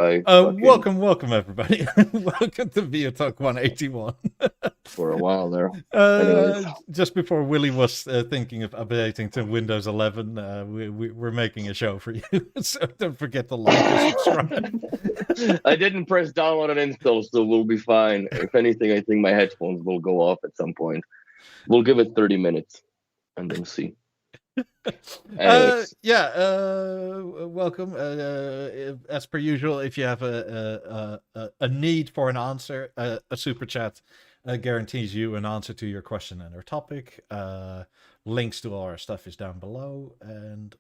I welcome everybody. Welcome to BeoTalk 181. For a while there. Anyways. Just before Willie was thinking of updating to Windows 11, we're making a show for you. So don't forget to like and subscribe. I didn't press download and install, so we'll be fine. If anything, I think my headphones will go off at some point. We'll give it 30 minutes and then see. Welcome. As per usual, if you have a need for an answer, a super chat guarantees you an answer to your question and or topic. Links to all our stuff is down below, and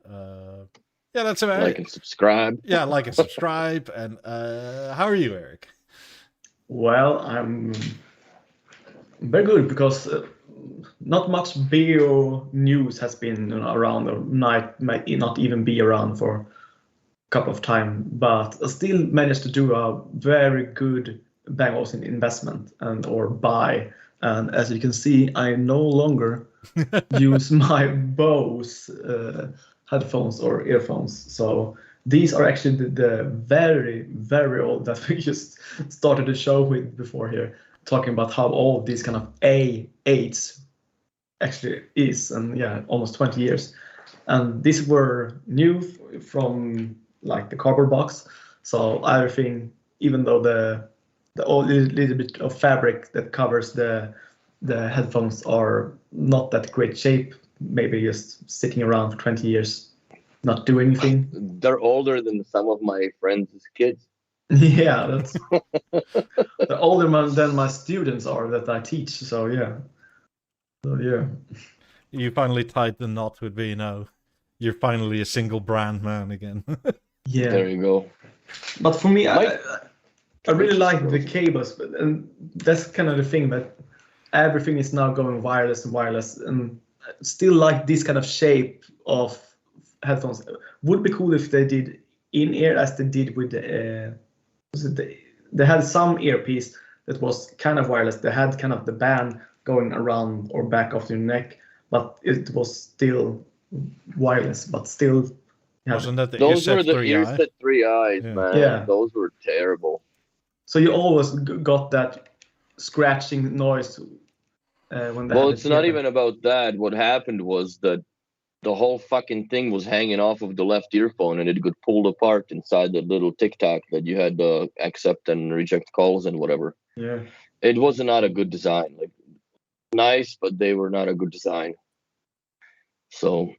that's about it. Like and subscribe. Yeah, like and subscribe. And how are you, Erik? Well, I'm very good because not much Beo news has been around, or might not even be around for a couple of time, but I still managed to do a very good Bang & Olufsen investment or buy. And as you can see, I no longer use my Bose headphones or earphones. So these are actually the very, very old that we just started the show with before here, talking about how old these kind of A8s actually is, and almost 20 years. And these were new from like the cardboard box. So everything, even though the old little bit of fabric that covers the headphones are not that great shape, maybe just sitting around for 20 years, not doing anything. They're older than some of my friends' kids. Yeah, that's the older than my students are that I teach. So yeah. You finally tied the knot with Vino. You're finally a single brand man again. Yeah. There you go. But for me, I really like the cables, and that's kind of the thing that everything is now going wireless, and still like this kind of shape of headphones. Would be cool if they did in-ear as they did with the they had some earpiece that was kind of wireless. They had kind of the band going around or back of your neck, but it was still wireless, but still. Wasn't that the those were the 3 eyes, man. Yeah. Those were terrible. So you always got that scratching noise when they. Well, it's not even about that. What happened was that the whole fucking thing was hanging off of the left earphone, and it got pulled apart inside the little tic-tac that you had to accept and reject calls and whatever. Yeah. It was not a good design. Like, nice, but they were not a good design. So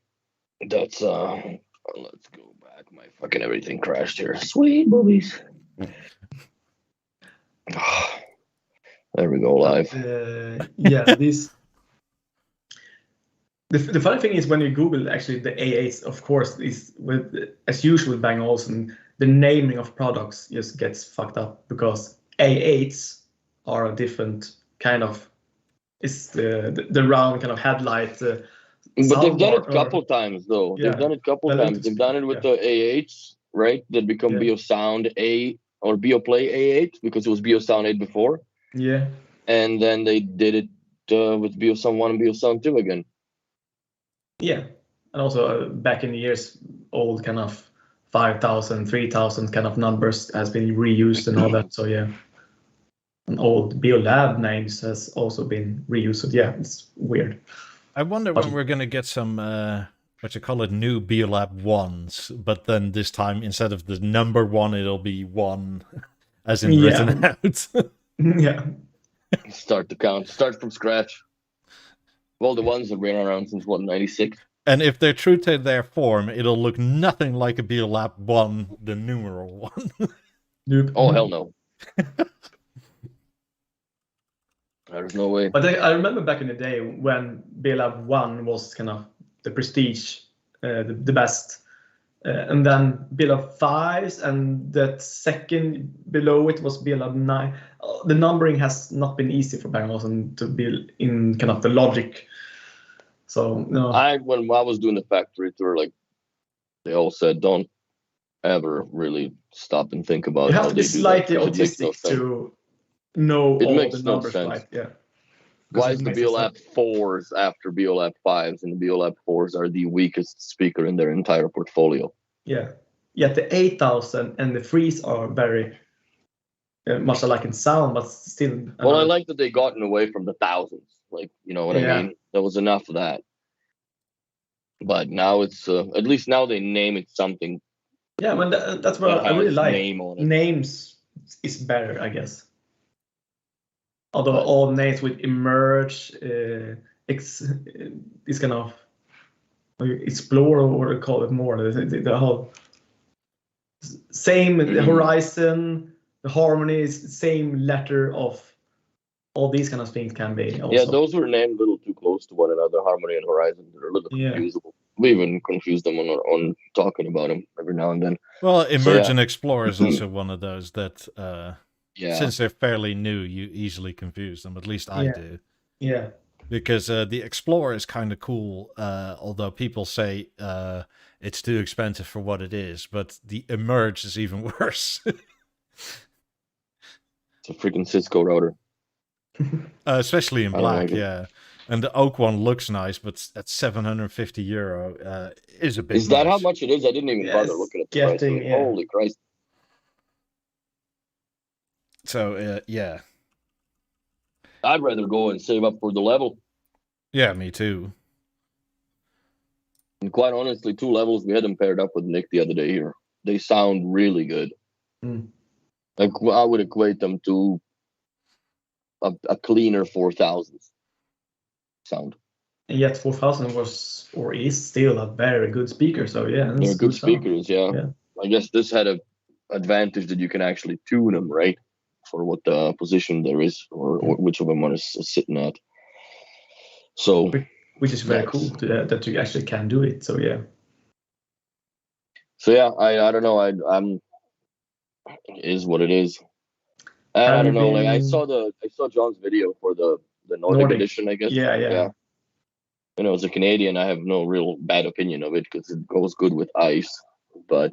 that's let's go back. My fucking everything crashed here. Sweet boobies. There we go, live. This. The funny thing is when you Google actually the A8s, of course, is with as usual Bang & Olufsen, the naming of products just gets fucked up because A8s are a different kind of. It's the round kind of headlight. But they've done it a couple times though. Yeah, they've done it a couple times. They've done it with the A8s, right? That become BeoSound A or BeoPlay A8 because it was BeoSound 8 before. Yeah. And then they did it with BeoSound 1 and BeoSound 2 again. Yeah, and also back in the years, old kind of 5,000, 3,000 kind of numbers has been reused and all that. So yeah, and old BeoLab names has also been reused. So yeah, it's weird. I wonder when we're gonna get some new BeoLab ones, but then this time instead of the number 1, it'll be 1 as in written out. Yeah. Start the count. Start from scratch. Well, the ones that ran around since 96. And if they're true to their form, it'll look nothing like a BeoLab 1, the numeral 1. Nope. Oh, hell no. There's no way. But I remember back in the day when BeoLab 1 was kind of the prestige, the best. And then BeoLab 5s, and that second below it was BeoLab 9. The numbering has not been easy for Bang & Olufsen to be in kind of the logic. So when I was doing the factory tour, like they all said, don't ever really stop and think about you how have to they be do slightly that. autistic to know it all makes the no numbers sense. right. Yeah. Why is the BeoLab 4s after BeoLab 5s, and the BeoLab 4s are the weakest speaker in their entire portfolio? Yeah. yet the 8000 and the Freeze are very much alike in sound, but still. Well, I like that they gotten away from the thousands. Like, you know what I mean? There was enough of that. But now it's at least now they name it something. Yeah, well, that's what I really like. Name on it. Names is better, I guess. Although all names with emerge, this kind of explore, or call it more the whole same horizon, the harmony is same letter of all these kind of things can be. Also. Yeah, those were named a little too close to one another. Harmony and horizon. They're a little confusable. We even confuse them on talking about them every now and then. Well, emerge and explore is also one of those that. Yeah. Since they're fairly new, you easily confuse them. At least I do. Yeah. Because the Explorer is kind of cool, although people say it's too expensive for what it is. But the Emerge is even worse. It's a freaking Cisco router. Especially in black, yeah. And the Oak one looks nice, but at €750 is a bit. Is that how much it is? I didn't even bother looking at the price. Holy Christ. So, yeah. I'd rather go and save up for the level. Yeah, me too. And quite honestly, 2 levels, we had them paired up with Nick the other day here. They sound really good. Like, I would equate them to a cleaner 4000 sound. And yet 4000 was, or is still a very good speaker. So, yeah. They're good speakers, yeah. I guess this had an advantage that you can actually tune them, right? For what the position there is, or which of them one is sitting at. So, which is very cool that you actually can do it. So yeah. So yeah, I don't know. I'm it is what it is. And I don't know. Like I saw John's video for the Nordic edition, I guess. Yeah. You know, as a Canadian, I have no real bad opinion of it because it goes good with ice. But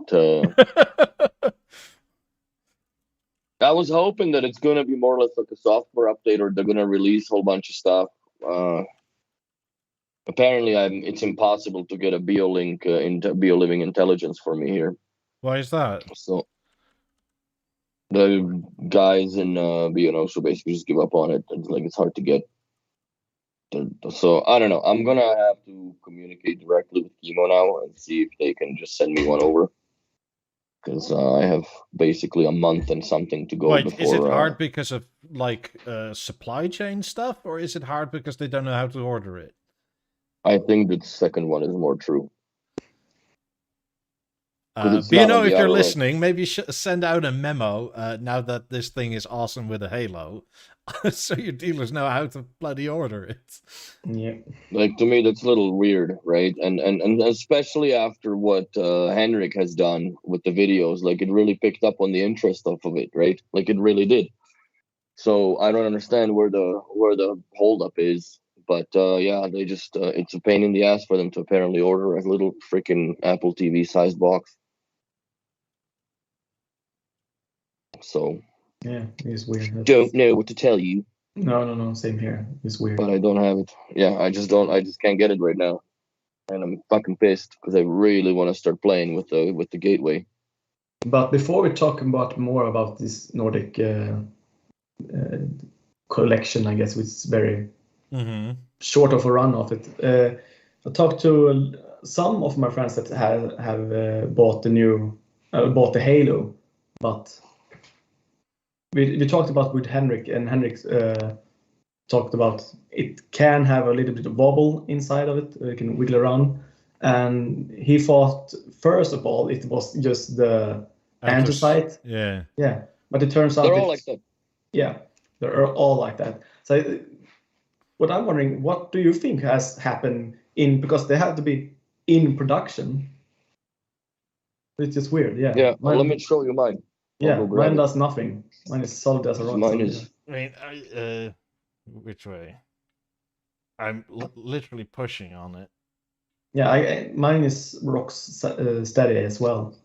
I was hoping that it's going to be more or less like a software update, or they're going to release a whole bunch of stuff. Apparently, it's impossible to get a BeoLink into BeoLiving intelligence for me here. Why is that? So the guys in BeoNoso basically just give up on it. It's hard to get. So I don't know. I'm gonna have to communicate directly with Chemo now and see if they can just send me one over. Because I have basically a month and something to go. Wait, before, is it hard because of supply chain stuff, or is it hard because they don't know how to order it? I think the second one is more true. If you're listening, maybe send out a memo now that this thing is awesome with a Halo, so your dealers know how to bloody order it. Yeah. Like, to me, that's a little weird, right? And especially after what Henrik has done with the videos, like, it really picked up on the interest of it, right? Like, it really did. So I don't understand where the holdup is. But yeah, they just it's a pain in the ass for them to apparently order a little freaking Apple TV sized box. So yeah, it's weird. Don't know what to tell you. No, same here. It's weird. But I don't have it. Yeah, I just can't get it right now, and I'm fucking pissed because I really want to start playing with the gateway. But before we talk more about this Nordic collection, I guess, which is very short of a run of it. I talked to some of my friends that have bought the Halo, but we talked about with Henrik, and Henrik talked about it can have a little bit of wobble inside of it. You can wiggle around, and he thought first of all it was just the anthracite. Yeah, but it turns out they're all like that. Yeah, they're all like that. So what I'm wondering, what do you think has happened because they have to be in production? It's just weird. Yeah. Yeah. Well, let me show you mine. Mine does nothing. Mine is solid as a rock. Mine is. I mean, which way? I'm literally pushing on it. Yeah, mine is rock steady as well.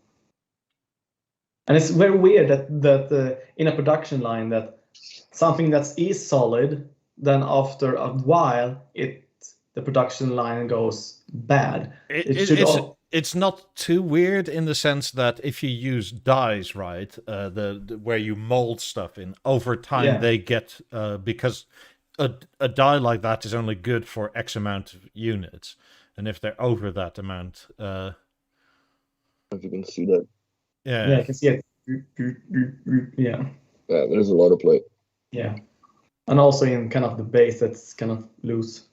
And it's very weird that in a production line that something that is solid, then after a while the production line goes bad. it's not too weird in the sense that if you use dyes, right, the where you mold stuff in, over time they get because a die like that is only good for X amount of units, and if they're over that amount, If you can see that. Yeah, I can see it. Yeah. Yeah, there's a lot of play. Yeah. And also in kind of the base that's kind of loose.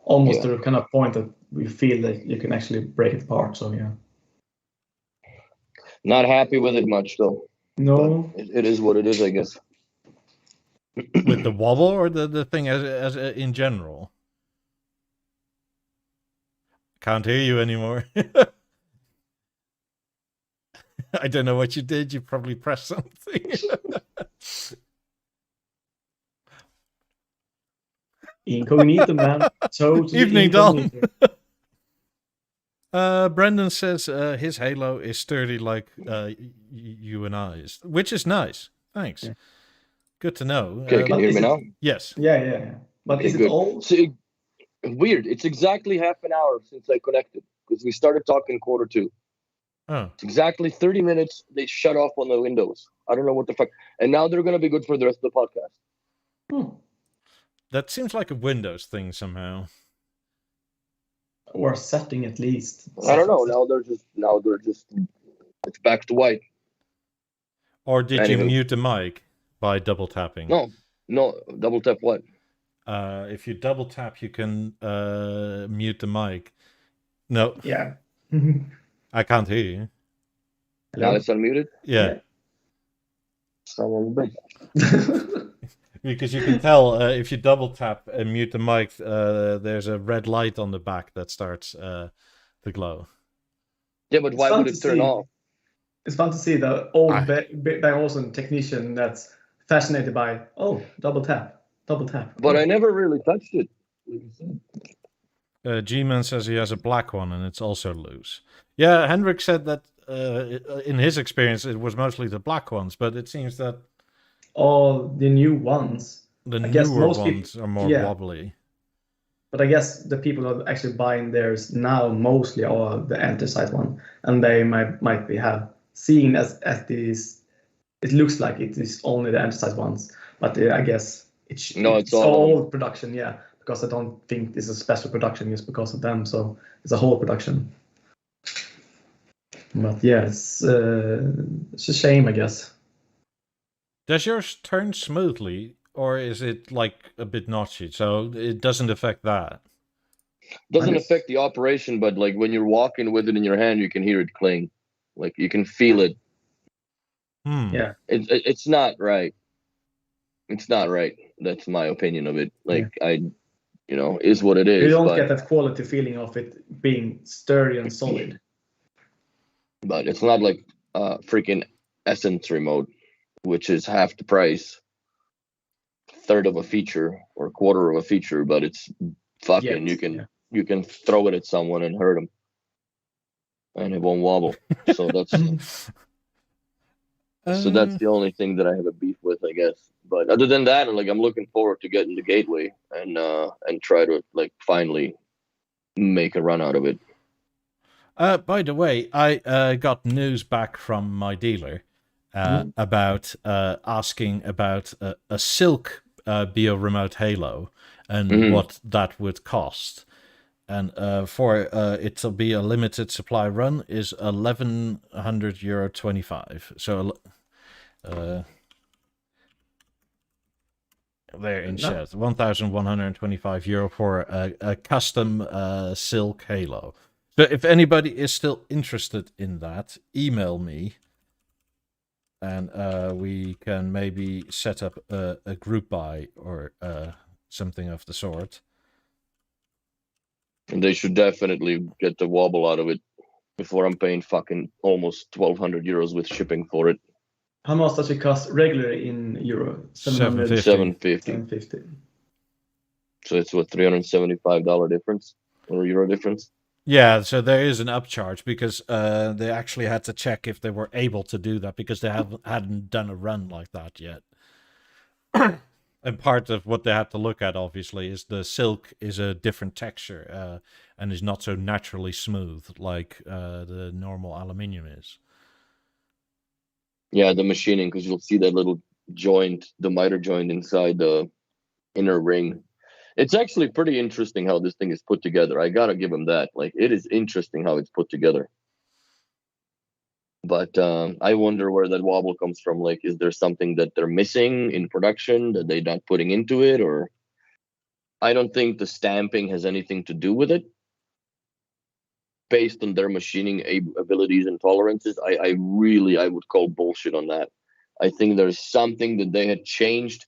Almost to the kind of point that we feel that you can actually break it apart. So yeah. Not happy with it much though. No. It is what it is, I guess. With the wobble or the thing as in general? Can't hear you anymore. I don't know what you did. You probably pressed something. Incognito, man. Totally Evening, Don. incognito. Brendan says his Halo is sturdy like you and I's, which is nice. Thanks. Yeah. Good to know. Okay, can you hear me now? Yes. Yeah. But Okay, is it good. all? So, weird. It's exactly half an hour since I connected because we started talking 1:45. Oh. It's exactly 30 minutes. They shut off on the windows. I don't know what the fuck. And now they're gonna be good for the rest of the podcast. That seems like a Windows thing somehow. Or setting at least. I don't know. Now they're just it's back to white. Or did you Anywho. mute the mic by double tapping? No, double tap what? If you double tap, you can mute the mic. No, Yeah. I can't hear you. Now it's unmuted. Yeah. Someone big. Because you can tell if you double tap and mute the mic, there's a red light on the back that starts to glow. Yeah, but why fun would to it turn see. off? It's fun to see the old Olufsen technician that's fascinated by, double tap. But I never really touched it. Like you said. G-Man says he has a black one and it's also loose. Yeah, Hendrik said that in his experience it was mostly the black ones, but it seems that all the new ones. the I guess newer most ones are more wobbly. But I guess the people that are actually buying theirs now mostly are the anthracite one, and they might be seen as these. It looks like it is only the anthracite ones, but I guess it's all production. Yeah, because I don't think this is a special production just because of them. So it's a whole production. But yeah, it's a shame, I guess. Does yours turn smoothly, or is it like a bit notchy? So it doesn't affect that. Doesn't affect the operation, but like when you're walking with it in your hand, you can hear it cling. Like you can feel it. Yeah, it's not right. It's not right. That's my opinion of it. Like is what it is. You don't get that quality feeling of it being sturdy and solid. But it's not like freaking Essence remote, which is half the price, third of a feature or quarter of a feature, but it's fucking you can throw it at someone and hurt them, and it won't wobble. So that's the only thing that I have a beef with, I guess. But other than that, like I'm looking forward to getting the Gateway and try to like finally make a run out of it. By the way, I got news back from my dealer about asking about a silk Bio Remote Halo and what that would cost. And for it to be a limited supply run is €1,125. So there in shares, €1,125 for a custom silk Halo. So if anybody is still interested in that, email me, and we can maybe set up a group buy or something of the sort. And they should definitely get the wobble out of it before I'm paying fucking almost €1,200 with shipping for it. How much does it cost regularly in euro? 750. So it's what, $375 difference or euro difference? Yeah, so there is an upcharge because they actually had to check if they were able to do that because they hadn't done a run like that yet. And part of what they had to look at, obviously, is the silk is a different texture. and is not so naturally smooth like the normal aluminium is. Yeah, the machining, because you'll see that little joint, the miter joint inside the inner ring. It's actually pretty interesting how this thing is put together. I gotta give him that. Like, it is interesting how it's put together. But I wonder where that wobble comes from. Like, is there something that they're missing in production that they're not putting into it? Or I don't think the stamping has anything to do with it. Based on their machining abilities and tolerances, I would call bullshit on that. I think there's something that they had changed,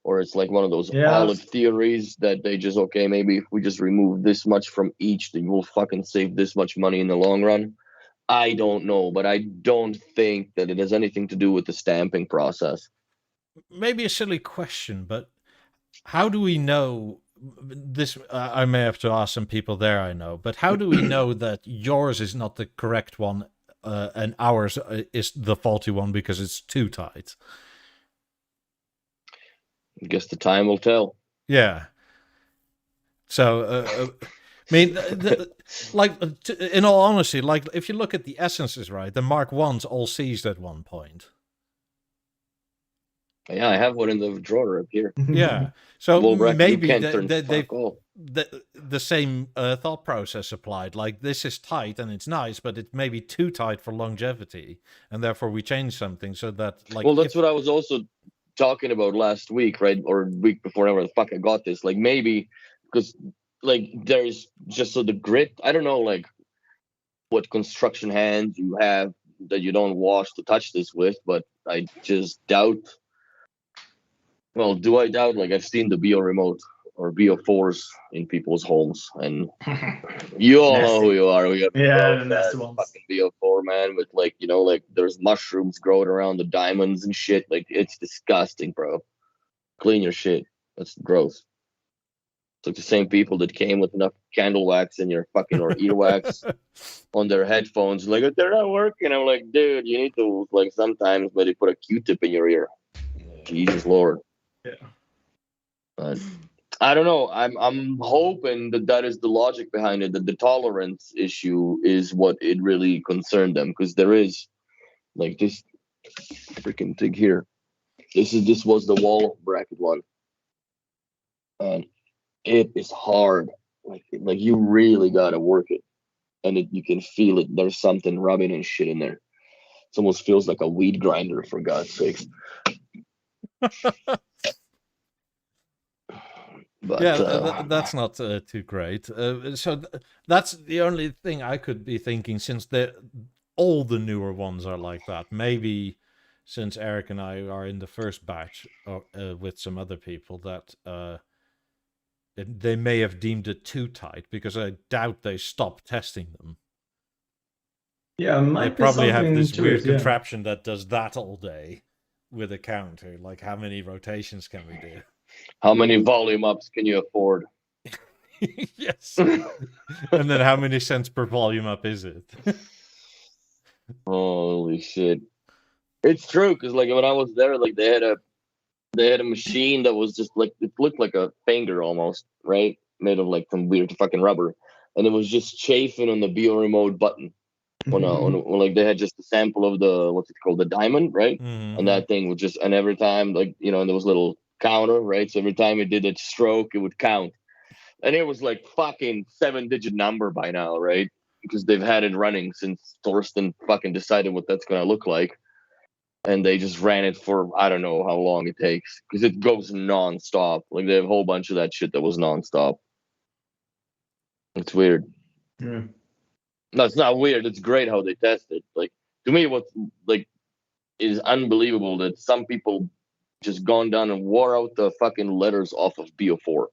or it's like one of those olive theories that they just, okay, maybe if we just remove this much from each, then we'll fucking save this much money in the long run. I don't know, but I don't think that it has anything to do with the stamping process. Maybe a silly question, but how do we know this? I may have to ask some people there I know, but how do we know that yours is not the correct one and ours is the faulty one because it's too tight? I guess the time will tell. Yeah. So, I mean, in all honesty, like if you look at the essences, right, the Mark I's all seized at one point. Yeah, I have one in the drawer up here. Yeah, so maybe they've the same thought process applied. Like, this is tight and it's nice, but it may be too tight for longevity, and therefore we change something so that, like, well, that's what I was also talking about last week, right, or week before, whenever the fuck I got this. Like, maybe because like there's just so the grit. I don't know, like what construction hands you have that you don't wash to touch this with, but I just doubt. Well, do I doubt? Like, I've seen the Beo remote or Beo 4s in people's homes, and you all know who you are. We got the nasty ones. Fucking Beo 4, man, with like, you know, like there's mushrooms growing around the diamonds and shit. Like, it's disgusting, bro. Clean your shit. That's gross. It's like the same people that came with enough candle wax in your fucking or earwax on their headphones. Like, they're not working. I'm like, dude, you need to, like, sometimes maybe put a Q-tip in your ear. Jesus Lord. Yeah. But I don't know. I'm hoping that is the logic behind it. That the tolerance issue is what it really concerned them, because there is like this freaking thing here. This was the wall bracket one, and it is hard. Like you really gotta work it, and you can feel it. There's something rubbing and shit in there. It almost feels like a weed grinder, for God's sakes. But, yeah, that's not too great. So that's the only thing I could be thinking, since all the newer ones are like that. Maybe since Erik and I are in the first batch with some other people, that they may have deemed it too tight, because I doubt they stopped testing them. Yeah, they probably have this weird contraption that does that all day with a counter. Like, how many rotations can we do? How many volume ups can you afford? Yes. And then how many cents per volume up is it? Holy shit. It's true, because like when I was there, like they had a machine that was just like, it looked like a finger almost, right? Made of like some weird fucking rubber. And it was just chafing on the Beo remote button. When like they had just a sample of the, what's it called, the diamond, right? Mm-hmm. And that thing would just, and every time, like, you know, and there was a little counter, right? So every time it did a stroke, it would count. And it was like fucking 7-digit number by now, right? Because they've had it running since Thorsten fucking decided what that's going to look like. And they just ran it for, I don't know how long it takes, because it goes non-stop. Like, they have a whole bunch of that shit that was non-stop. It's weird. Yeah. No, it's not weird. It's great how they test it. Like, to me, what's like is unbelievable that some people just gone down and wore out the fucking letters off of Beo 4.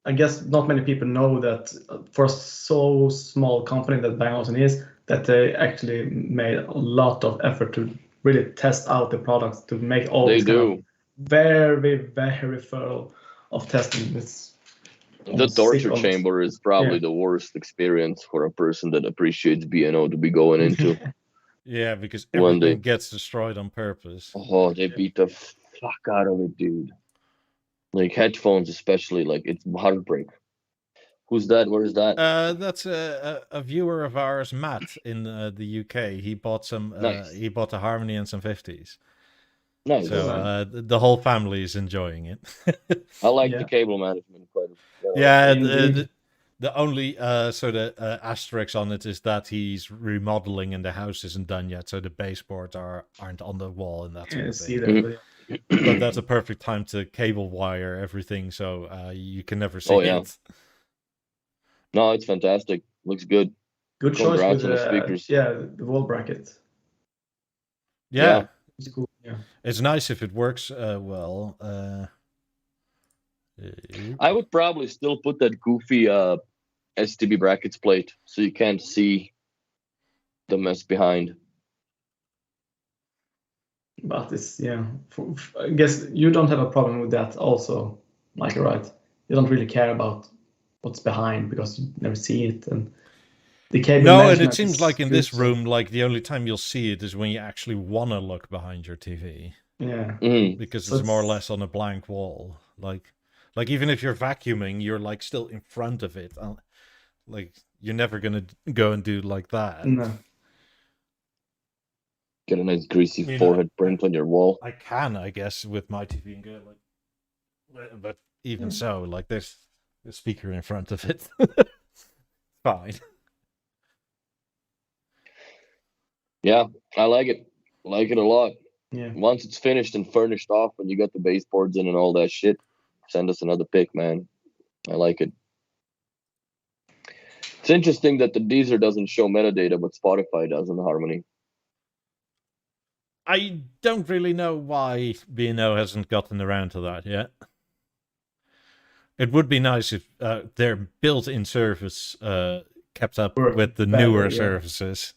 I guess not many people know that for a so small company that Bang & Olufsen is, that they actually made a lot of effort to really test out the products, to make all They this do. kind of very, very thorough of testing. The torture chamber is probably the worst experience for a person that appreciates B&O to be going into. Yeah, because everything gets destroyed on purpose. Oh, they beat the fuck out of it, dude. Like, headphones especially, like, it's heartbreak. Who's that? Where is that? That's a viewer of ours, Matt, in the UK. He bought some. Nice. He bought a Harmony and some 50s. Nice. So the whole family is enjoying it. I like Yeah. the cable management quite. Yeah, Indeed. the only sort of asterisk on it is that he's remodeling and the house isn't done yet, so the baseboards aren't on the wall and that sort Yeah, of see thing. that. But that's a perfect time to cable wire everything, so you can never see Oh, yeah. it. No, it's fantastic. Looks good. Good choice Congrats with on the speakers. the wall bracket. Yeah, It's cool. Yeah. it's nice if it works well. I would probably still put that goofy STB brackets plate so you can't see the mess behind. But it's I guess you don't have a problem with that also, Michael, right? You don't really care about what's behind because you never see it, and the cable No, and management it seems is like in good, this so- room, like the only time you'll see it is when you actually want to look behind your TV, Yeah. because So it's more or it's- less on a blank wall. Like even if you're vacuuming, you're like still in front of it. Like you're never gonna go and do like that. No. Get a nice greasy You know, forehead print on your wall. I can, I guess, with my TV and go like, but even so, like there's a speaker in front of it. Fine. Yeah, I like it. Like it a lot. Yeah. Once it's finished and furnished off and you got the baseboards in and all that shit, send us another pic, man. I like it. It's interesting that the Deezer doesn't show metadata, but Spotify does in the Harmony. I don't really know why B&O hasn't gotten around to that yet. It would be nice if their built-in service kept up Worked with the better, newer yeah. services.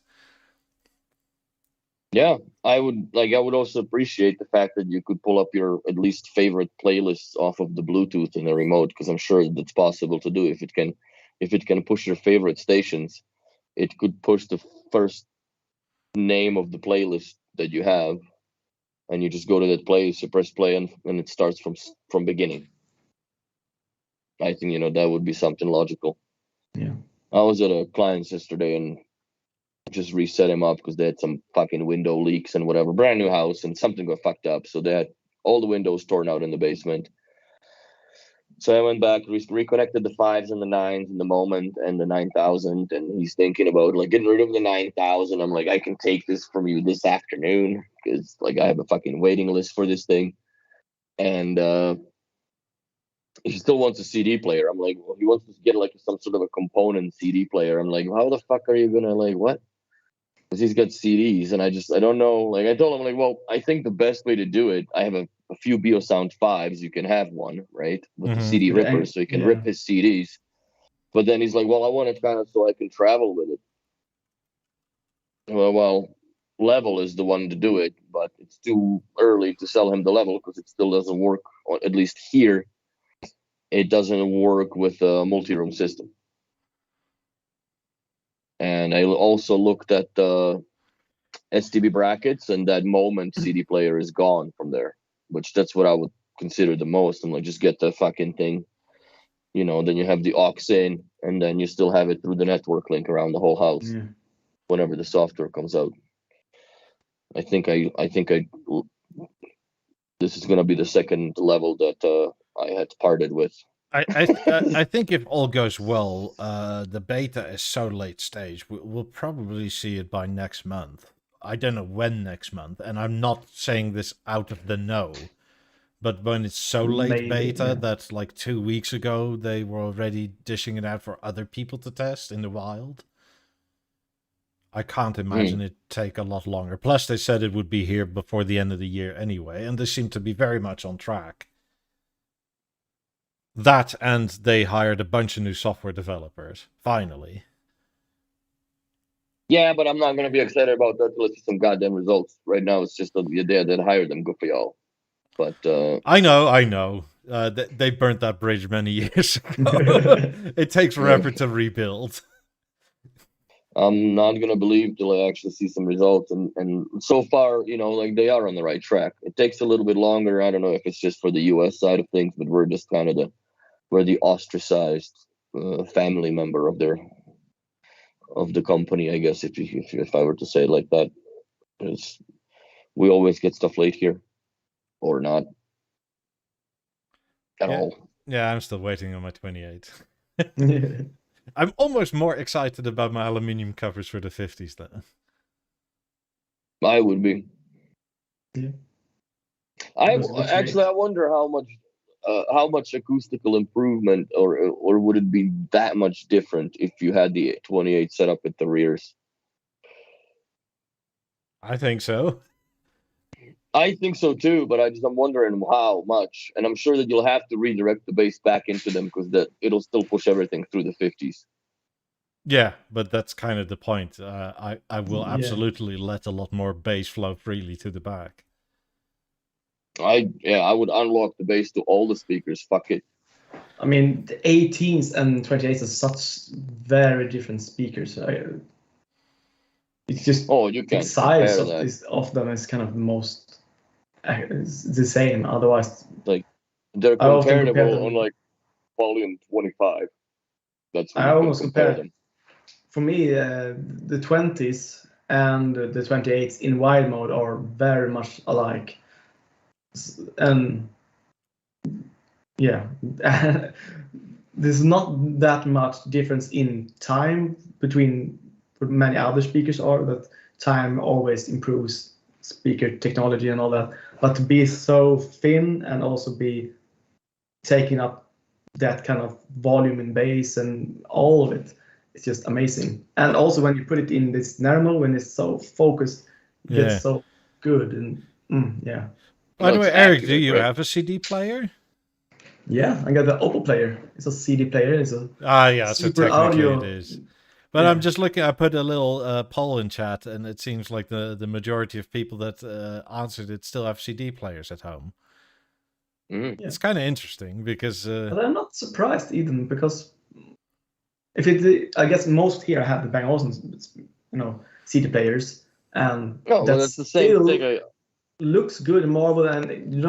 Yeah, I would also appreciate the fact that you could pull up your at least favorite playlists off of the Bluetooth in the remote, because I'm sure that's possible to do if it can push your favorite stations. It could push the first name of the playlist that you have, and you just go to that place, you press play, and it starts from beginning. I think that would be something logical. Yeah. I was at a client's yesterday and just reset him up because they had some fucking window leaks and whatever. Brand new house, and something got fucked up, so they had all the windows torn out in the basement. So I went back, reconnected the 5s and the 9s in the moment and the 9000, and he's thinking about like getting rid of the 9000. I'm like, I can take this from you this afternoon because like I have a fucking waiting list for this thing. And he still wants a CD player. I'm like, well, he wants to get like some sort of a component CD player. I'm like, how the fuck are you gonna like what? Because he's got CDs, and I don't know. Like I told him, like, well, I think the best way to do it, I have a few BeoSound 5s. You can have one, right, with the CD ripper, so you can rip his CDs. But then he's like, well, I want it kind of so I can travel with it. Well, Level is the one to do it, but it's too early to sell him the Level because it still doesn't work. Or at least here, it doesn't work with a multi-room system. And I also looked at the STB brackets, and that moment CD player is gone from there, which that's what I would consider the most. I'm like, just get the fucking thing, then you have the aux in, and then you still have it through the network link around the whole house whenever the software comes out. I think this is going to be the second level that I had parted with. I think if all goes well, the beta is so late stage, we'll probably see it by next month. I don't know when next month, and I'm not saying this out of the know, but when it's so late beta that like 2 weeks ago they were already dishing it out for other people to test in the wild, I can't imagine it take a lot longer. Plus, they said it would be here before the end of the year anyway, and they seem to be very much on track. That, and they hired a bunch of new software developers, finally. Yeah, but I'm not going to be excited about that until I see some goddamn results. Right now, it's just the idea that hired them. Good for y'all. But I know. They burnt that bridge many years ago. It takes forever to rebuild. I'm not going to believe till I actually see some results. And so far, like they are on the right track. It takes a little bit longer. I don't know if it's just for the US side of things, but we're just kind of we're the ostracized family member of the company, I guess, if I were to say it like that. We always get stuff late here, or not at all. Yeah, I'm still waiting on my 28. I'm almost more excited about my aluminium covers for the 50s then. I would be. Yeah. I wonder how much acoustical improvement, or would it be that much different if you had the 28 set up at the rears? I think so. I think so too, but I'm wondering how much, and I'm sure that you'll have to redirect the bass back into them because it'll still push everything through the 50s. Yeah, but that's kind of the point. I will absolutely let a lot more bass flow freely to the back. I would unlock the bass to all the speakers. Fuck it. I mean, the 18s and 28s are such very different speakers. It's just you the can't size compare of them is kind of the same. Otherwise, like they're comparable on like volume 25. That's when I you almost can compare them. For me, the 20s and the 28s in wide mode are very much alike. And yeah, there's not that much difference in time between what many other speakers are, but time always improves speaker technology and all that. But to be so thin and also be taking up that kind of volume in bass and all of it, it's just amazing. And also when you put it in this normal, when it's so focused, it gets so good. And yeah. By the way, Eric, do you have a CD player? Yeah, I got the Oppo player. It's a CD player. It's a so technically audio. it is. But I'm just looking, I put a little poll in chat, and it seems like the majority of people that answered it still have CD players at home. It's kind of interesting because... But I'm not surprised even, because I guess most here have the Bang Olufsen, CD players, and that's the same thing. Looks good in Marvel, and you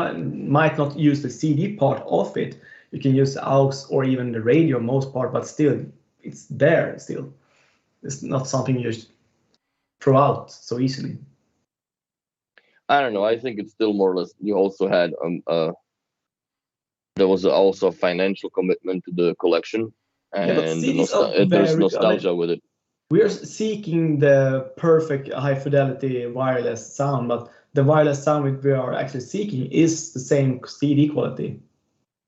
might not use the CD part of it. You can use the aux or even the radio most part, but still, it's there still. It's not something you just throw out so easily. I don't know. I think it's still more or less. You also had there was also a financial commitment to the collection, and there's nostalgia with it. We are seeking the perfect high fidelity wireless sound, but the wireless sound we are actually seeking is the same CD quality.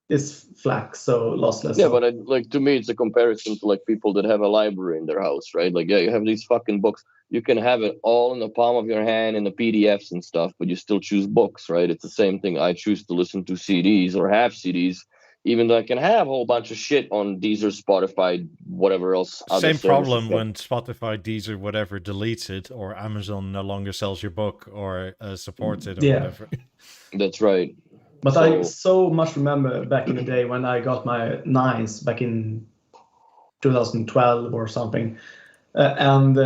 It's FLAC, so lossless. Yeah, but to me, it's a comparison to like people that have a library in their house, right? Like, you have these fucking books. You can have it all in the palm of your hand in the PDFs and stuff, but you still choose books, right? It's the same thing. I choose to listen to CDs or have CDs, even though I can have a whole bunch of shit on Deezer, Spotify, whatever else. Same problem when Spotify, Deezer, whatever deletes it, or Amazon no longer sells your book or supports it or whatever. That's right. But I so much remember back in the day when I got my 9s back in 2012 or something. And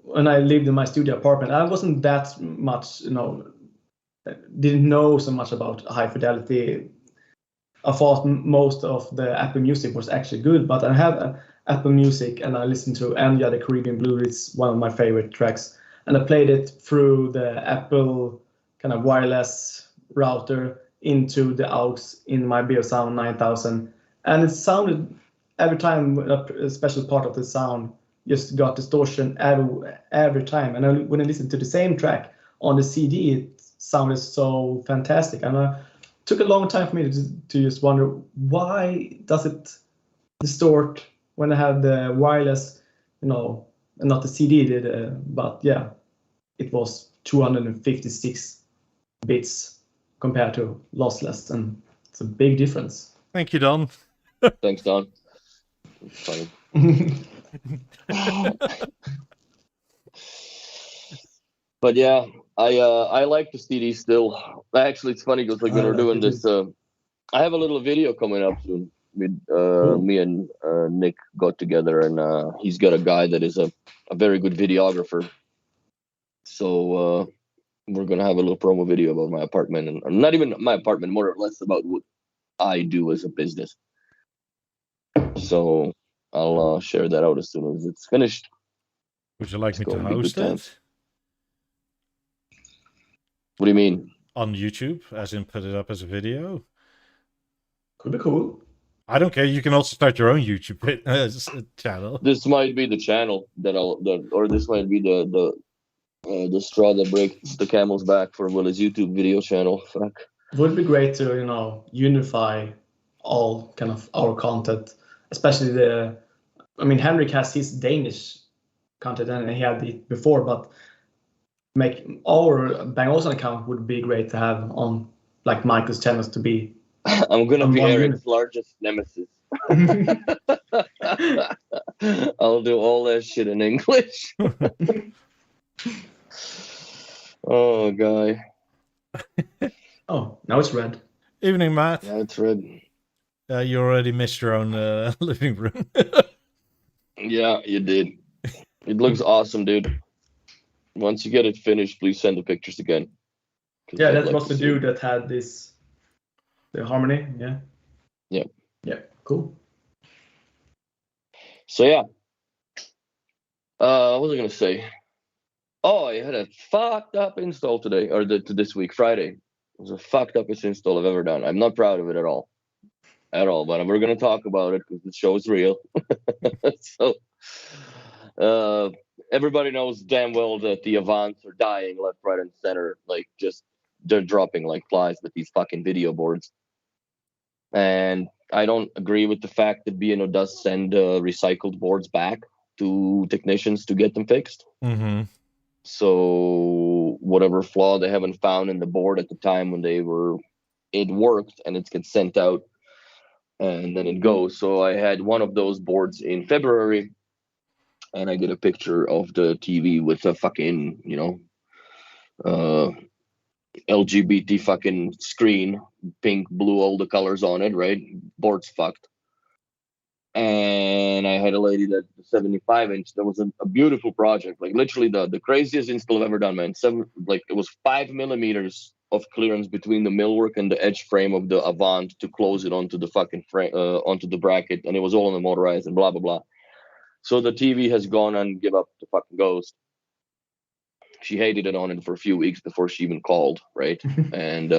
when I lived in my studio apartment, I wasn't that much, didn't know so much about high fidelity. I thought most of the Apple Music was actually good, but I have Apple Music and I listened to Enya, the Caribbean Blue. It's one of my favorite tracks. And I played it through the Apple kind of wireless router into the aux in my BeoSound 9000. And it sounded, every time a special part of the sound just got distortion every time. And when I listened to the same track on the CD, it sounded so fantastic. And it took a long time for me to just wonder, why does it distort when I have the wireless, and not the CD did, but yeah, it was 256 bits compared to lossless, and it's a big difference. Thank you, Don. Thanks, Don. It's funny. But yeah, I like the CD still. Actually, it's funny because like when we're doing this, I have a little video coming up soon. Me and Nick got together, and he's got a guy that is a very good videographer. So we're gonna have a little promo video about my apartment, and not even my apartment, more or less about what I do as a business. So I'll share that out as soon as it's finished. Would you like It's me to gonna be good host times. it What do you mean? on YouTube, as in put it up as a video? Could be cool. I don't care. You can also start your own YouTube channel. This might be the channel or this might be the straw that breaks the camel's back for Will's YouTube video channel. Fuck. Would be great to unify all kind of our content, especially Henrik has his Danish content and he had it before, but make our Bang Olufsen account would be great to have on like Michael's channels to be. I'm gonna be one Eric's largest nemesis. I'll do all that shit in English. Oh, guy. Oh, now it's red. Evening, Matt. Yeah, it's red. You already missed your own living room. Yeah, you did. It looks awesome, dude. Once you get it finished, please send the pictures again. Yeah, that was the dude that had the harmony. Yeah. Yeah. Yeah. Cool. So yeah. What was I gonna say? Oh, I had a fucked up install today, or this week, Friday. It was the fucked uppest install I've ever done. I'm not proud of it at all. But we're gonna talk about it because the show is real. So everybody knows damn well that the Avants are dying left, right, and center. Like, just they're dropping like flies with these fucking video boards. And I don't agree with the fact that B&O does send recycled boards back to technicians to get them fixed. Mm-hmm. So whatever flaw they haven't found in the board at the time when it worked, and it gets sent out, and then it goes. So I had one of those boards in February, and I get a picture of the TV with a fucking, LGBT fucking screen, pink, blue, all the colors on it, right? Board's fucked. And I had a lady that 75-inch. That was a beautiful project, like literally the craziest install I've ever done, man. It was 5 millimeters of clearance between the millwork and the edge frame of the Avant to close it onto the fucking frame, onto the bracket, and it was all on the motorized and blah blah blah. So the TV has gone and give up the fucking ghost. She hated it on it for a few weeks before she even called, right? And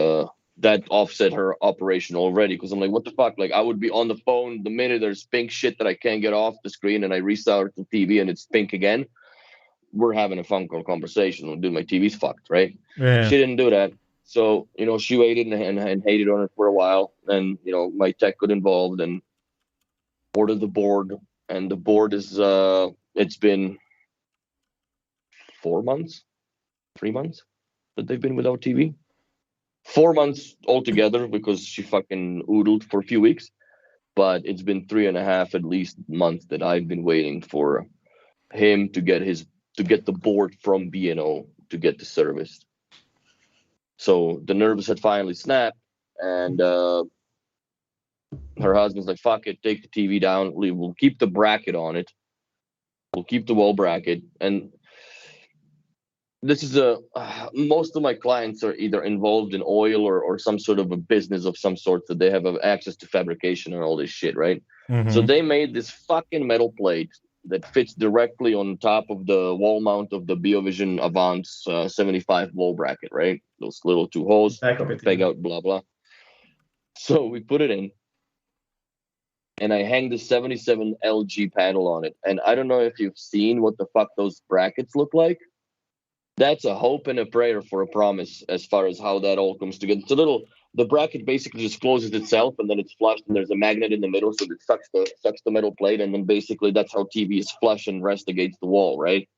that offset her operation already, because I'm like, what the fuck? Like, I would be on the phone the minute there's pink shit that I can't get off the screen, and I restart the TV and it's pink again. We're having a phone call conversation. Dude, my TV's fucked, right? Yeah. She didn't do that. So, she waited and hated on it for a while. And, my tech got involved and ordered the board. And the board is, it's been 3 months that they've been without TV. 4 months altogether, because she fucking oodled for a few weeks. But it's been 3.5 at least months that I've been waiting for him to get the board from B&O to get the service. So the nerves had finally snapped, and her husband's like, fuck it, take the TV down. We'll keep the bracket on it. We'll keep the wall bracket. And this is most of my clients are either involved in oil or some sort of a business of some sort, that they have access to fabrication and all this shit, right? Mm-hmm. So they made this fucking metal plate that fits directly on top of the wall mount of the BeoVision Avant's 75 wall bracket, right? Those little 2 holes, peg out, blah, blah. So we put it in, and I hang the 77 LG panel on it. And I don't know if you've seen what the fuck those brackets look like. That's a hope and a prayer for a promise as far as how that all comes together. It's the bracket basically just closes itself, and then it's flushed, and there's a magnet in the middle, so it sucks the metal plate, and then basically that's how TV is flush and rest against the wall, right?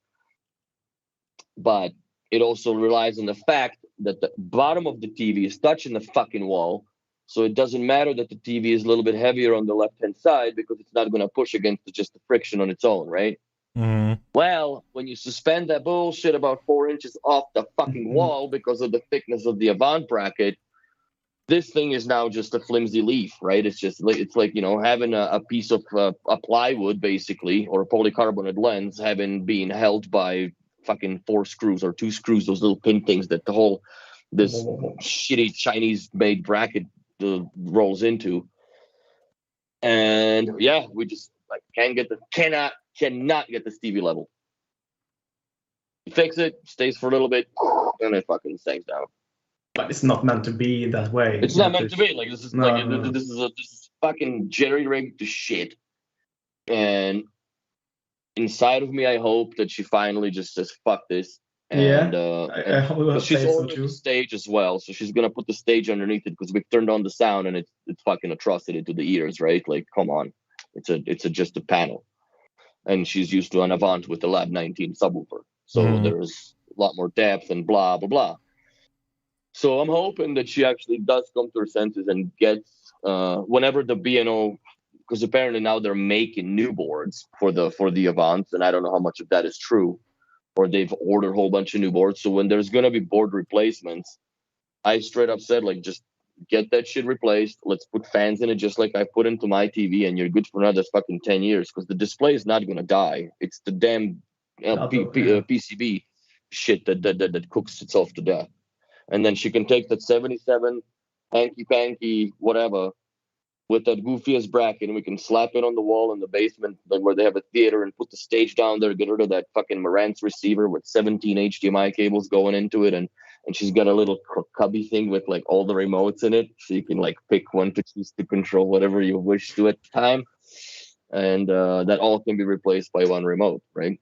But it also relies on the fact that the bottom of the TV is touching the fucking wall, so it doesn't matter that the TV is a little bit heavier on the left-hand side, because it's not going to push against just the friction on its own, right? Mm-hmm. Well, when you suspend that bullshit about 4 inches off the fucking wall because of the thickness of the Avant bracket, this thing is now just a flimsy leaf, right? It's like having a piece of a plywood, basically, or a polycarbonate lens been held by fucking 4 screws or 2 screws, those little pin things that this shitty Chinese made bracket rolls into. And yeah, we just Like cannot get the Stevie level. You fix it, stays for a little bit, and it fucking sinks down. But it's not meant to be that way. It's not meant to be. Like this is No. this is fucking jerry rigged to shit. And inside of me, I hope that she finally just says fuck this. And she's ordered the stage as well, so she's gonna put the stage underneath it because we've turned on the sound and it's fucking atrocity to the ears, right? Like, come on, it's just a panel, and she's used to an Avant with the Lab 19 subwoofer, so there's a lot more depth and blah blah blah. So I'm hoping that she actually does come to her senses and gets whenever the B&O, because apparently now they're making new boards for the Avants, and I don't know how much of that is true. Or they've ordered a whole bunch of new boards. So when there's going to be board replacements, I straight up said, like, just get that shit replaced. Let's put fans in it just like I put into my TV, and you're good for another fucking 10 years because the display is not going to die. It's the damn PCB shit that cooks itself to death. And then she can take that 77 hanky-panky, whatever, with that goofiest bracket, and we can slap it on the wall in the basement, like where they have a theater, and put the stage down there, get rid of that fucking Marantz receiver with 17 HDMI cables going into it, and she's got a little cubby thing with like all the remotes in it, so you can like pick one to choose to control whatever you wish to at the time, and that all can be replaced by one remote, right?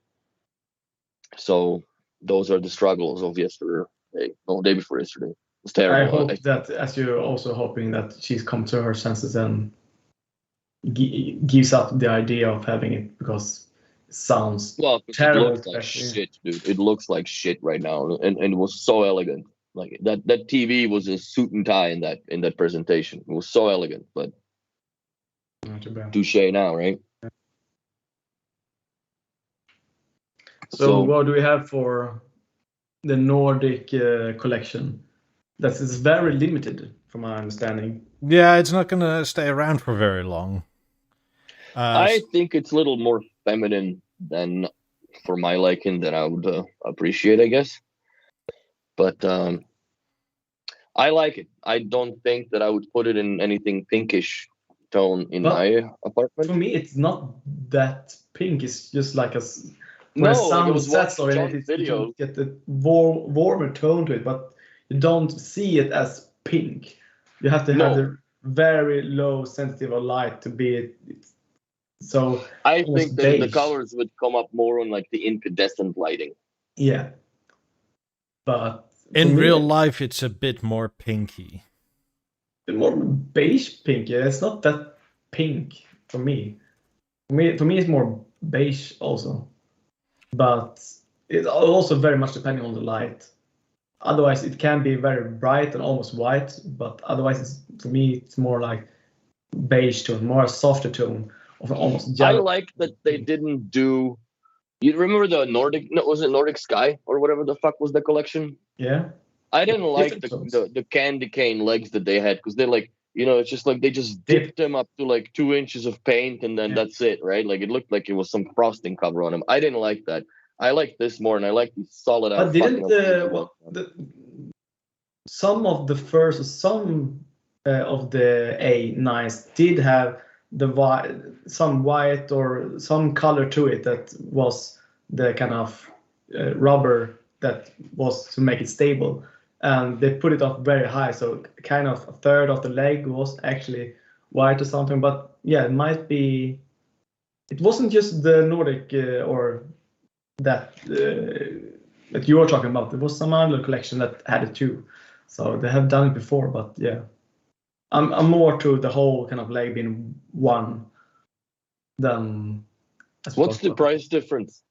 So those are the struggles of yesterday, day before yesterday. It's terrible. I hope that, as you're also hoping that she's come to her senses and gives up the idea of having it, because it sounds terrible. It looks like shit, dude. It looks like shit right now, and it was so elegant. Like that TV was a suit and tie in that presentation. It was so elegant, but not too bad. Touche now, right? So what do we have for the Nordic collection? That is very limited, from my understanding. Yeah, it's not going to stay around for very long. I think it's a little more feminine than, for my liking, than I would appreciate, I guess. But I like it. I don't think that I would put it in anything pinkish tone in my apartment. For me, it's not that pink. It's just like a... No, sound sets or anything, you get the warmer tone to it, but you don't see it as pink. You have to have the very low sensitive of light to be it. So I think that the colors would come up more on like the incandescent lighting. Yeah, but in real life, it's a bit more pinky. More beige pink. Yeah, it's not that pink for me. For me, it's more beige also. But it's also very much depending on the light. Otherwise, it can be very bright and almost white, but otherwise, for me, it's more like beige tone, more softer tone, of almost yellow. I like that they didn't do... You remember the Nordic... No, was it Nordic Sky or whatever the fuck was the collection? Yeah. I didn't like the candy cane legs that they had, because they're like, you know, it's just like they just dipped them up to like 2 inches of paint and then that's it, right? Like it looked like it was some frosting cover on them. I didn't like that. I like this more, and I like these solid. But didn't some of the A9s did have some white or some color to it that was the kind of rubber that was to make it stable? And they put it up very high, so kind of a third of the leg was actually white or something. But yeah, it might be. It wasn't just the Nordic or that you were talking about. There was some other collection that had it too. So they have done it before, but yeah, I'm more to the whole kind of leg being one than. What's the price difference?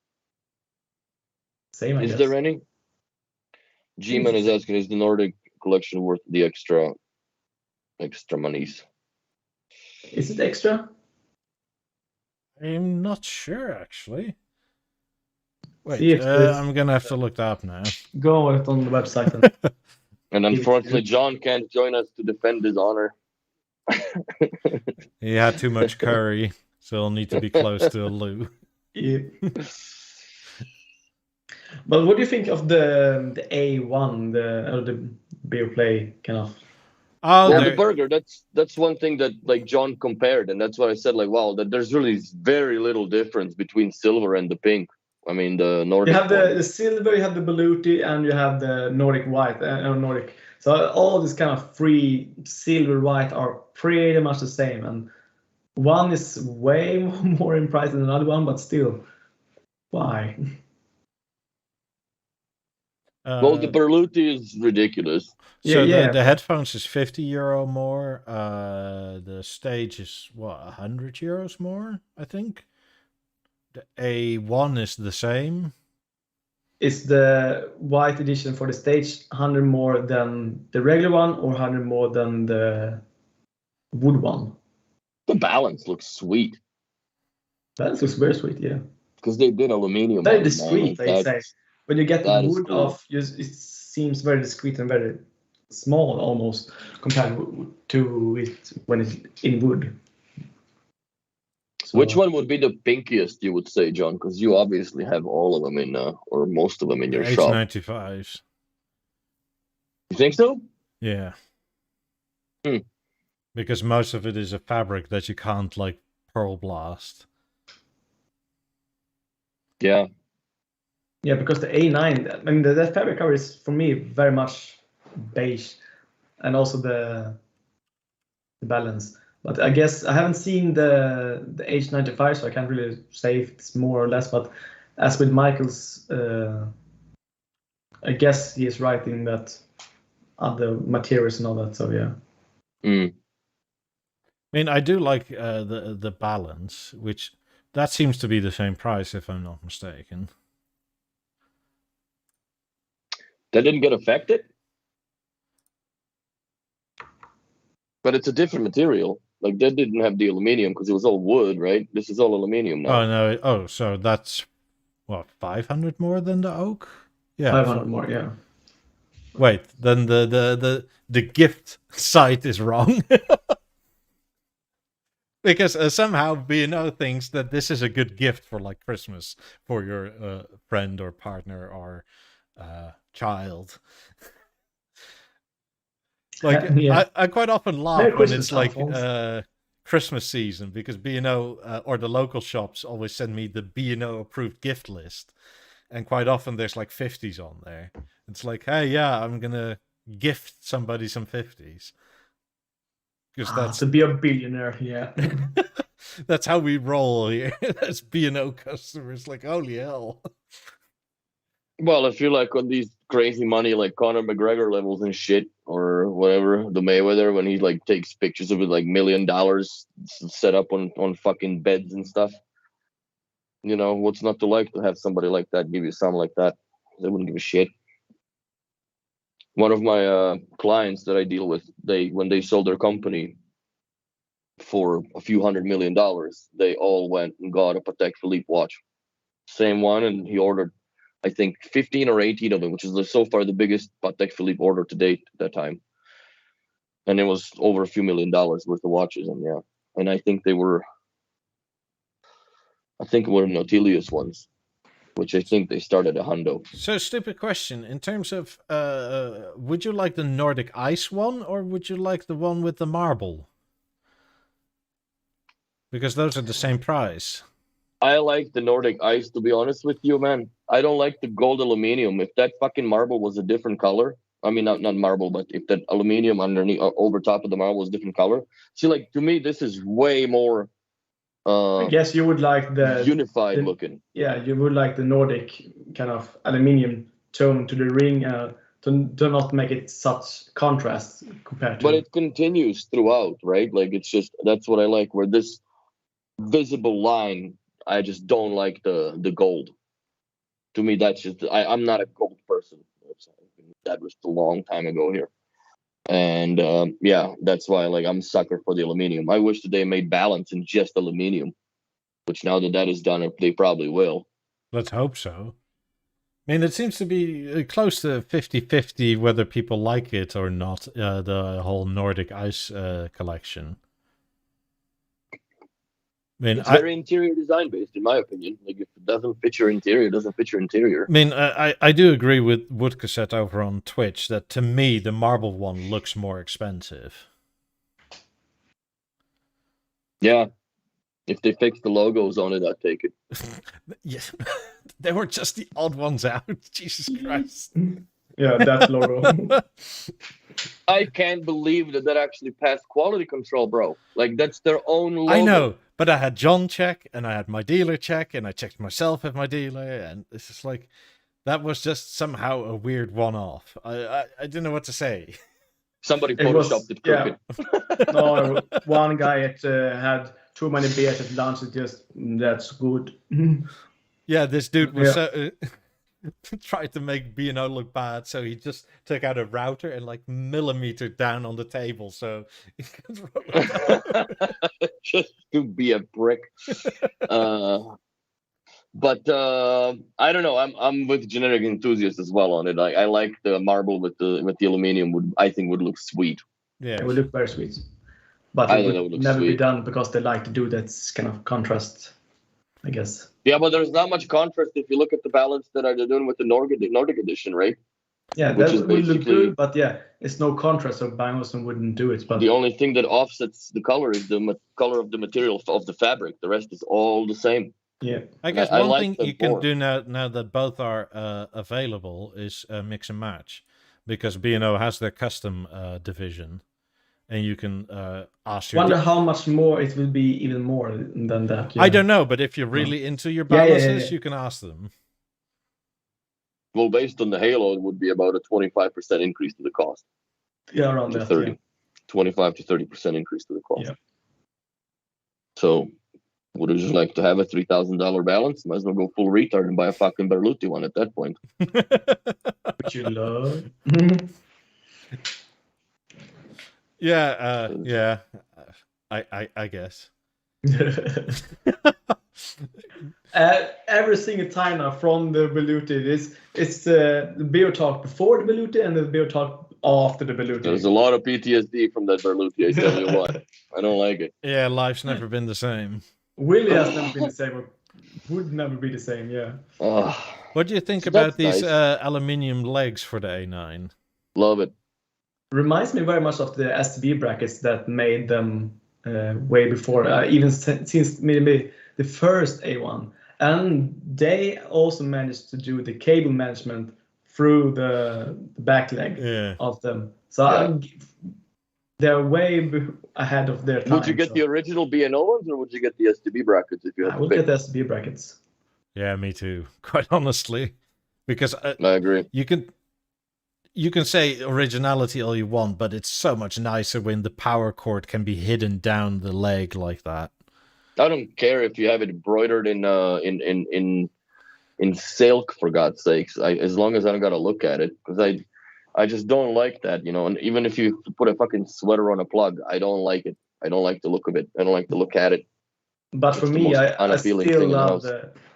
Same, I guess. Is there any? G-Man is asking, is the Nordic collection worth the extra monies? Is it extra? I'm not sure, actually. Wait, I'm going to have to look that up now. Go on it on the website. Then. And unfortunately, John can't join us to defend his honor. He had too much curry, so he'll need to be close to a loo. Yeah. But what do you think of the A1, the BeoPlay kind of Oh, Well, the there. burger, that's one thing that like John compared, and that's what I said, like, wow, that there's really very little difference between silver and the pink. I mean, the You Nordic have one. the silver, you have the Beluti, and you have the Nordic white, Nordic. So all this kind of free silver white are pretty much the same, and one is way more in price than another one, but still, why? Well, the Berluti is ridiculous. So Yeah. the headphones is €50 more. The stage is what, €100 more, I think. The A1 is the same. Is the white edition for the stage 100 more than the regular one, or 100 more than the wood one? The balance looks sweet That looks very sweet, yeah. because they did aluminium. Very on it, man. discreet, Like, I say. When you get the that is wood cool. off, it seems very discreet and very small almost compared to it when it's in wood. So, Which one would be the pinkiest, you would say, John? Because you obviously have all of them in, or most of them in your shop. H95s. You think so? Yeah. Hmm. Because most of it is a fabric that you can't like pearl blast. Yeah. Yeah, because the A9, I mean, the fabric cover is for me very much beige, and also the balance. But I guess I haven't seen the H95, so I can't really say if it's more or less. But as with Michael's, I guess he is right in that other materials and all that. So yeah. Mm. I mean, I do like the balance, which that seems to be the same price if I'm not mistaken. That didn't get affected? But it's a different material. Like, that didn't have the aluminium because it was all wood, right? This is all aluminium now. Oh, no. Oh, so that's, what, 500 more than the oak? Yeah. 500 more, yeah. Wait, then the gift site is wrong. Because somehow B&O thinks that this is a good gift for like Christmas for your friend or partner or child. Like, Yeah. I quite often laugh Merry when Christmas, it's like Alphonse. Christmas season, because B&O or the local shops always send me the B&O approved gift list, and quite often there's like 50s on there. It's like, hey, yeah, I'm gonna gift somebody some 50s. Because that's to be a billionaire, yeah. that's how we roll here as B&O customers. Like, holy hell. Well, if you're like on these crazy money, like Conor McGregor levels and shit, or whatever, the Mayweather, when he like takes pictures of it, like $1 million set up on fucking beds and stuff. You know, what's not to like to have somebody like that give you something like that? They wouldn't give a shit. One of my clients that I deal with, when they sold their company for a few $100 million, they all went and got a Patek Philippe watch. Same one, and he ordered, I think, 15 or 18 of them, which is so far the biggest Patek Philippe order to date at that time. And it was over a few $1 million worth of watches, and yeah. And I think it were Nautilius ones, which I think they started a hundo. So, stupid question. In terms of, would you like the Nordic Ice one, or would you like the one with the marble? Because those are the same price. I like the Nordic Ice, to be honest with you, man. I don't like the gold aluminium. If that fucking marble was a different color, I mean, not marble, but if that aluminium underneath, over top of the marble was a different color. See, like, to me, this is way more I guess you would like the unified looking. Yeah, you would like the Nordic kind of aluminium tone to the ring, to not make it such contrast compared to. But it continues throughout, right? Like, it's just, that's what I like, where this visible line, I just don't like the gold. To me, that's just, I'm not a gold person. That was a long time ago here. And yeah, that's why, like, I'm a sucker for the aluminium. I wish that they made balance in just aluminium, which now that is done, they probably will. Let's hope so. I mean, it seems to be close to 50-50 whether people like it or not, the whole Nordic Ice collection. mean, It's very interior design based, in my opinion. Like, if it doesn't fit your interior, it doesn't fit your interior. I mean, I do agree with Wood Cassette over on Twitch that to me the marble one looks more expensive. Yeah. If they fix the logos on it, I'd take it. Yes, they were just the odd ones out. Jesus Christ. Yeah, that logo. I can't believe that actually passed quality control, bro. Like, that's their own logo. I know, but I had John check, and I had my dealer check, and I checked myself at my dealer, and it's just like, that was just somehow a weird one-off. I didn't know what to say. Somebody photoshopped it crooked. Yeah. No, one guy had too many beers at lunch. It just, that's good. Yeah, this dude was tried to make B&O look bad, so he just took out a router and like millimeter down on the table, so he could roll it out. Just to be a brick. But I don't know. I'm with generic enthusiasts as well on it. I like the marble with the aluminum. I think would look sweet. Yeah, it would look very sweet, but it would never be done because they like to do that kind of contrast, I guess. Yeah, but there's not much contrast if you look at the balance that they're doing with the Nordic edition, right? Yeah, that would look good, but yeah, it's no contrast, so Bangladesh wouldn't do it. But the only thing that offsets the color is the color of the material of the fabric. The rest is all the same. Yeah, I guess one thing you can do now that both are available is mix and match, because B&O has their custom division, and you can ask your. Wonder how much more it will be, even more than that. Yeah. I don't know, but if you're really into your balances, you can ask them. Well, based on the Halo, it would be about a 25% increase to the cost. Yeah, around that. 30, 25 to 30% increase to the cost. Yeah. So, would you just like to have a $3,000 balance? Might as well go full retard and buy a fucking Berluti one at that point. Which you love. Yeah, I guess. Every single time now from the Berluti, it's the BeoTalk before the Berluti and the BeoTalk after the Berluti. There's a lot of PTSD from that Berluti, I tell you what. I don't like it. Yeah, life's never been the same. Willie has never been the same, or would never be the same, yeah. What do you think about these aluminium legs for the A9? Love it. Reminds me very much of the STB brackets that made them way before, even since maybe the first A1. And they also managed to do the cable management through the back leg of them. So they're way ahead of their time. Would you get the original B&O ones, or would you get the STB brackets if you had I would get the STB brackets. Yeah, me too. Quite honestly, because I agree. You can say originality all you want, but it's so much nicer when the power cord can be hidden down the leg like that. I don't care if you have it embroidered in silk, for God's sakes. As long as I don't got to look at it, because I just don't like that, you know. And even if you put a fucking sweater on a plug, I don't like it. I don't like the look of it. I don't like to look at it. But for me, I still love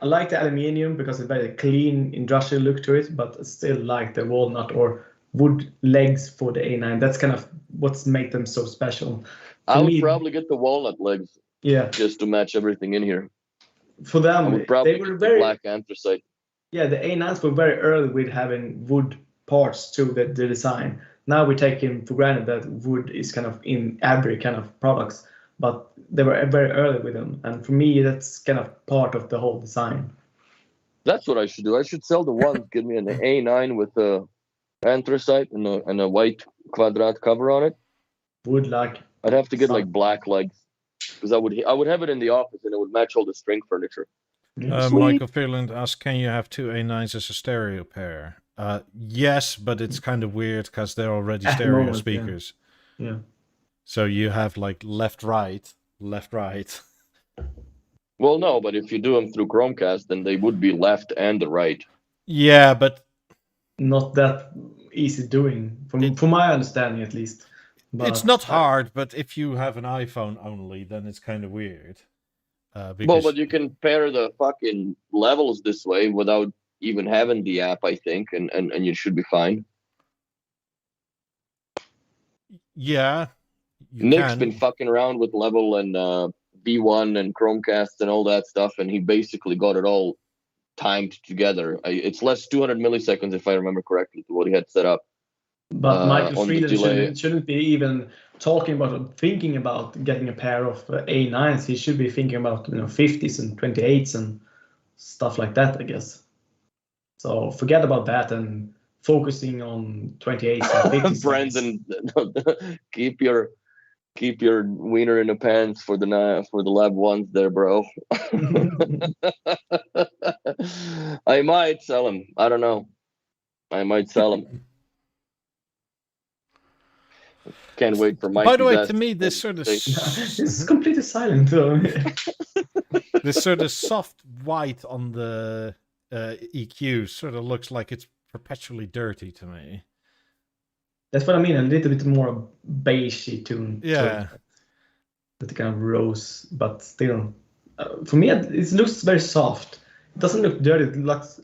I like the aluminium because it's very clean industrial look to it, but I still like the walnut or wood legs for the A9. That's kind of what's made them so special. I would probably get the walnut legs. Yeah. Just to match everything in here. For them, they were very black anthracite. Yeah, the A9s were very early with having wood parts to the design. Now we take it for granted that wood is kind of in every kind of products, but they were very early with them. And for me, that's kind of part of the whole design. That's what I should do. I should sell the ones. Give me an A9 with a anthracite and a white quadrat cover on it. Would like. I'd have to get like black legs. Because I would have it in the office and it would match all the string furniture. Michael Fairland asks, can you have two A9s as a stereo pair? Yes, but it's kind of weird because they're already stereo speakers. Yeah. So you have like left, right. Well, no, but if you do them through Chromecast, then they would be left and the right. Yeah, but not that easy doing, from my understanding at least. But it's not hard, but if you have an iPhone only, then it's kind of weird. Well, but you can pair the fucking levels this way without even having the app, I think, and you should be fine. Yeah. Nick's been fucking around with level and V1 and Chromecast and all that stuff, and he basically got it all timed together. It's less 200 milliseconds if I remember correctly to what he had set up. But Michael on the Freeland delay. shouldn't be even talking about or thinking about getting a pair of A9s. He should be thinking about 50s and 28s and stuff like that, I guess. So forget about that and focusing on 28s and 50s. Brandon, keep your wiener in the pants for the lab ones there, bro. I might sell him. I don't know. I might sell him. Can't wait for Mike. By the way, to me, this sort of it's completely silent. This sort of soft white on the EQ sort of looks like it's perpetually dirty to me. That's what I mean. A little bit more beigey tune. Yeah. That kind of rose, but still, for me, it looks very soft. It doesn't look dirty. It looks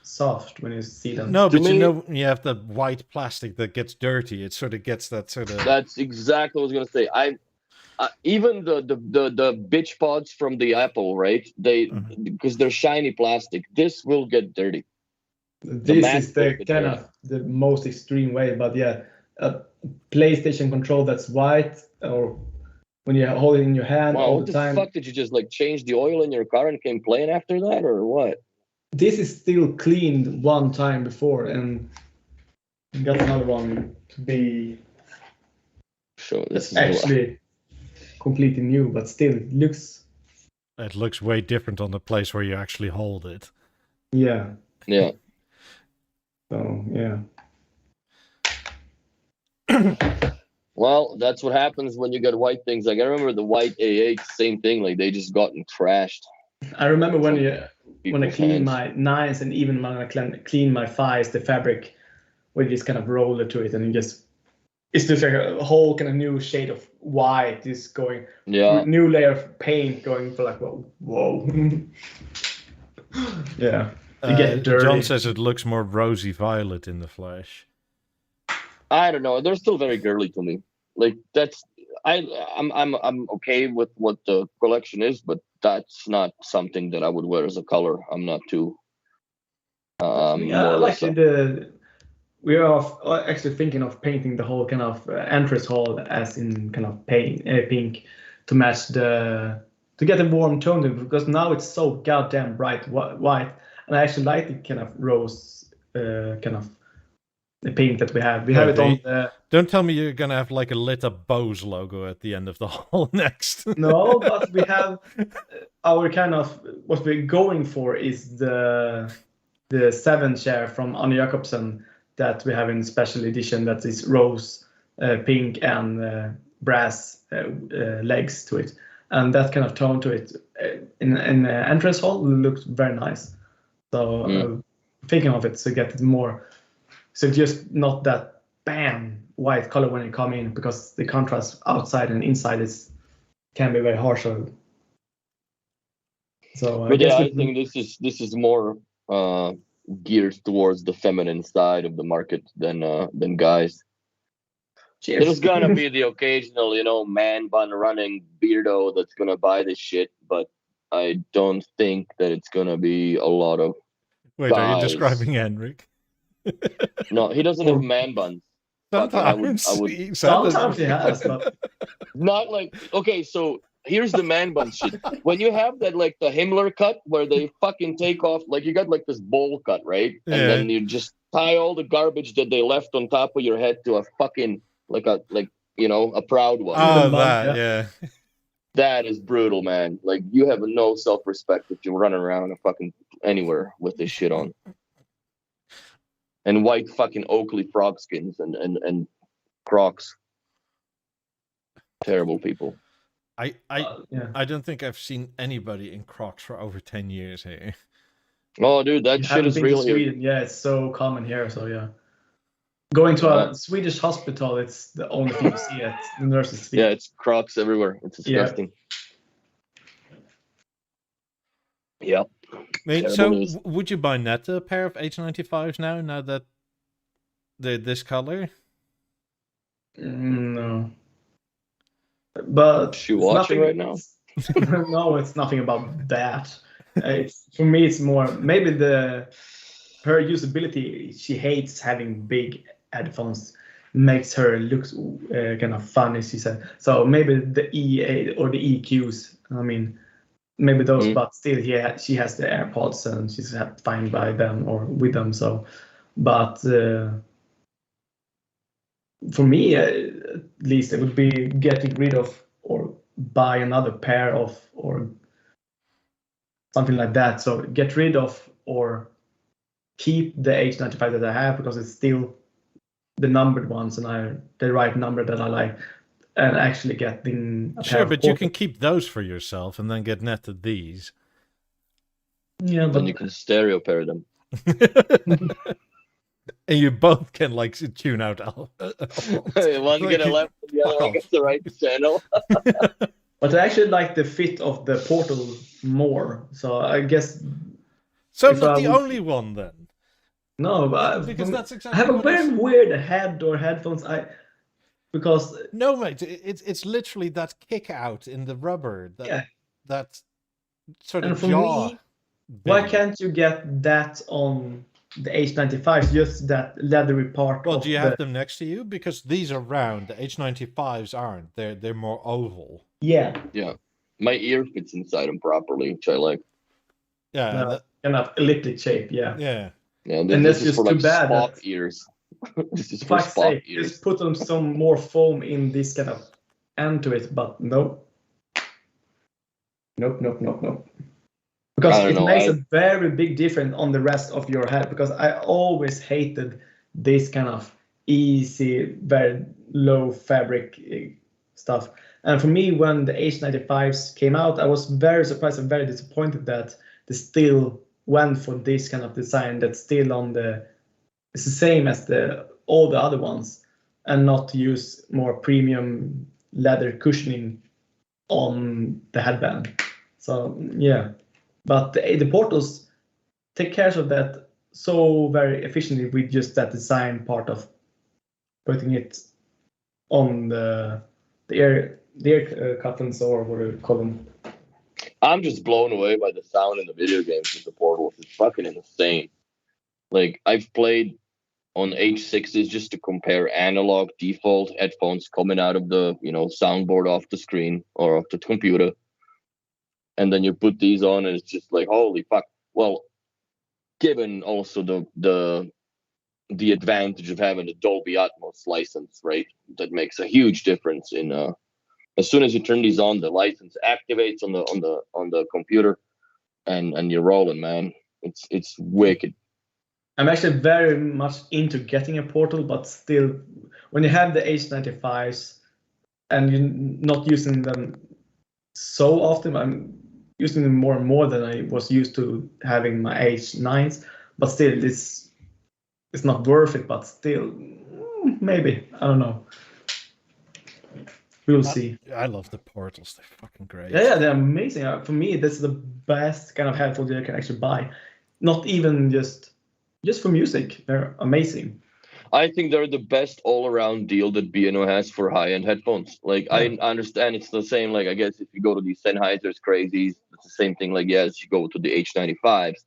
soft when you see them. No, but you know, you have the white plastic that gets dirty. It sort of gets that sort of. That's exactly what I was gonna say. Even the bitch pods from the Apple, right? Because they're shiny plastic. This will get dirty. This is the kind of the most extreme way, but yeah, a PlayStation control that's white, or when you hold it in your hand all the time. What the fuck, did you just like change the oil in your car and came playing after that, or what? This is still cleaned one time before, and got another one to be. So this is actually completely new, but still it looks. It looks way different on the place where you actually hold it. Yeah. Yeah. So yeah. Well, that's what happens when you get white things. Like I remember the white A8, same thing. Like they just gotten trashed. I remember when I clean my 9s and even when I clean my 5s, the fabric with this kind of roller to it, and it's just like a whole kind of new shade of white is going. Yeah. New layer of paint going for like whoa. Yeah. You get dirty. John says it looks more rosy violet in the flesh. I don't know. They're still very girly to me. Like I'm okay with what the collection is, but that's not something that I would wear as a color. I'm not too. We are actually thinking of painting the whole kind of entrance hall as in kind of pink to match to get a warm tone to it, because now it's so goddamn bright white, and I actually like the kind of rose kind of the pink that we have. We have it on the... Don't tell me you're gonna have like a lit up Bose logo at the end of the hall next. No, but we have our kind of what we're going for is the 7 chair from Anne Jacobsen that we have in special edition, that is rose, pink, and brass legs to it, and that kind of tone to it in the entrance hall looks very nice. So thinking of it to get it more, so just not that bam white color when you come in, because the contrast outside and inside can be very harsh. So I think this is more geared towards the feminine side of the market than guys. Cheers. There's gonna be the occasional, man bun running beardo that's gonna buy this shit, but I don't think that it's gonna be a lot of. Wait, guys. are you describing Henrik? No, he doesn't have man buns. Sometimes, sometimes he has, but not like. Okay, so here's the man bun shit. When you have that, like the Himmler cut, where they fucking take off, like you got like this bowl cut, right? Yeah. And then you just tie all the garbage that they left on top of your head to a fucking a proud one. Oh, that, yeah. That is brutal, man. Like you have no self-respect if you run around a fucking anywhere with this shit on. And white fucking Oakley frog skins and Crocs. Terrible people. I don't think I've seen anybody in Crocs for over 10 years here. Oh, dude, that shit is real here. Yeah, it's so common here. So yeah, going to a Swedish hospital, it's the only thing you see at the nurses' feet. Yeah, it's Crocs everywhere. It's disgusting. Yep. Wait, so would you buy net a pair of H95s now that they're this color? No. But you watching right now? No, it's nothing about that. It's for me, it's more maybe her usability. She hates having big headphones. Makes her look kind of funny. She said. So maybe the EA or the EQs. I mean, maybe those, but still, she has the AirPods and she's fine by them or with them. So, but for me, at least, it would be getting rid of or buy another pair of or something like that. So get rid of or keep the H95 that I have because it's still the numbered ones and the right number that I like, and actually getting a Sure, but you can keep those for yourself and then get netted these. Yeah, then you can stereo pair them. And you both can like tune out. One get a left, and the other one gets the right channel. But I actually like the fit of the Portal more, so I guess. So not the only one then. No, but because that's exactly. I have a very weird head or headphones. Because no, mate, it's literally that kick out in the rubber. That sort of and for jaw. Me, why can't you get that on the H95s? Just that leathery part. Well, do you have them next to you? Because these are round. The H95s aren't. They're more oval. Yeah. Yeah. My ear fits inside them properly, which I like. Yeah. Kind of elliptic shape. Yeah. Yeah. Yeah, and this is for like too bad. Spock ears. This is for Spock ears. Just put on some more foam in this kind of end to it, but nope. Because it makes a very big difference on the rest of your head. Because I always hated this kind of easy, very low fabric stuff. And for me, when the H95s came out, I was very surprised and very disappointed that they still went for this kind of design that's still on it's the same as all the other ones, and not use more premium leather cushioning on the headband. So yeah, but the Portals take care of that so very efficiently with just that design part of putting it on the ear cufflinks or what do you call them. I'm just blown away by the sound in the video games with the Portals. It's fucking insane. Like, I've played on H6s just to compare analog default headphones coming out of the, soundboard off the screen or off the computer. And then you put these on and it's just like, holy fuck. Well, given also the advantage of having a Dolby Atmos license, right? That makes a huge difference in as soon as you turn these on, the license activates on the computer, and you're rolling, man. It's wicked. I'm actually very much into getting a Portal, but still, when you have the H95s and you're not using them so often, I'm using them more and more than I was used to having my H9s. But still, it's not worth it. But still, maybe, I don't know. We'll see. I love the Portals. They're fucking great. Yeah, they're amazing. For me, this is the best kind of headphones you can actually buy. Not even just for music. They're amazing. I think they're the best all-around deal that B&O has for high-end headphones. Like, yeah. I understand it's the same. Like, I guess if you go to these Sennheisers crazies, it's the same thing. Like, yes, you go to the H95s.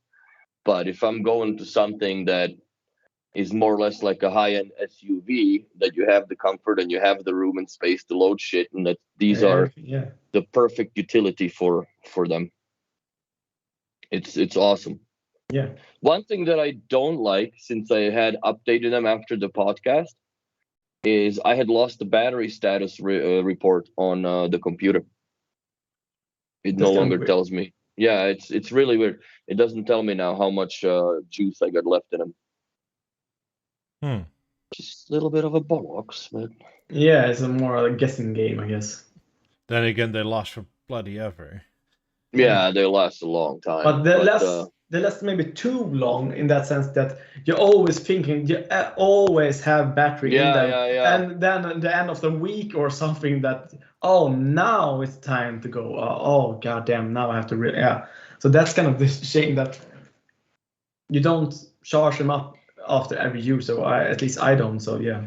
But if I'm going to something that is more or less like a high-end SUV, that you have the comfort and you have the room and space to load shit, and that these are the perfect utility for them. It's awesome. Yeah. One thing that I don't like, since I had updated them after the podcast, is I had lost the battery status report on the computer. It no longer tells me. Yeah, it's really weird. It doesn't tell me now how much juice I got left in them. Just a little bit of a bollocks, but yeah, it's a more guessing game, I guess. Then again, they last for bloody ever. Yeah, they last a long time. But they last maybe too long in that sense that you're always thinking you always have battery in them. And then at the end of the week or something that, now it's time to go. Goddamn, now I have to So that's kind of the shame that you don't charge them up after every use, or at least I don't. So yeah.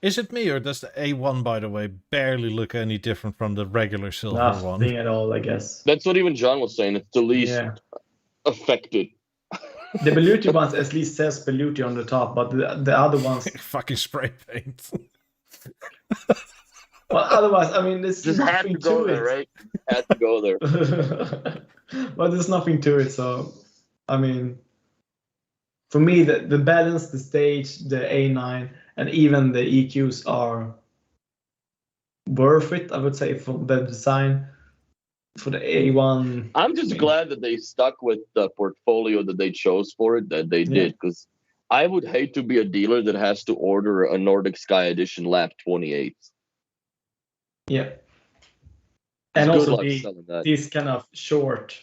Is it me, or does the A1, by the way, barely look any different from the regular silver one? Nothing at all, I guess. That's what even John was saying. It's the least Yeah. affected. The Beluti ones at least says Beluti on the top, but the other ones... Fucking spray paint. Well, otherwise, I mean, there's Just had nothing to go to there, it. right? Had to go there. But there's nothing to it, so I mean, for me, the balance, the stage, the A9, and even the EQs are worth it, I would say, for the design. For the A1, I'm just glad that they stuck with the portfolio that they chose for it, that they did, because I would hate to be a dealer that has to order a Nordic Sky Edition lap 28. Yeah. And Good also luck selling that. this kind of short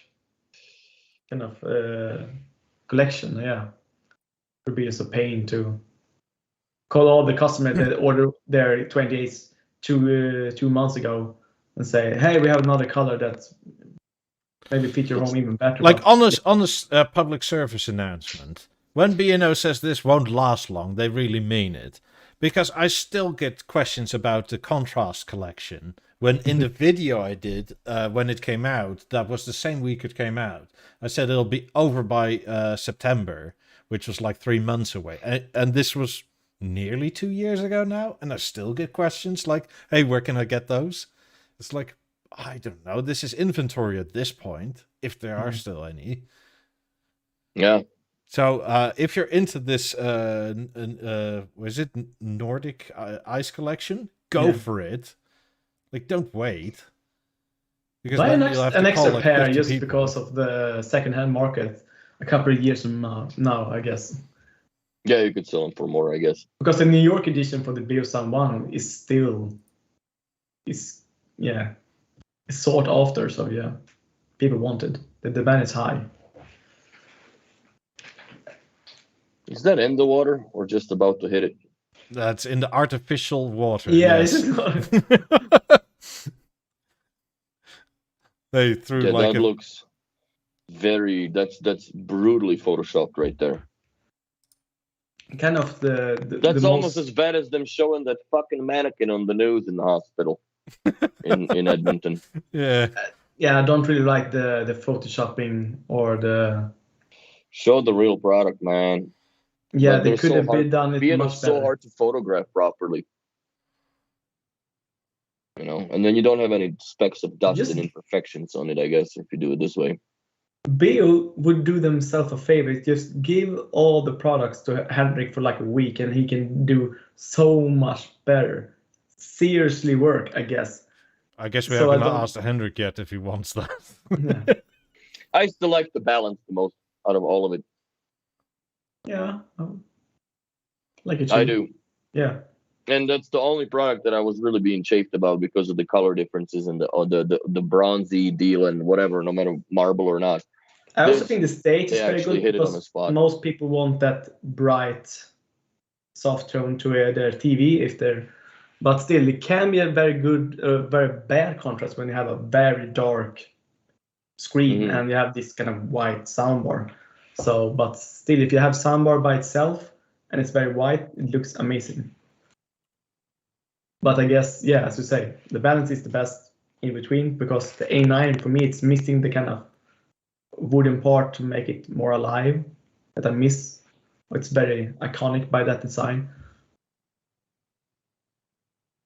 kind of collection, yeah. Would be just a pain to call all the customers that ordered their 28s 2 months ago and say, hey, we have another color that's maybe fit your home even better. Like on this public service announcement, when B&O says this won't last long, they really mean it. Because I still get questions about the contrast collection. When in the video I did, when it came out, that was the same week it came out. I said it'll be over by September, which was like 3 months away. And this was nearly 2 years ago now. And I still get questions like, hey, where can I get those? It's like, I don't know. This is inventory at this point, if there are still any. Yeah. So if you're into this, was it Nordic Ice Collection? Go for it. Like, don't wait. Because buy then an you'll have extra to call like pair 50 just people. because of the second-hand market a couple of years from now, I guess. Yeah, you could sell them for more, I guess. Because the New York edition for the BeoSun 1 is still, it's sought after, so yeah, people want it. The demand is high. Is that in the water or just about to hit it? That's in the artificial water. Yeah, yes. They threw Yeah, like that looks very. That's brutally photoshopped right there. kind of That's the almost most... as bad as them showing that fucking mannequin on the news in the hospital in Edmonton. Yeah. Yeah, I don't really like the photoshopping or the... Show the real product, man. Yeah, But they they're could so have hard. done it Being much so better. hard to photograph properly. You know, and then you don't have any specks of dust Just- and imperfections on it, I guess, if you do it this way. Beo would do themselves a favor. Just give all the products to Henrik for like a week and he can do so much better. Seriously work, I guess. I guess we So I haven't don't- asked Henrik yet if he wants that. Yeah. I still like the balance the most out of all of it. Yeah. Like it. I do. Yeah. And that's the only product that I was really being chafed about because of the color differences and the bronzy deal and whatever, no matter marble or not. I also think the stage is They very actually good hit it on the because spot. most people want that bright, soft tone to their TV if they're, but still it can be a very good, very bad contrast when you have a very dark screen and you have this kind of white soundbar. So, but still, if you have soundbar by itself and it's very white, it looks amazing. But I guess, yeah, as you say, the balance is the best in between because the A9 for me, it's missing the kind of wooden part to make it more alive that I miss. It's very iconic by that design.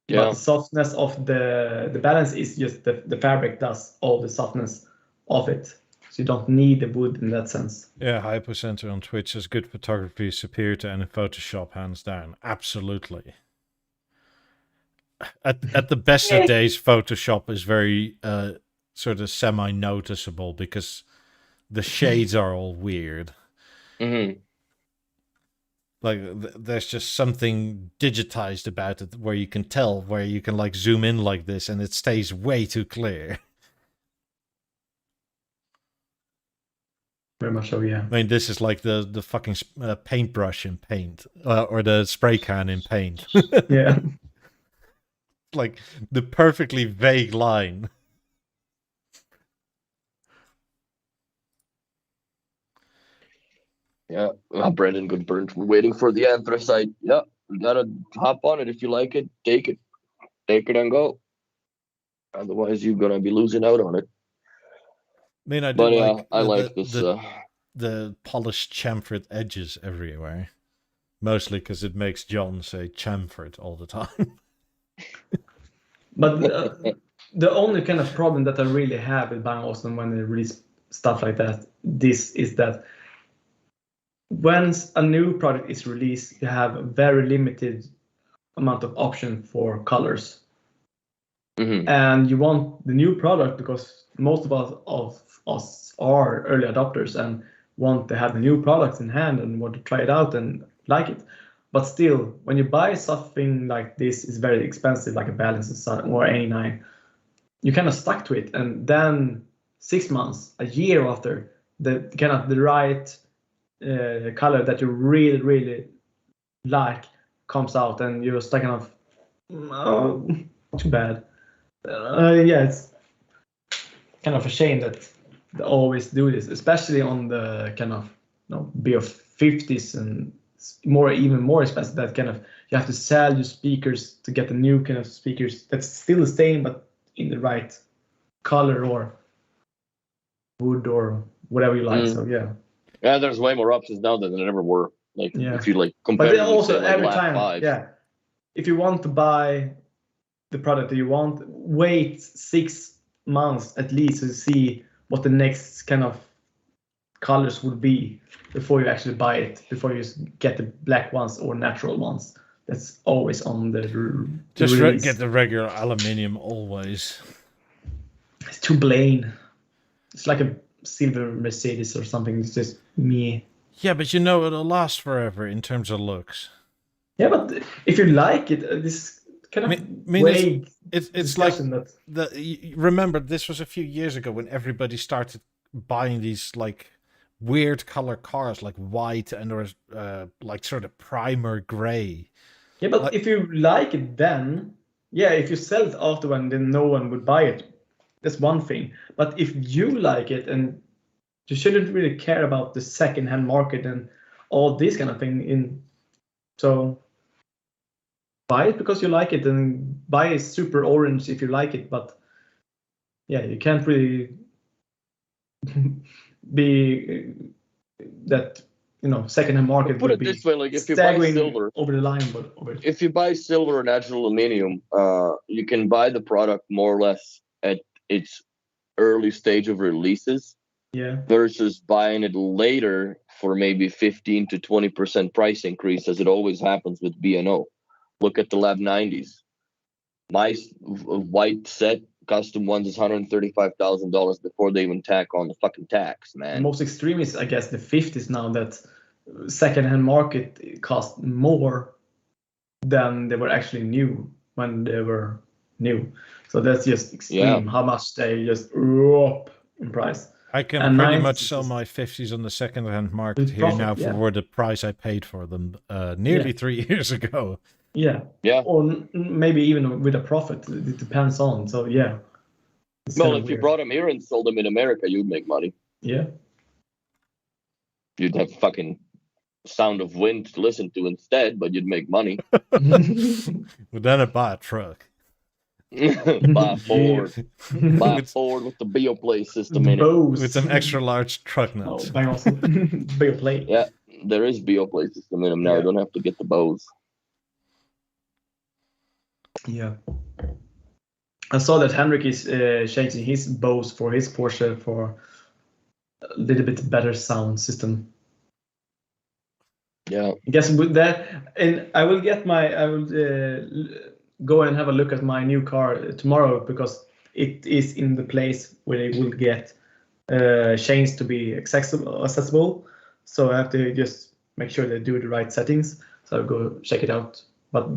Yeah. But the softness of the balance is just the fabric does all the softness of it. So you don't need the wood in that sense. Yeah, Hypocenter on Twitch says good photography is superior to any Photoshop, hands down. Absolutely. At the best of days, Photoshop is very sort of semi-noticeable because the shades are all weird. Mm-hmm. Like there's just something digitized about it where you can tell, where you can like zoom in like this and it stays way too clear. Very much so, yeah. I mean, this is like the fucking paintbrush in Paint or the spray can in Paint. Yeah. Like the perfectly vague line. Yeah. Brendan Goodburn waiting for the anthracite. Yeah. You gotta hop on it. If you like it, take it and go. Otherwise, you're gonna be losing out on it. I mean, I do But yeah, like I like this. the polished chamfered edges everywhere. Mostly because it makes John say chamfered all the time. But the only kind of problem that I really have with Bang Olufsen when they release stuff like that, this is that when a new product is released, you have a very limited amount of option for colors. And you want the new product because most of us are early adopters and want to have the new products in hand and want to try it out and like it. But still, when you buy something like this, is very expensive, like a Balance or A9, you're kind of stuck to it. And then 6 months, a year after, the kind of the right color that you really, really like comes out, and you're stuck kind of, oh, too bad. Yeah, it's kind of a shame that they always do this, especially on the kind of BO50s and even more expensive. That kind of you have to sell your speakers to get the new kind of speakers that's still the same but in the right color or wood or whatever you like. So yeah, there's way more options now than there ever were. Like if you like but compare, then also say, like every Lab time, 5. yeah, if you want to buy the product that you want, wait 6 months at least to see what the next kind of colors would be before you actually buy it, before you get the black ones or natural ones. That's always on the Just release. get the regular aluminium always. It's too plain. It's like a silver Mercedes or something. It's just me. Yeah, but you know it'll last forever in terms of looks. Yeah, but if you like it, this kind of vague. It's like remember, this was a few years ago when everybody started buying these like weird color cars, like white and or like sort of primer gray. Yeah, but if you like it, then yeah, if you sell it afterward, then no one would buy it. That's one thing. But if you like it, and you shouldn't really care about the second-hand market and all this kind of thing. So buy it because you like it, and buy a super orange if you like it. But yeah, you can't really be that second-hand market. Put it this way, like if you buy silver over the line, if you buy silver or natural aluminum, you can buy the product more or less at its early stage of releases. Yeah. Versus buying it later for maybe 15 to 20% price increase, as it always happens with B&O. Look at the Lab 90s. My white set custom ones is $135,000 before they even tack on the fucking tax, man. The most extreme is, I guess, the 50s now, that second-hand market cost more than they were actually new when they were new. So that's just extreme how much they just up in price. I can pretty much sell my 50s on the second-hand market here now for the price I paid for them nearly 3 years ago. Yeah. Or maybe even with a profit. It depends on. So yeah. Well, if you brought them here and sold them in America, you'd make money. Yeah. You'd have fucking Sound of Wind to listen to instead, but you'd make money. Well, then I'd buy a truck. Buy Ford with the BeoPlay system in it. With some extra large truck nuts. Oh, BeoPlay. Yeah, there is BeoPlay system in them now. I don't have to get the Bose. Yeah. I saw that Henrik is changing his Bose for his Porsche for a little bit better sound system. Yeah. I guess with that, and I will go and have a look at my new car tomorrow, because it is in the place where it will get chains to be accessible. So I have to just make sure they do the right settings. So I'll go check it out. But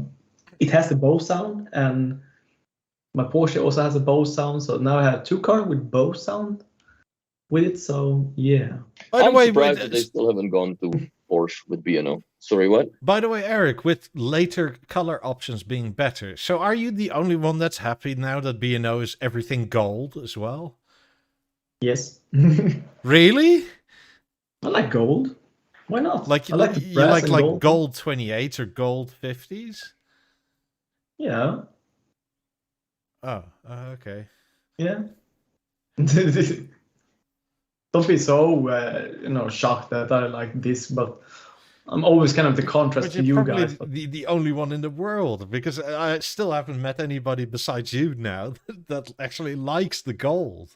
it has the Bose sound, and my Porsche also has a Bose sound. So now I have two cars with Bose sound with it. So yeah. I'm surprised that they still haven't gone to Porsche with B&O. Sorry, what? By the way, Eric, with later color options being better, so are you the only one that's happy now that B&O is everything gold as well? Yes. Really? I like gold. Why not? Like I like the you brass and like gold. gold 28s or gold 50s? Yeah. Oh, okay. Yeah. Don't be so shocked that I like this, but I'm always kind of the contrast But to you're you probably guys. But the only one in the world, because I still haven't met anybody besides you now that actually likes the gold.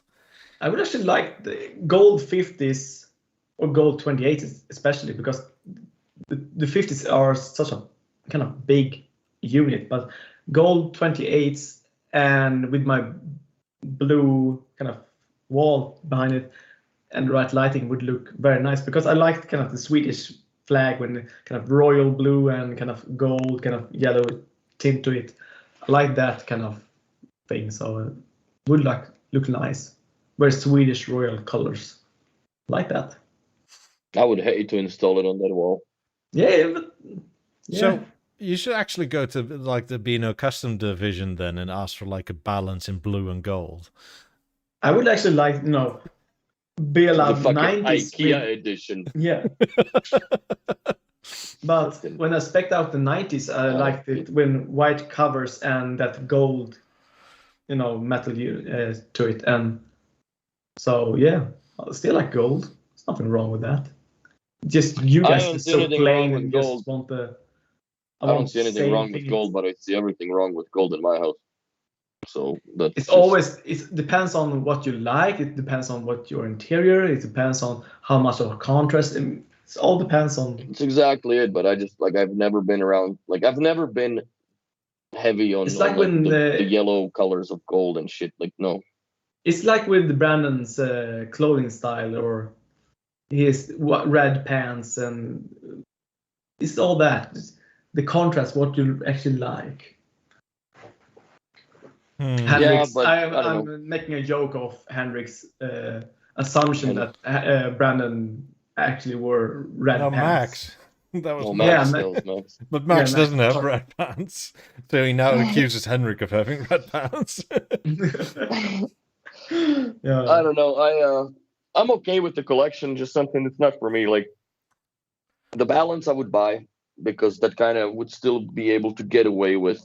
I would actually like the gold 50s or gold 28s, especially because the 50s are such a kind of big unit, but gold 28s and with my blue kind of wall behind it and the right lighting would look very nice, because I like kind of the Swedish flag when kind of royal blue and kind of gold, kind of yellow tint to it. I like that kind of thing, so it would look nice. Very Swedish royal colors, like that. I would hate to install it on that wall. Yeah, but yeah. So you should actually go to like the Beano custom division then and ask for like a balance in blue and gold. I would actually like, The BEOLAB fucking 90s. IKEA edition. Yeah. But when I spec'd out the 90s, I liked it when white covers and that gold, metal to it. And so, yeah, I still like gold. There's nothing wrong with that. Just you I guys don't are see so anything plain wrong with and gold. just want the. I don't see anything wrong with gold, but I see everything wrong with gold in my house. So that's it depends on what you like. It depends on what your interior. It depends on how much of a contrast. It all depends on. It's exactly it. But I just I've never been around. I've never been heavy on, It's like when the yellow colors of gold and shit. No. It's like with Brandon's clothing style or his red pants, and it's all that. The contrast, what you actually like. Henrik's, Yeah, but I'm making a joke of Henrik's assumption that Brandon actually wore red pants. Max. That was Max. Max. But Max doesn't have red pants, so he now accuses Henrik of having red pants. Yeah. I don't know. I'm okay with the collection. Just something that's not for me. Like the balance, I would buy because that kind of would still be able to get away with,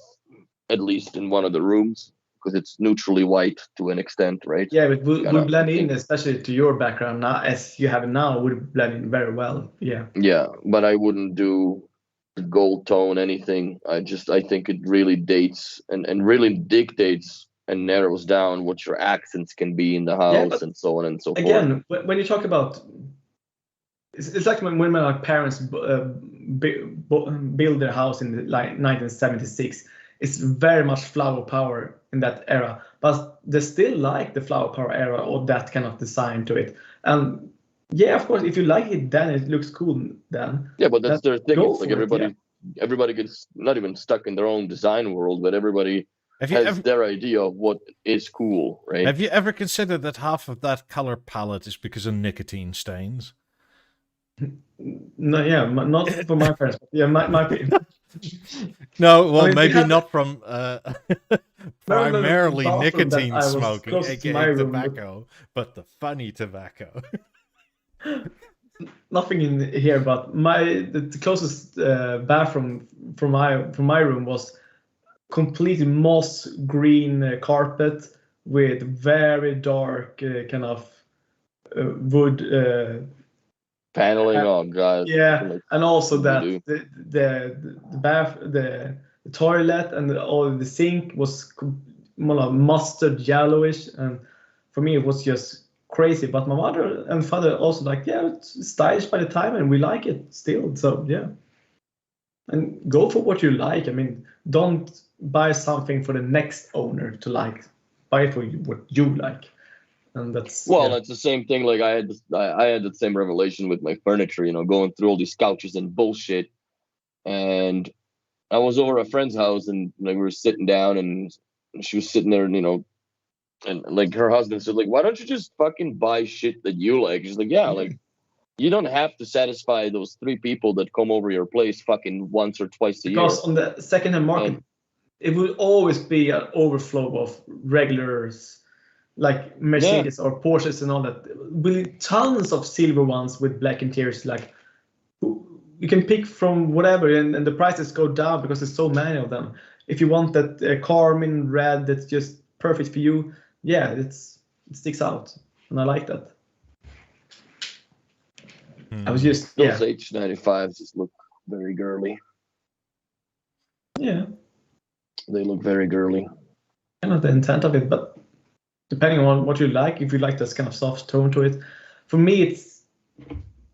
at least in one of the rooms, because it's neutrally white to an extent, right? Yeah, but would blend in, especially to your background now, as you have it now, would blend in very well. Yeah. Yeah, but I wouldn't do the gold tone anything. I think it really dates and really dictates and narrows down what your accents can be in the house and so on and so forth. Again, when you talk about, it's like when my parents built their house in 1976. It's very much flower power in that era, but they still like the flower power era or that kind of design to it. And yeah, of course, if you like it, then it looks cool. Then yeah, but that's their thing. It's like everybody gets not even stuck in their own design world, but everybody has their idea of what is cool, right? Have you ever considered that half of that color palette is because of nicotine stains? No, yeah, not for my parents. But yeah, my No, well, maybe not from primarily nicotine smoking, aka tobacco, but the funny tobacco. Nothing in here, but the closest bathroom from my room was completely moss green carpet with very dark kind of wood paneling. Oh god. Yeah, and also that the toilet and all the sink was mustard yellowish, and for me it was just crazy. But my mother and father also like, yeah, it's stylish by the time, and we like it still. So yeah, and go for what you like. I mean, don't buy something for the next owner to like. Buy for what you like. And that's that's the same thing. Like I had the same revelation with my furniture, going through all these couches and bullshit. And I was over at a friend's house, and we were sitting down, and she was sitting there, and like her husband said, like, why don't you just fucking buy shit that you like? She's like, yeah, like you don't have to satisfy those 3 people that come over your place fucking once or twice a year. Because on the secondhand market, it will always be an overflow of regulars. Like Mercedes or Porsches and all that, with tons of silver ones with black interiors. Like, you can pick from whatever, and the prices go down because there's so many of them. If you want that Carmine red that's just perfect for you, yeah, it sticks out, and I like that. I was just those H95s just look very girly. Yeah, they look very girly. Kind of the intent of it, but depending on what you like, if you like this kind of soft tone to it, for me,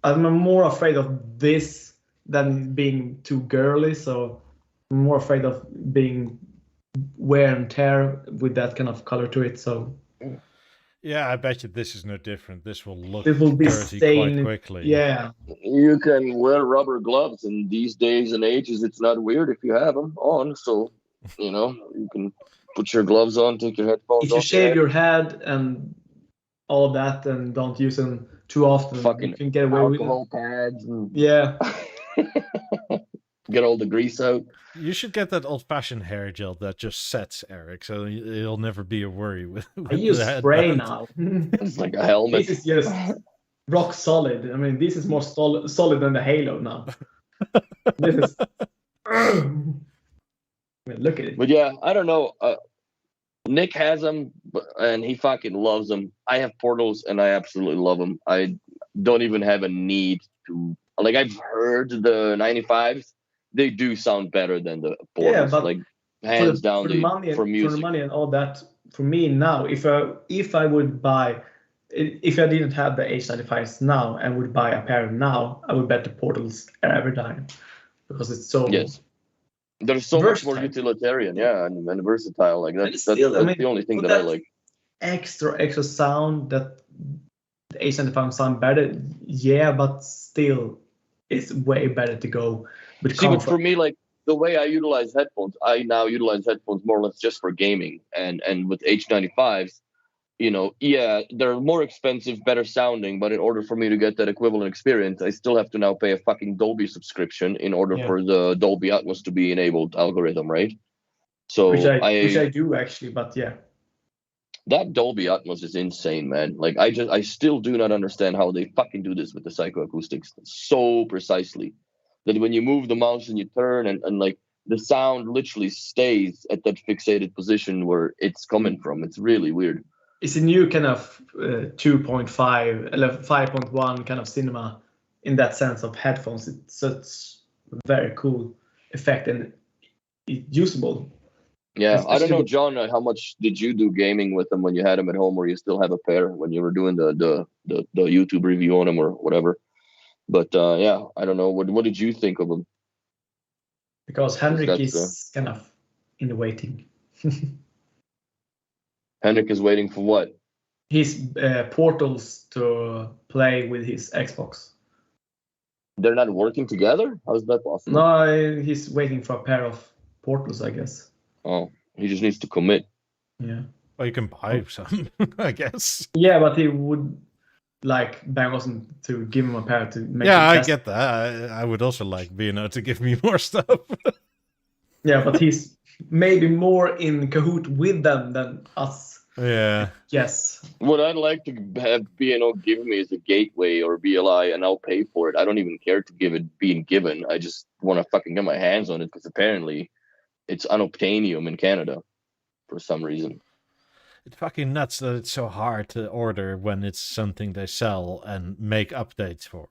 I'm more afraid of this than being too girly. So I'm more afraid of being wear and tear with that kind of color to it. So yeah, I bet you this is no different. This will look it will be dirty stained quite quickly. Yeah, you can wear rubber gloves, and these days and ages, it's not weird if you have them on. So you can put your gloves on, take your headphones off. If you shave your head and all of that, and don't use them too often, you can get away with alcohol pads. And yeah. Get all the grease out. You should get that old-fashioned hair gel that just sets, Eric, so it'll never be a worry with I use spray now. It's like a helmet. This is just rock solid. I mean, this is more solid than the Halo now. This is. I mean, look at it. But yeah, I don't know. Nick has them, and he fucking loves them. I have Portals, and I absolutely love them. I don't even have a need to. Like, I've heard the 95s. They do sound better than the Portals. Yeah, but like hands down, for the money and all that. For me now, if I would buy, if I didn't have the H95s now and would buy a pair now, I would bet the Portals every time because it's so. Yes. They're so versatile. Much more utilitarian, yeah, and versatile. Like that's the only thing that I like. Extra sound that the H95 sound better, yeah, but still, it's way better to go. But for me, like the way I utilize headphones, I now utilize headphones more or less just for gaming, and with H95s, yeah, they're more expensive, better sounding, but in order for me to get that equivalent experience, I still have to now pay a fucking Dolby subscription in order for the Dolby Atmos to be enabled algorithm, right? So which I do actually, but yeah. That Dolby Atmos is insane, man. Like I still do not understand how they fucking do this with the psychoacoustics so precisely that when you move the mouse and you turn and like the sound literally stays at that fixated position where it's coming from. It's really weird. It's a new kind of 2.5, 5.1 kind of cinema in that sense of headphones. It's such a very cool effect and it's usable. Yeah, especially I don't know, John, how much did you do gaming with them when you had them at home, or you still have a pair when you were doing the YouTube review on them or whatever? But yeah, I don't know. What did you think of them? Because Henrik is kind of in the waiting. Henrik is waiting for what? His Portals to play with his Xbox. They're not working together? How is that possible? No, he's waiting for a pair of Portals, I guess. Oh, he just needs to commit. Yeah. Well, you can buy some, I guess. Yeah, but he would like Bang Olufsen to give him a pair to make. Yeah, I get that. I would also like BNO to give me more stuff. Yeah, but he's maybe more in cahoot with them than us. Yeah. Yes. What I'd like to have BNO give me is a gateway or BLI, and I'll pay for it. I don't even care to give it being given. I just want to fucking get my hands on it because apparently it's unobtainium in Canada for some reason. It's fucking nuts that it's so hard to order when it's something they sell and make updates for.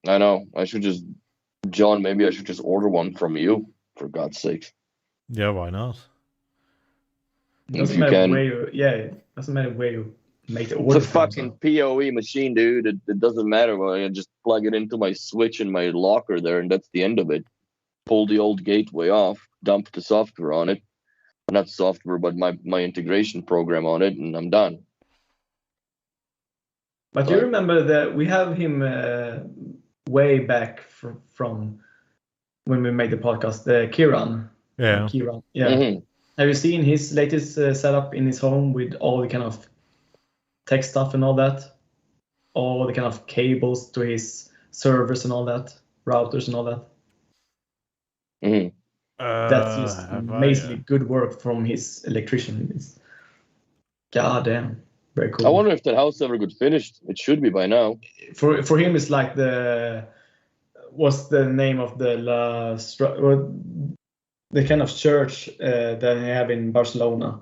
I know. John, maybe I should just order one from you, for God's sake. Yeah, why not? Doesn't matter where you make the order. It's a fucking PoE machine, dude. It doesn't matter. I just plug it into my switch in my locker there, and that's the end of it. Pull the old gateway off, dump the software on it. Not software, but my integration program on it, and I'm done. But you remember that we have him way back from when we made the podcast, Kieran. Yeah. Kieran. Yeah. Mm-hmm. Have you seen his latest setup in his home with all the kind of tech stuff and all that? All the kind of cables to his servers and all that, routers and all that? Mm-hmm. That's just amazingly good work from his electrician. It's goddamn very cool. I wonder if that house ever got finished. It should be by now. For him, it's like what's the name of the the kind of church that they have in Barcelona?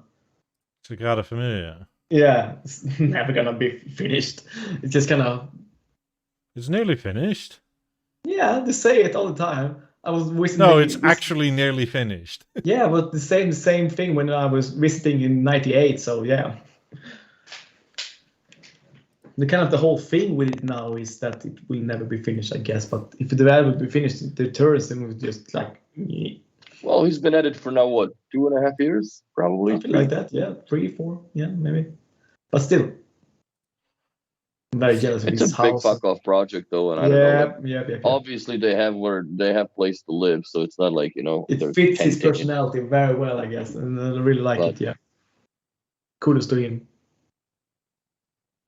Sagrada Familia. Yeah, it's never gonna be finished. It's just kind of. It's nearly finished. Yeah, they say it all the time. I was visiting. No, it's actually nearly finished. Yeah, but the same thing when I was visiting in '98. So yeah, the whole thing with it now is that it will never be finished, I guess. But if it ever be finished, the tourism will just like. Well, he's been at it for now, what, 2.5 years? Probably. Something like that, yeah. 3, 4, yeah, maybe. But still. I'm very jealous of his house. It's a big fuck-off project, though, and I don't know. Like, Yeah. obviously, they have place to live, so it's not like, It fits his personality very well, I guess, and I really like it, yeah. Kudos to him.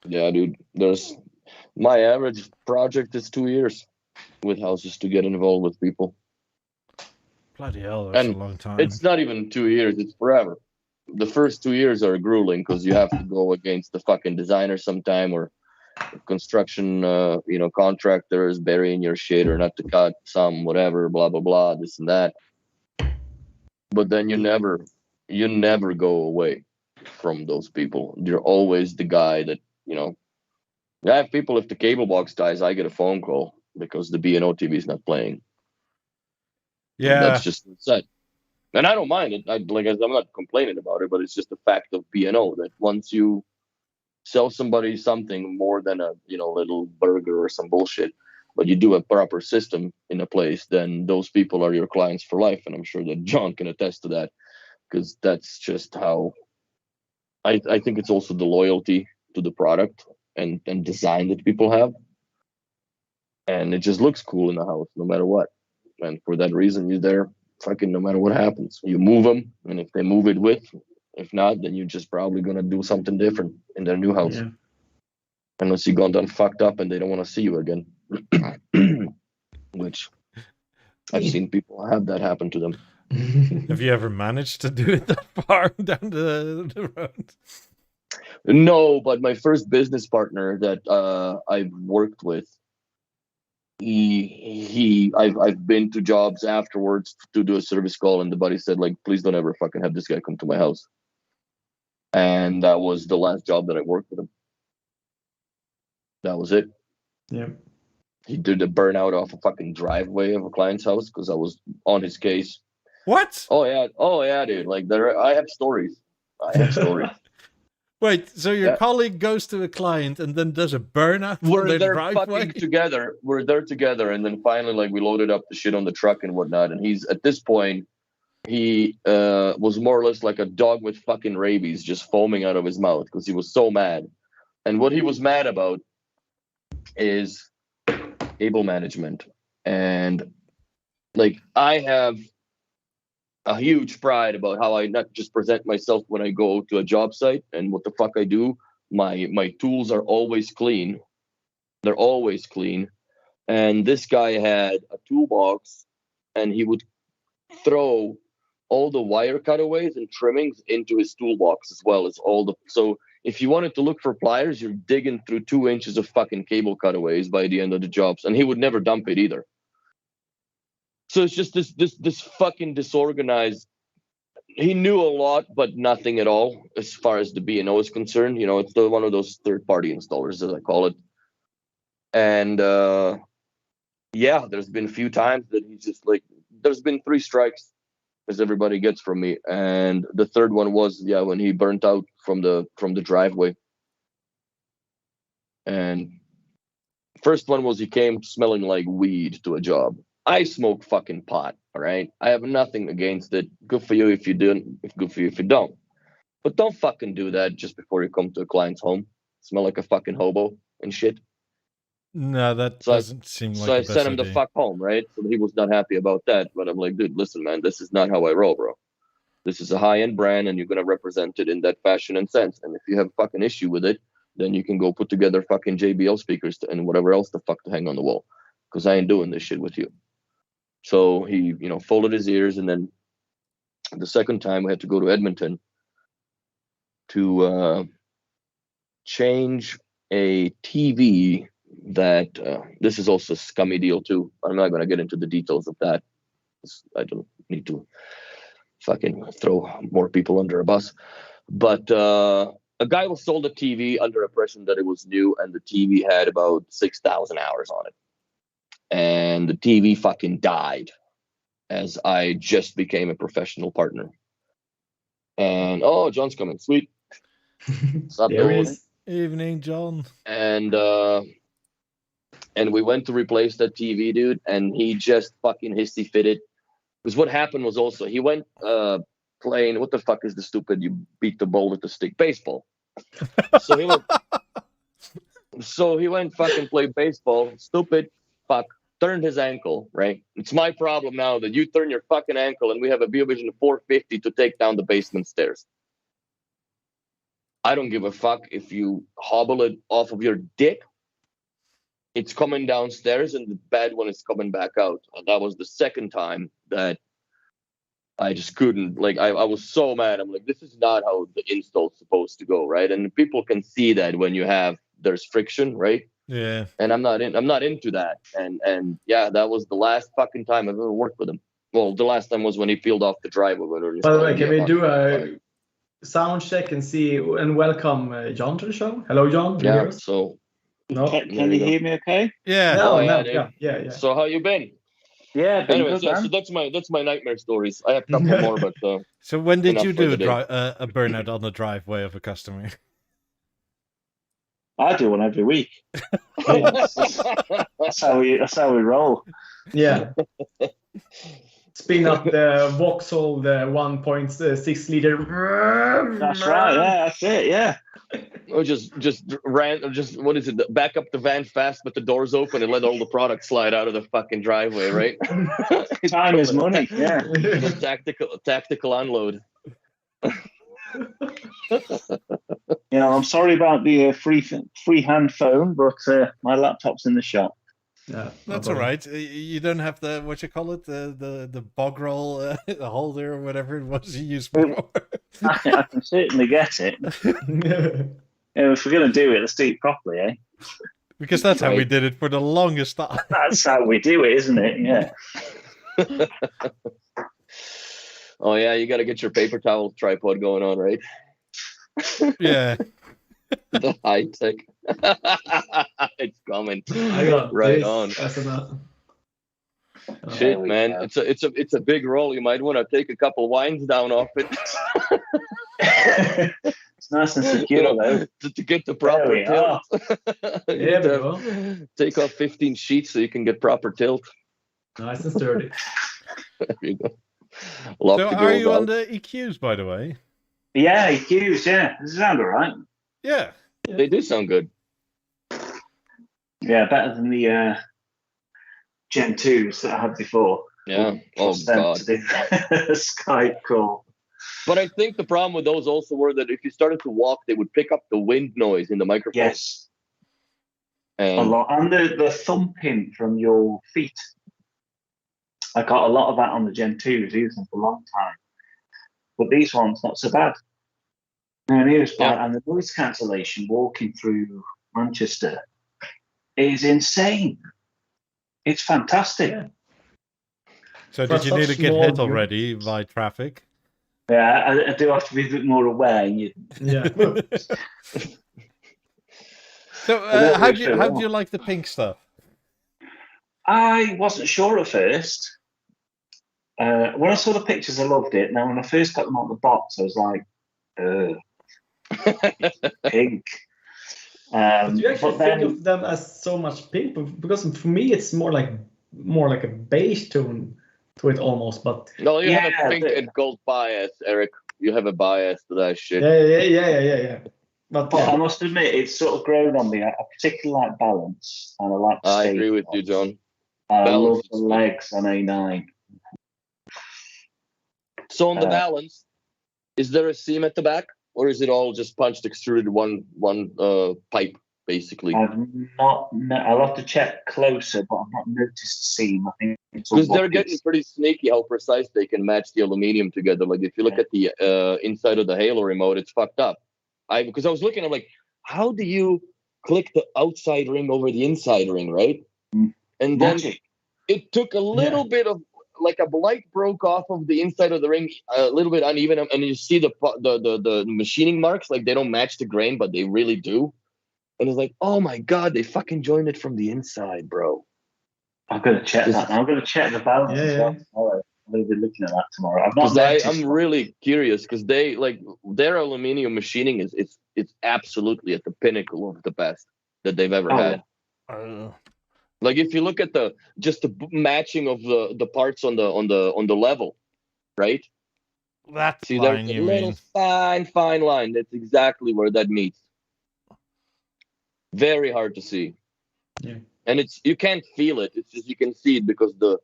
Yeah, dude. My average project is 2 years with houses to get involved with people. Bloody hell, that's a long time. It's not even 2 years, it's forever. The first 2 years are grueling because you have to go against the fucking designer sometime, or construction, contractors burying your shit, or not to cut some, whatever, blah, blah, blah, this and that. But then you never go away from those people. You're always the guy that, I have people, if the cable box dies, I get a phone call because the B&O TV is not playing. Yeah. That's just sad. And I don't mind it. I'm not complaining about it, but it's just a fact of B&O that once you sell somebody something more than a little burger or some bullshit, but you do a proper system in a place, then those people are your clients for life. And I'm sure that John can attest to that, because that's just how I think it's also the loyalty to the product and design that people have. And it just looks cool in the house no matter what. And for that reason, you're there fucking no matter what happens. You move them, and if they move it with, if not, then you're just probably going to do something different in their new house. Yeah. Unless you gone done fucked up and they don't want to see you again. Which I've seen people have that happen to them. Have you ever managed to do it that far down the road? No, but my first business partner that I've worked with, I've been to jobs afterwards to do a service call, and the buddy said, like, please don't ever fucking have this guy come to my house. And that was the last job that I worked with him. That was it. Yeah. He did a burnout off a fucking driveway of a client's house because I was on his case. What? Oh yeah, dude. Like I have stories. Wait, so your colleague goes to a client and then does a burnout on their driveway? We're there together, and then finally, like, we loaded up the shit on the truck and whatnot. And he's at this point, he was more or less like a dog with fucking rabies, just foaming out of his mouth because he was so mad. And what he was mad about is cable management. And like, I have a huge pride about how I not just present myself when I go to a job site and what the fuck I do. My tools are always clean. They're always clean. And this guy had a toolbox, and he would throw all the wire cutaways and trimmings into his toolbox, as well as so if you wanted to look for pliers, you're digging through 2 inches of fucking cable cutaways by the end of the jobs. And he would never dump it either. So it's just this fucking disorganized. He knew a lot, but nothing at all as far as the B&O is concerned. It's one of those third-party installers, as I call it. And there's been a few times that he's just like, there's been 3 strikes, as everybody gets from me, and the third one was when he burnt out from the driveway. And first one was he came smelling like weed to a job. I smoke fucking pot, all right? I have nothing against it. Good for you if you do, good for you if you don't. But don't fucking do that just before you come to a client's home. Smell like a fucking hobo and shit. No, that doesn't seem like So I sent him the fuck home, right? So he was not happy about that. But I'm like, dude, listen, man, this is not how I roll, bro. This is a high-end brand, and you're going to represent it in that fashion and sense. And if you have a fucking issue with it, then you can go put together fucking JBL speakers and whatever else the fuck to hang on the wall. Because I ain't doing this shit with you. So he, folded his ears, and then the second time we had to go to Edmonton to change a TV that this is also a scummy deal too. I'm not going to get into the details of that. I don't need to fucking throw more people under a bus. But a guy was sold a TV under impression that it was new, and the TV had about 6,000 hours on it. And the TV fucking died as I just became a professional partner. And oh, John's coming. Sweet. Sup, There he dude? is. Evening, John. And we went to replace that TV, dude, and he just fucking hissy fitted. Because what happened was also he went playing, what the fuck is the stupid you beat the ball with the stick, baseball. So he went fucking play baseball, stupid fuck, turned his ankle, right? It's my problem now that you turn your fucking ankle and we have a BeoVision 450 to take down the basement stairs. I don't give a fuck if you hobble it off of your dick. It's coming downstairs and the bad one is coming back out. And that was the second time that I just couldn't, like, I was so mad. I'm like, this is not how the install's supposed to go, right? And people can see that when there's friction, right? Yeah. And I'm not into that. And yeah, that was the last fucking time I've ever worked with him. Well, the last time was when he peeled off the driveway. By the way, can we do a sound check and see and welcome John to the show? Hello, John. Do you hear us? So No. Can you hear me okay? Yeah. No, Oh, yeah, no, dude. yeah. So how you been? Yeah, been Anyway, good, so man. that's my nightmare stories. I have a couple more, but So when did enough you for do the day. a burnout on the driveway of a customer? I do one every week. That's how we roll. Yeah. Spin up the Vauxhall, the 1.6 liter. That's right. Yeah, that's it. Yeah. Or just what is it? Back up the van fast, but the doors open and let all the product slide out of the fucking driveway, right? Time is money. Yeah. Just tactical unload. You know, I'm sorry about the freehand phone, but my laptop's in the shop. Yeah, That's all right. You don't have the, what you call it, the bog roll holder or whatever it was you used before. I can certainly get it. If we're going to do it, let's do it properly, eh? Because that's how we did it for the longest time. That's how we do it, isn't it? Yeah. Oh yeah, you got to get your paper towel tripod going on, right? Yeah. The high tech. It's coming. I got right this on. as Shit, man, it's a big roll. You might want to take a couple wines down off it. It's nice and secure, though. To get the proper tilt. Yeah, bro. Take off 15 sheets so you can get proper tilt. Nice and sturdy. There you go. Love So to are go you about. on the EQs, by the way? Yeah, EQs, yeah. Does it sound all right? Yeah. They do sound good. Yeah, better than the Gen 2s that I had before. Yeah. Oh Trust them god. to do Skype call. But I think the problem with those also were that if you started to walk, they would pick up the wind noise in the microphone. Yes, a And lot. And the thumping from your feet. I got a lot of that on the Gen 2s, used them for a long time. But these ones, not so bad. And here's Yeah. and the noise cancellation walking through Manchester is insane. It's fantastic. Yeah. So For did you need to such get small hit group. already by traffic? Yeah, I do have to be a bit more aware. Yeah. So don't how wish do they you were. like the pink stuff? I wasn't sure at first. When I saw the pictures, I loved it. Now, when I first got them on the box, I was like, pink. Do you actually But then, think of them as so much pink? Because for me, it's more like a beige tone to it almost. But no, you have Yeah, a pink and gold bias, Eric. You have a bias to that shit. yeah. But but I must admit, it's sort of grown on me. I particularly like balance, and I like. I stage agree with you, ones. John. I Balance love is the good. legs on A9. So on the Uh, balance, is there a seam at the back, or is it all just punched extruded one pipe basically? I'll have to check closer, but I've not noticed the seam. I think it's all Because they're buckets. getting pretty sneaky how precise they can match the aluminum together. Like if you look at the inside of the Halo remote, it's fucked up. Because I was looking, I'm like, how do you click the outside ring over the inside ring, right? And then it took a little bit of like a light broke off of the inside of the ring, a little bit uneven, and you see the machining marks, like they don't match the grain, but they really do. And it's like, oh my god, they fucking joined it from the inside, bro. I'm going to check that. I'm going to check the balance as well tomorrow. I'm going to be looking at that tomorrow. I'm really curious because they like their aluminium machining is it's absolutely at the pinnacle of the best that they've ever had. Like if you look at the matching of the parts on the level, right? That See, line, there's a you little mean? fine line. That's exactly where that meets. Very hard to see. Yeah. And you can't feel it. It's just you can see it because the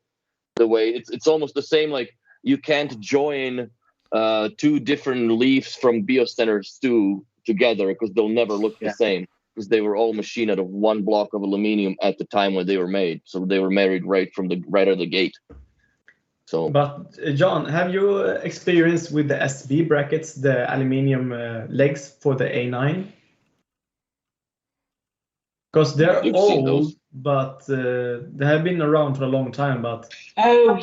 way it's almost the same. Like you can't join two different leaves from Biocenter stew together because they'll never look the same because they were all machined out of one block of aluminum at the time when they were made. So they were made right out of the gate. So, but John, have you experienced with the SB brackets, the aluminium legs for the A9? Because they're old, but they have been around for a long time. But I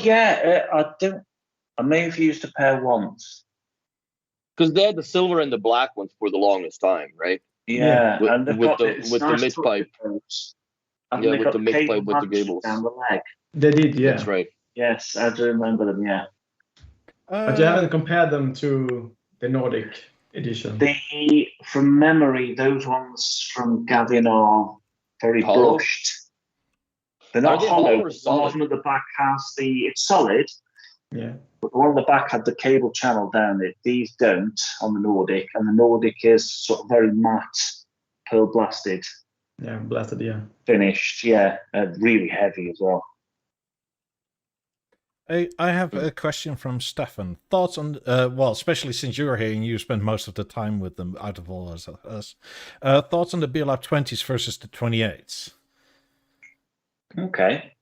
may have used a pair once. Because they had the silver and the black ones for the longest time, right? Yeah, with and the mid pipe. Yeah, with the mid pipe with the gables down the leg. They did, yeah. That's right. Yes, I do remember them. Yeah. But you haven't compared them to the Nordic edition. From memory, those ones from Gavin are very brushed. They're not hollow. One of them at the back has it's solid. Yeah. But the one on the back had the cable channel down it. These don't on the Nordic, and the Nordic is sort of very matte, pearl blasted. Yeah, blasted. Yeah. Finished. Yeah, really heavy as well. I have a question from Stefan. Thoughts on, especially since you're here and you spend most of the time with them out of all us. Thoughts on the BEOLAB 20s versus the 28s? Okay.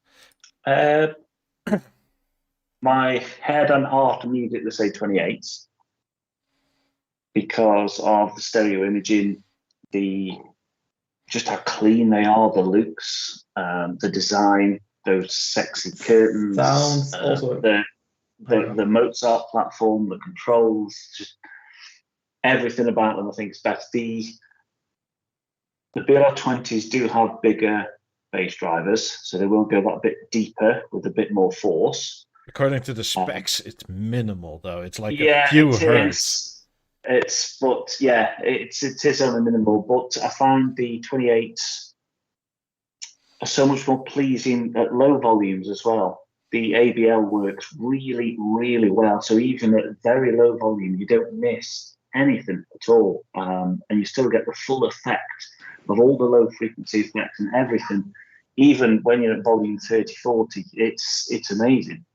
My head and heart immediately say 28s because of the stereo imaging, just how clean they are, the looks, the design, those sexy curtains, sounds, also the Mozart platform, the controls, just everything about them I think is best. The BEOLAB 20s do have bigger bass drivers, so they will go that bit deeper with a bit more force. According to the specs, it's minimal though. It's like a few hertz. It is only minimal, but I find the 28s are so much more pleasing at low volumes as well. The ABL works really, really well. So even at very low volume, you don't miss anything at all. And you still get the full effect of all the low frequency effects and everything. Even when you're at volume 30, 40, it's amazing.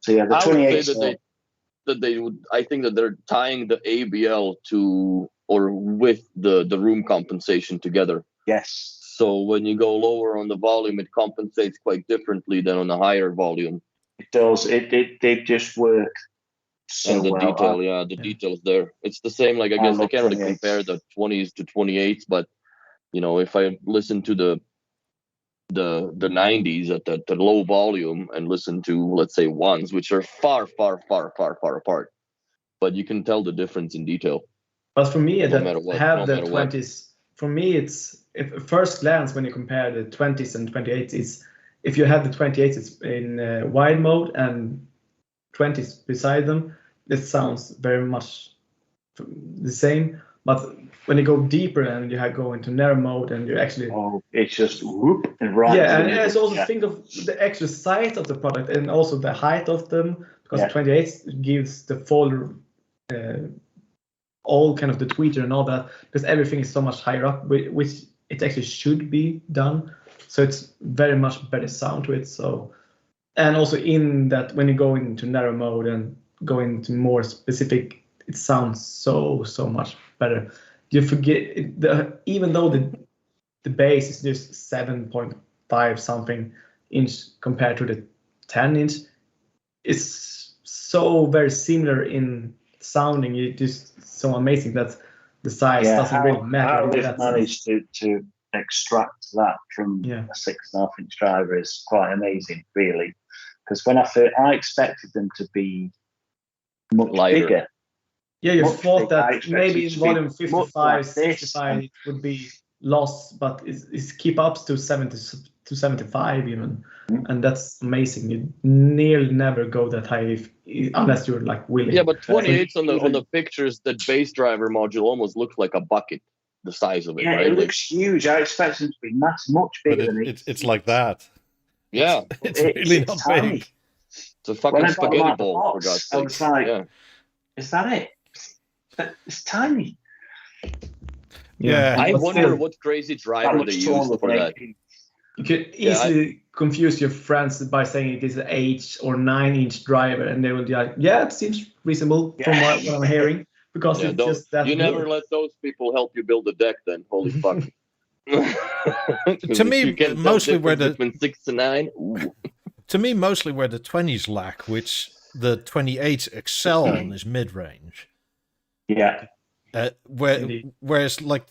So yeah, the 28s. I think that they're tying the ABL to or with the room compensation together. Yes. So when you go lower on the volume, it compensates quite differently than on a higher volume. It does. They just work so and the well. detail, details there. It's the same. Like I guess I can't really compare the 20s to 28s, but you know, if I listen to the 90s at the low volume and listen to, let's say, ones, which are far apart, but you can tell the difference in detail. But for me, the 20s, for me, it's if first glance when you compare the 20s and 28s, is if you have the 28s, it's in wide mode and 20s beside them, it sounds very much the same. But when you go deeper and you go into narrow mode and you actually it's just whoop and right. Yeah, and I also think of the actual size of the product and also the height of them, because the 28 gives the full all kind of the tweeter and all that, because everything is so much higher up, which it actually should be done. So it's very much better sound to it. So, and also in that when you go into narrow mode and go into more specific, it sounds so much better. You forget even though the bass is just 7.5 something inch compared to the 10 inch, it's so very similar in sounding. It's just so amazing that the size doesn't really matter. How they've managed to extract that from Yeah. a 6.5-inch driver is quite amazing, really. Because when I expected them to be much Lighter. bigger. Yeah, you Much thought bigger. I that expected maybe it in to be volume much 55, like this, 65 it would be lost, but it's keep up to 70 to 75 even, and that's amazing. You nearly never go that high unless you're like willing. Yeah, but 28s on the pictures, that bass driver module almost looks like a bucket, the size of it, Yeah, right? it Like, looks huge. I expected them to be much But bigger than it's like that. yeah, It's really not tiny. big. it's a When fucking I got them spaghetti out of the bowl, for God's box, I sake. was like, Yeah. is that it? It's tiny. Yeah. I but wonder still, what crazy That driver much they taller used for than that. 18. you could Yeah, easily confuse your friends by saying it is an 8 or 9-inch driver, and they will be like, "Yeah, it seems reasonable from Yeah. what I'm hearing," because Yeah, it's just that you good. never let those people help you build a deck then. Holy fuck. To me, you can mostly where between 6 to 9. Ooh. To me, mostly where the 20s lack, which the 28s excel on, is mid-range. Yeah. Indeed. Whereas, like,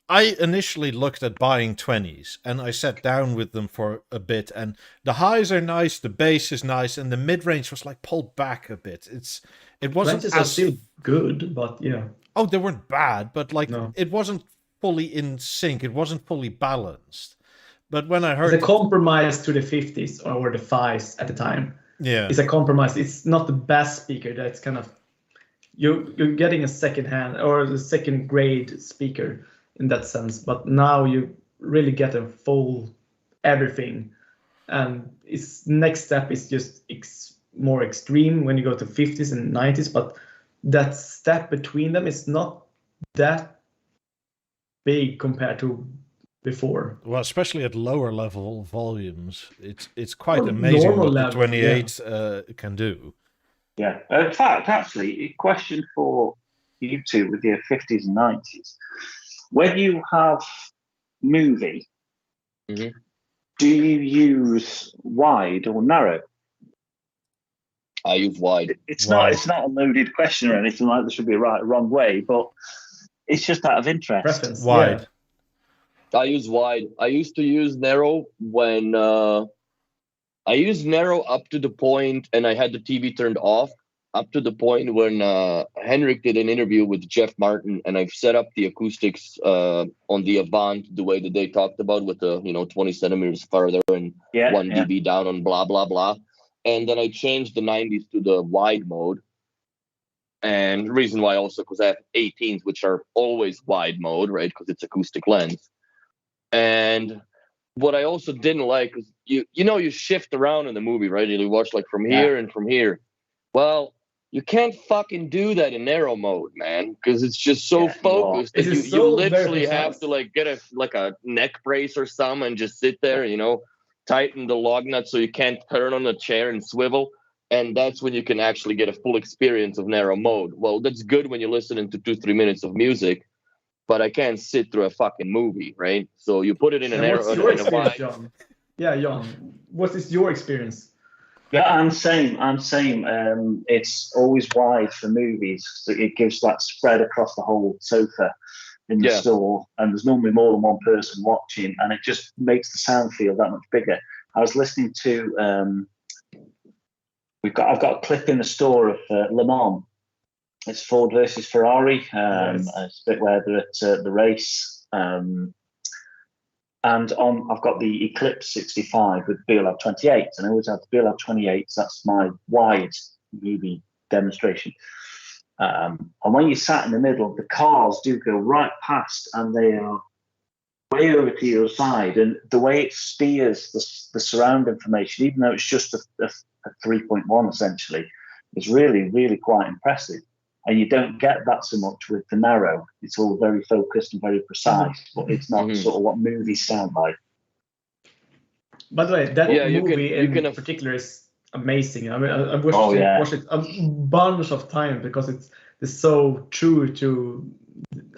I initially looked at buying 20s, and I sat down with them for a bit, and the highs are nice, the bass is nice, and the mid-range was like pulled back a bit. It wasn't Lenses are as still good, but yeah, oh, they weren't bad, but like No. it wasn't fully in sync. It wasn't fully balanced. But when I it's heard a compromise to the 50s or the 5s at the time. yeah, It's a compromise. It's not the best speaker. That's kind of you're getting a second hand or a second grade speaker in that sense. But now you really get a full everything, and its next step is just more extreme when you go to 50s and 90s. But that step between them is not that big compared to before. well, especially at lower level volumes, it's quite Well, amazing normal what level, the 28 can do. Yeah. In fact, actually, a question for you two with your 50s and 90s. When you have movie, Mhm. do you use wide or narrow? I use wide. It's Wide. not a loaded question or anything like there should be a right or wrong way, but it's just out of interest. Preference. Wide. Yeah. I use wide. I used to use narrow when I used narrow up to the point, and I had the TV turned off up to the point when Henrik did an interview with Jeff Martin, and I've set up the acoustics on the Avant the way that they talked about, with the 20 centimeters farther and 1 dB down on blah blah blah. And then I changed the 90s to the wide mode. And the reason why also because I have 18s, which are always wide mode, right? Because it's acoustic lens. And what I also didn't like is you shift around in the movie, right? You watch like from here and from here. Well, you can't fucking do that in narrow mode, man, because it's just so focused that you literally have to like get a neck brace or something and just sit there, tighten the lug nut so you can't turn on the chair and swivel. And that's when you can actually get a full experience of narrow mode. Well, that's good when you're listening to 2-3 minutes of music, but I can't sit through a fucking movie, right? So you put it in a narrow. What's your in a experience, wide. John? Yeah, John. What is your experience? Yeah, I'm same. It's always wide for movies. So it gives that spread across the whole sofa in the store, and there's normally more than one person watching, and it just makes the sound feel that much bigger. I was listening to I've got a clip in the store of Le Mans. It's Ford versus Ferrari. It's a bit where they're at the race. And I've got the Eclipse 65 with BEOLAB 28, and I always have the BEOLAB 28s. That's my wide movie demonstration. And when you sat in the middle, the cars do go right past, and they are way over to your side. And the way it steers the surround information, even though it's just a 3.1 essentially, is really, really quite impressive. And you don't get that so much with the narrow. It's all very focused and very precise, but it's not sort of what movies sound like. By the way, that movie in particular is amazing. I mean, I watched it a bunch of times because it's so true to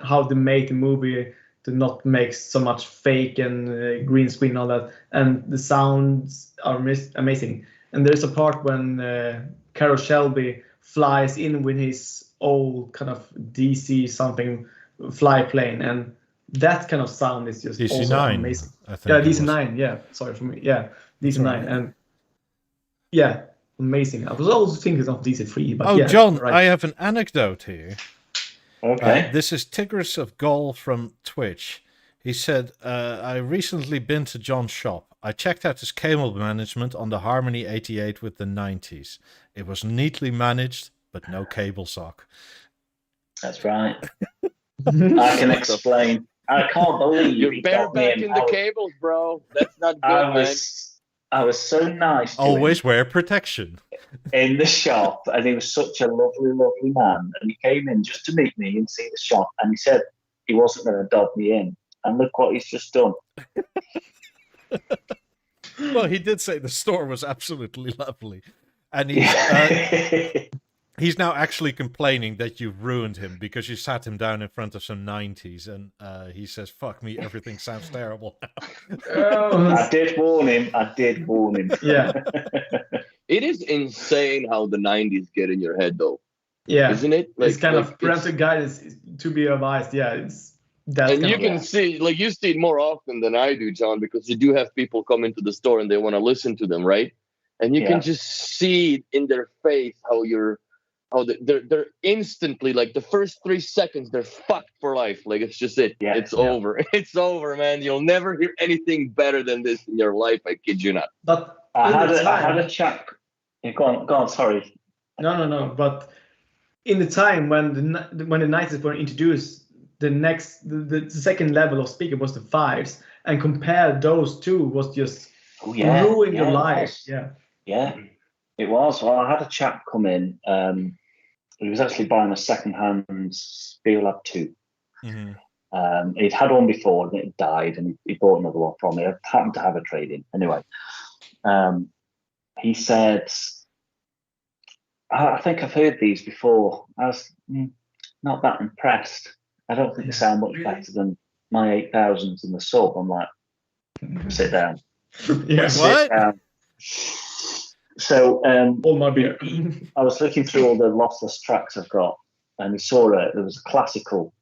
how they make the movie, to not make so much fake and green screen and all that. And the sounds are amazing. And there's a part when Carroll Shelby flies in with his old kind of DC something fly plane, and that kind of sound is just also DC9, amazing. I think. Yeah, it was. DC9. Yeah, sorry for me. Yeah, DC9, right. and yeah, amazing. I was also thinking of DC3, but Oh, yeah, John, right. I have an anecdote here. Okay. This is Tigris of Gaul from Twitch. He said, I recently been to John's shop. I checked out his cable management on the Harmony 88 with the 90s. It was neatly managed, but no cable sock. That's right. I can explain. I can't believe You're he got me barebacking the cables, bro. That's not good, I was so nice to Always him wear protection. in the shop, and he was such a lovely, lovely man. And he came in just to meet me and see the shop, and he said he wasn't going to dob me in. And look what he's just done. Well, he did say the store was absolutely lovely. And he's now actually complaining that you've ruined him because you sat him down in front of some 90s, and he says, fuck me, everything sounds terrible now. I did warn him. Yeah. It is insane how the 90s get in your head, though. Yeah. Isn't it? It's kind of parental guidance to be advised. Yeah, it's that. And you can see, like, you see it more often than I do, John, because you do have people come into the store and they want to listen to them, right? And you can just see in their face how they're instantly, like, the first 3 seconds, they're fucked for life. Like, it's just it. Yeah. It's over. It's over, man. You'll never hear anything better than this in your life. I kid you not. But I had a chap. Yeah, go on. Sorry. No. But in the time when the 90s were introduced, the second level of speaker was the 5s, and compare those two was just ruin your life. Yeah, it was. Well, I had a chap come in. He was actually buying a second-hand BEOLAB 2. Mm-hmm. He'd had one before and it died, and he bought another one from me. I happened to have a trade-in. Anyway, he said, I think I've heard these before. I was not that impressed. I don't think they sound much better than my 8000s in the sub. I'm like, sit down. Yeah. Sit down. So all my beer. I was looking through all the lossless tracks I've got, and we saw there was a classical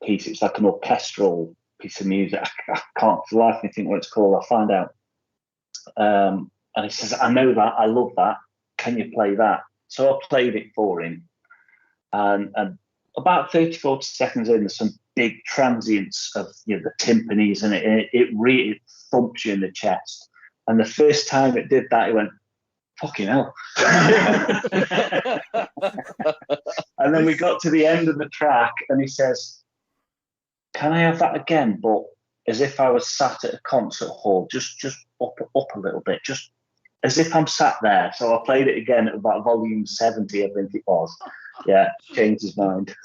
piece. It's like an orchestral piece of music. I can't for the life of me think what it's called. I'll find out. And he says, I know that. I love that. Can you play that? So I played it for him. And about 30, 40 seconds in, there's some big transients of the timpanis, and it really thumps you in the chest. And the first time it did that, he went, fucking hell. And then we got to the end of the track, and he says, can I have that again? But as if I was sat at a concert hall, just up a little bit, just as if I'm sat there. So I played it again at about volume 70, I think it was. Yeah, changed his mind.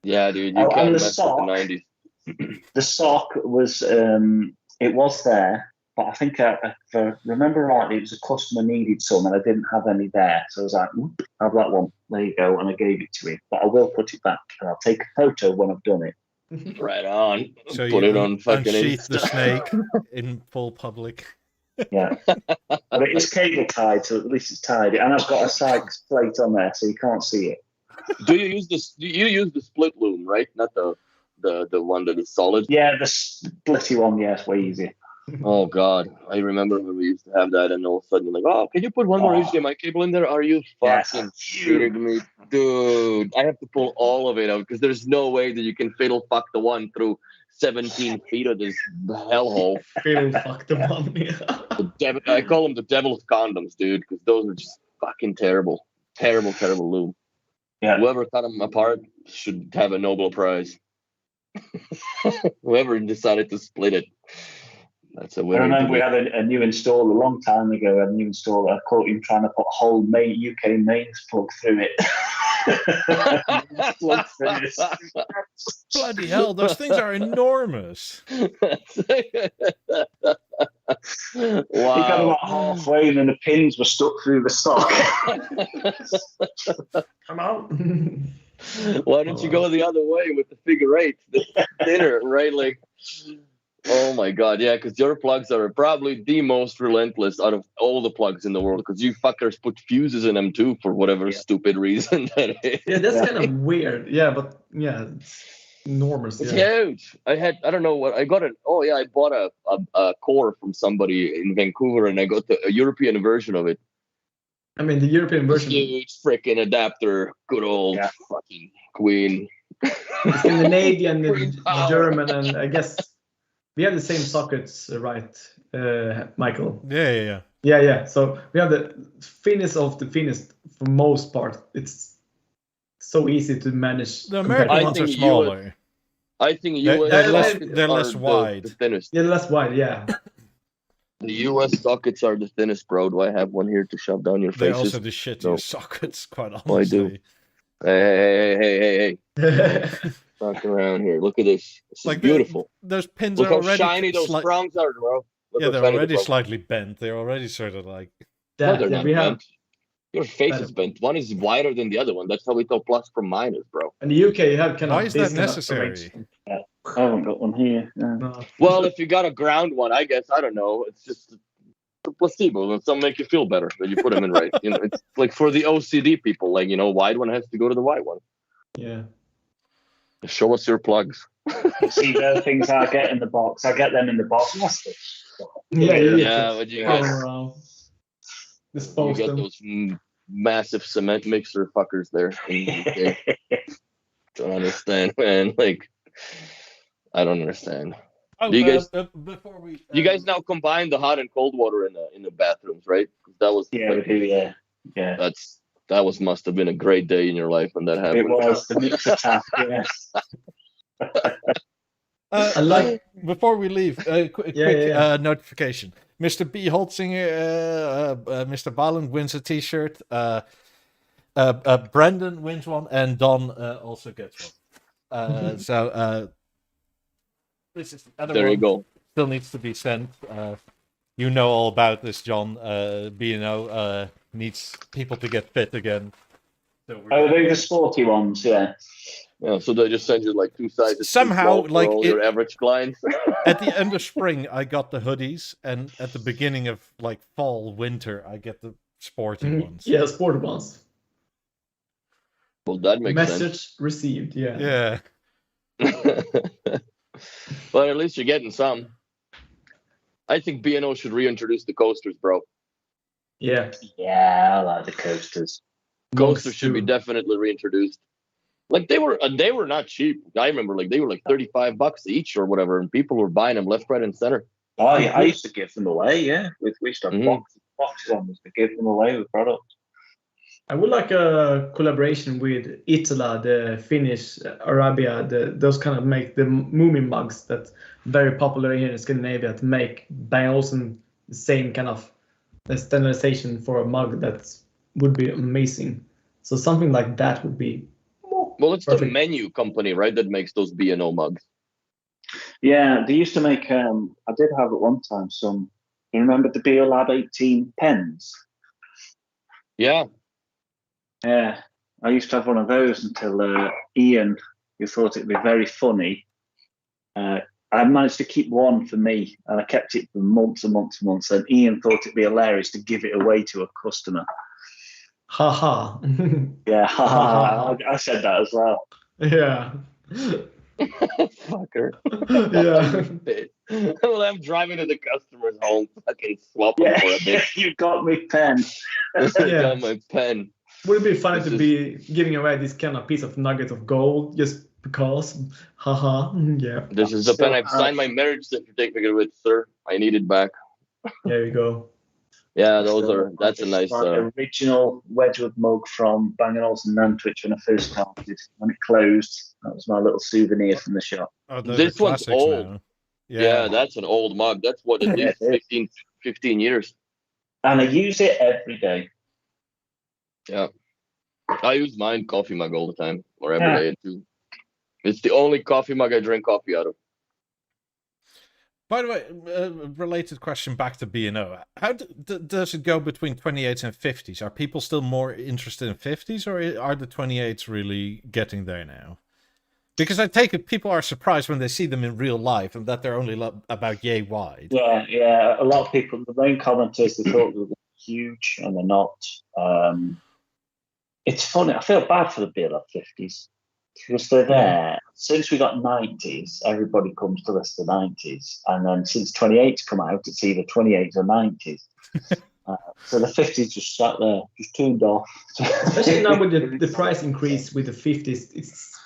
Yeah, dude, you can't mess with the 90s. The sock was, it was there, but I think if I remember rightly, it was a customer needed some, and I didn't have any there. So I was like, have that one. There you go. And I gave it to him. But I will put it back, and I'll take a photo when I've done it. Right on. So put it on fucking unsheath the Insta. snake in full public. Yeah. But it is cable tied, so at least it's tied. And I've got a Sykes plate on there, so you can't see it. Do you use this? You use the split loom, right? Not the one that is solid. Yeah, the splitty one. Yeah, it's way easier. Oh God, I remember when we used to have that, and all of a sudden, like, oh, can you put one more HDMI cable in there? Are you fucking kidding me, dude? I have to pull all of it out because there's no way that you can fiddle fuck the one through 17 feet of this hellhole. Fiddle fuck the one. I call them the devil's condoms, dude, because those are just fucking terrible, terrible loom. Yeah. Whoever cut them apart should have a Nobel Prize. Whoever decided to split it. That's a winner. I remember we had a new installer a long time ago. A new installer. I caught him trying to put a whole UK mains plug through it. Bloody hell, those things are enormous. Wow. He got about halfway, and then the pins were stuck through the sock. Come out. Why don't you go the other way with the figure eight? The thinner, right? Like, oh my God, yeah, because your plugs are probably the most relentless out of all the plugs in the world, because you fuckers put fuses in them too for whatever stupid reason that is. Yeah, that's kind of weird. Yeah, but yeah. enormous. It's Yeah. huge. I don't know what I got. I bought a core from somebody in Vancouver, and I got a European version of it. I mean, the European version, Huge freaking adapter, good old fucking Queen. the Scandinavian, Green the power. German, and I guess we have the same sockets, right, Michael? Yeah. So we have the thinnest of the thinnest for most part. It's so easy to manage. The compared American to ones are think smaller. I think They're US less- sockets they're are less wide. The thinnest. Yeah, less wide. Yeah. The US sockets are the thinnest, bro. Do I have one here to shove down your They're faces? also the shittiest No. sockets, quite I honestly. do. Hey. Fuck around here. Look at this. This is Like beautiful. Those pins Look are how already shiny those prongs are, bro. Look Yeah, how they're shiny already the prongs- slightly bent. They're already sort of like. No, they're not we have bent. Your face is bent. One is wider than the other one. That's how we tell plus from minus, bro. in the UK. You have kind Why of is this that kind of necessary? arrangement. I haven't got one here. No. No. Well, if you got a ground one, I guess I don't know. It's just a placebo, and some make you feel better when you put them in right. You know, it's like for the OCD people, like wide one has to go to the wide one. Yeah. Show us your plugs. See, the things I get in the box, I get them in the box. What's this? Yeah, but you throw guys, them around. you Dispose got them. those massive cement mixer fuckers there. Don't understand, man. Like, I don't understand. Oh, Do you guys- before we. You guys now combine the hot and cold water in the bathrooms, right? That was Yeah, we do. Yeah. that must have been a great day in your life when that happened. It was the mixer tap. Yes. I like. Before we leave, a quick Yeah. notification. Mr. B. Holtzinger, Mr. Balin wins a t-shirt. Brendan wins one, and Don also gets one. So this is the other There one. you go. Still needs to be sent. You know all about this, John. B&O needs people to get fit again. So They're the sporty ones. Yeah. Yeah, so they just send you like 2 sizes. too Somehow, small for like, all your average clients. at the end of spring, I got the hoodies, and at the beginning of like fall, winter, I get the sporty ones. Yeah, sport ones. Well, that makes Message received. Yeah. Yeah. Well, at least you're getting some. I think B&O should reintroduce the coasters, bro. Yeah. Yeah, I like the coasters. Coasters should be too. definitely reintroduced. Like they were not cheap. I remember like they were like $35 each or whatever, and people were buying them left, right, and center. Oh, yeah, I used to give them away. Yeah, we used to have Mhm. boxes on us to give them away with products. I would like a collaboration with Itala, the Finnish, Arabia, those kind of make the Moomin mugs that very popular here in Scandinavia to make Bang Olufsen the same kind of standardization for a mug that would be amazing. So something like that would be Well, it's the perfect. Menu company, right, that makes those B&O mugs. Yeah, they used to make. I did have at one time some. You remember the BEOLAB 18 pens? Yeah. Yeah, I used to have one of those until Ian, who thought it'd be very funny. I managed to keep one for me, and I kept it for months and months and months. And Ian thought it'd be hilarious to give it away to a customer. Haha. Yeah, I said that as well. Yeah. Fucker. Yeah. Well, I'm driving to the customer's home, fucking swap them Yeah, for a bit. you got me pen. Yeah. Got my pen. Would it be funny This to is- be giving away this kind of piece of nugget of gold just because? Haha. Yeah. This is the Still pen I've signed my marriage certificate with, sir. I need it back. There you go. Yeah, that's a nice. Original Wedgwood mug from Bang & Olufsen Nantwich when I first started. When it closed, that was my little souvenir from the shop. Oh, those This are one's classics old. now. Yeah, that's an old mug. That's what, at least 15 years. And I use it every day. Yeah. I use mine coffee mug all the time, or every day too. It's the only coffee mug I drink coffee out of. By the way, related question back to B&O. How does it go between 28s and 50s? Are people still more interested in 50s, or are the 28s really getting there now? Because I take it people are surprised when they see them in real life and that they're only about yay wide. Yeah. A lot of people, the main comment is they thought they were huge, and they're not. It's funny. I feel bad for the BEOLAB 50s because they're there. Since we got 90s, everybody comes to list the 90s, and then since 28s come out, it's either 28s or 90s. So the 50s just sat there, just tuned off. Especially now with the price increase with the 50s, it's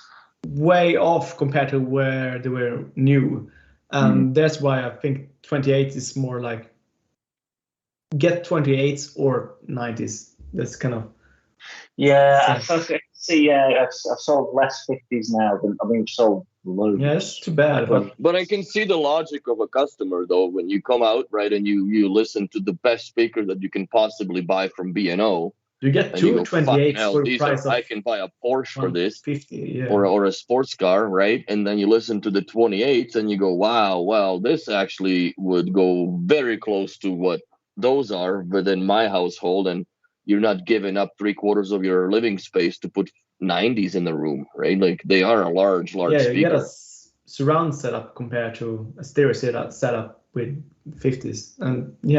way off compared to where they were new. That's why I think 28 is more like get 28s or 90s. That's kind of I see. I've sold less 50s now than I've sold loads. Yeah, it's too bad. But I can see the logic of a customer though when you come out right and you listen to the best speaker that you can possibly buy from B&O. You get two 28s for the price of I can buy a Porsche for this 50, or a sports car, right? And then you listen to the 28s and you go, wow, well, this actually would go very close to what those are within my household, and you're not giving up 3/4 of your living space to put 90s in the room, right? Like they are a large speaker. You get a surround setup compared to a stereo setup with 50s, and the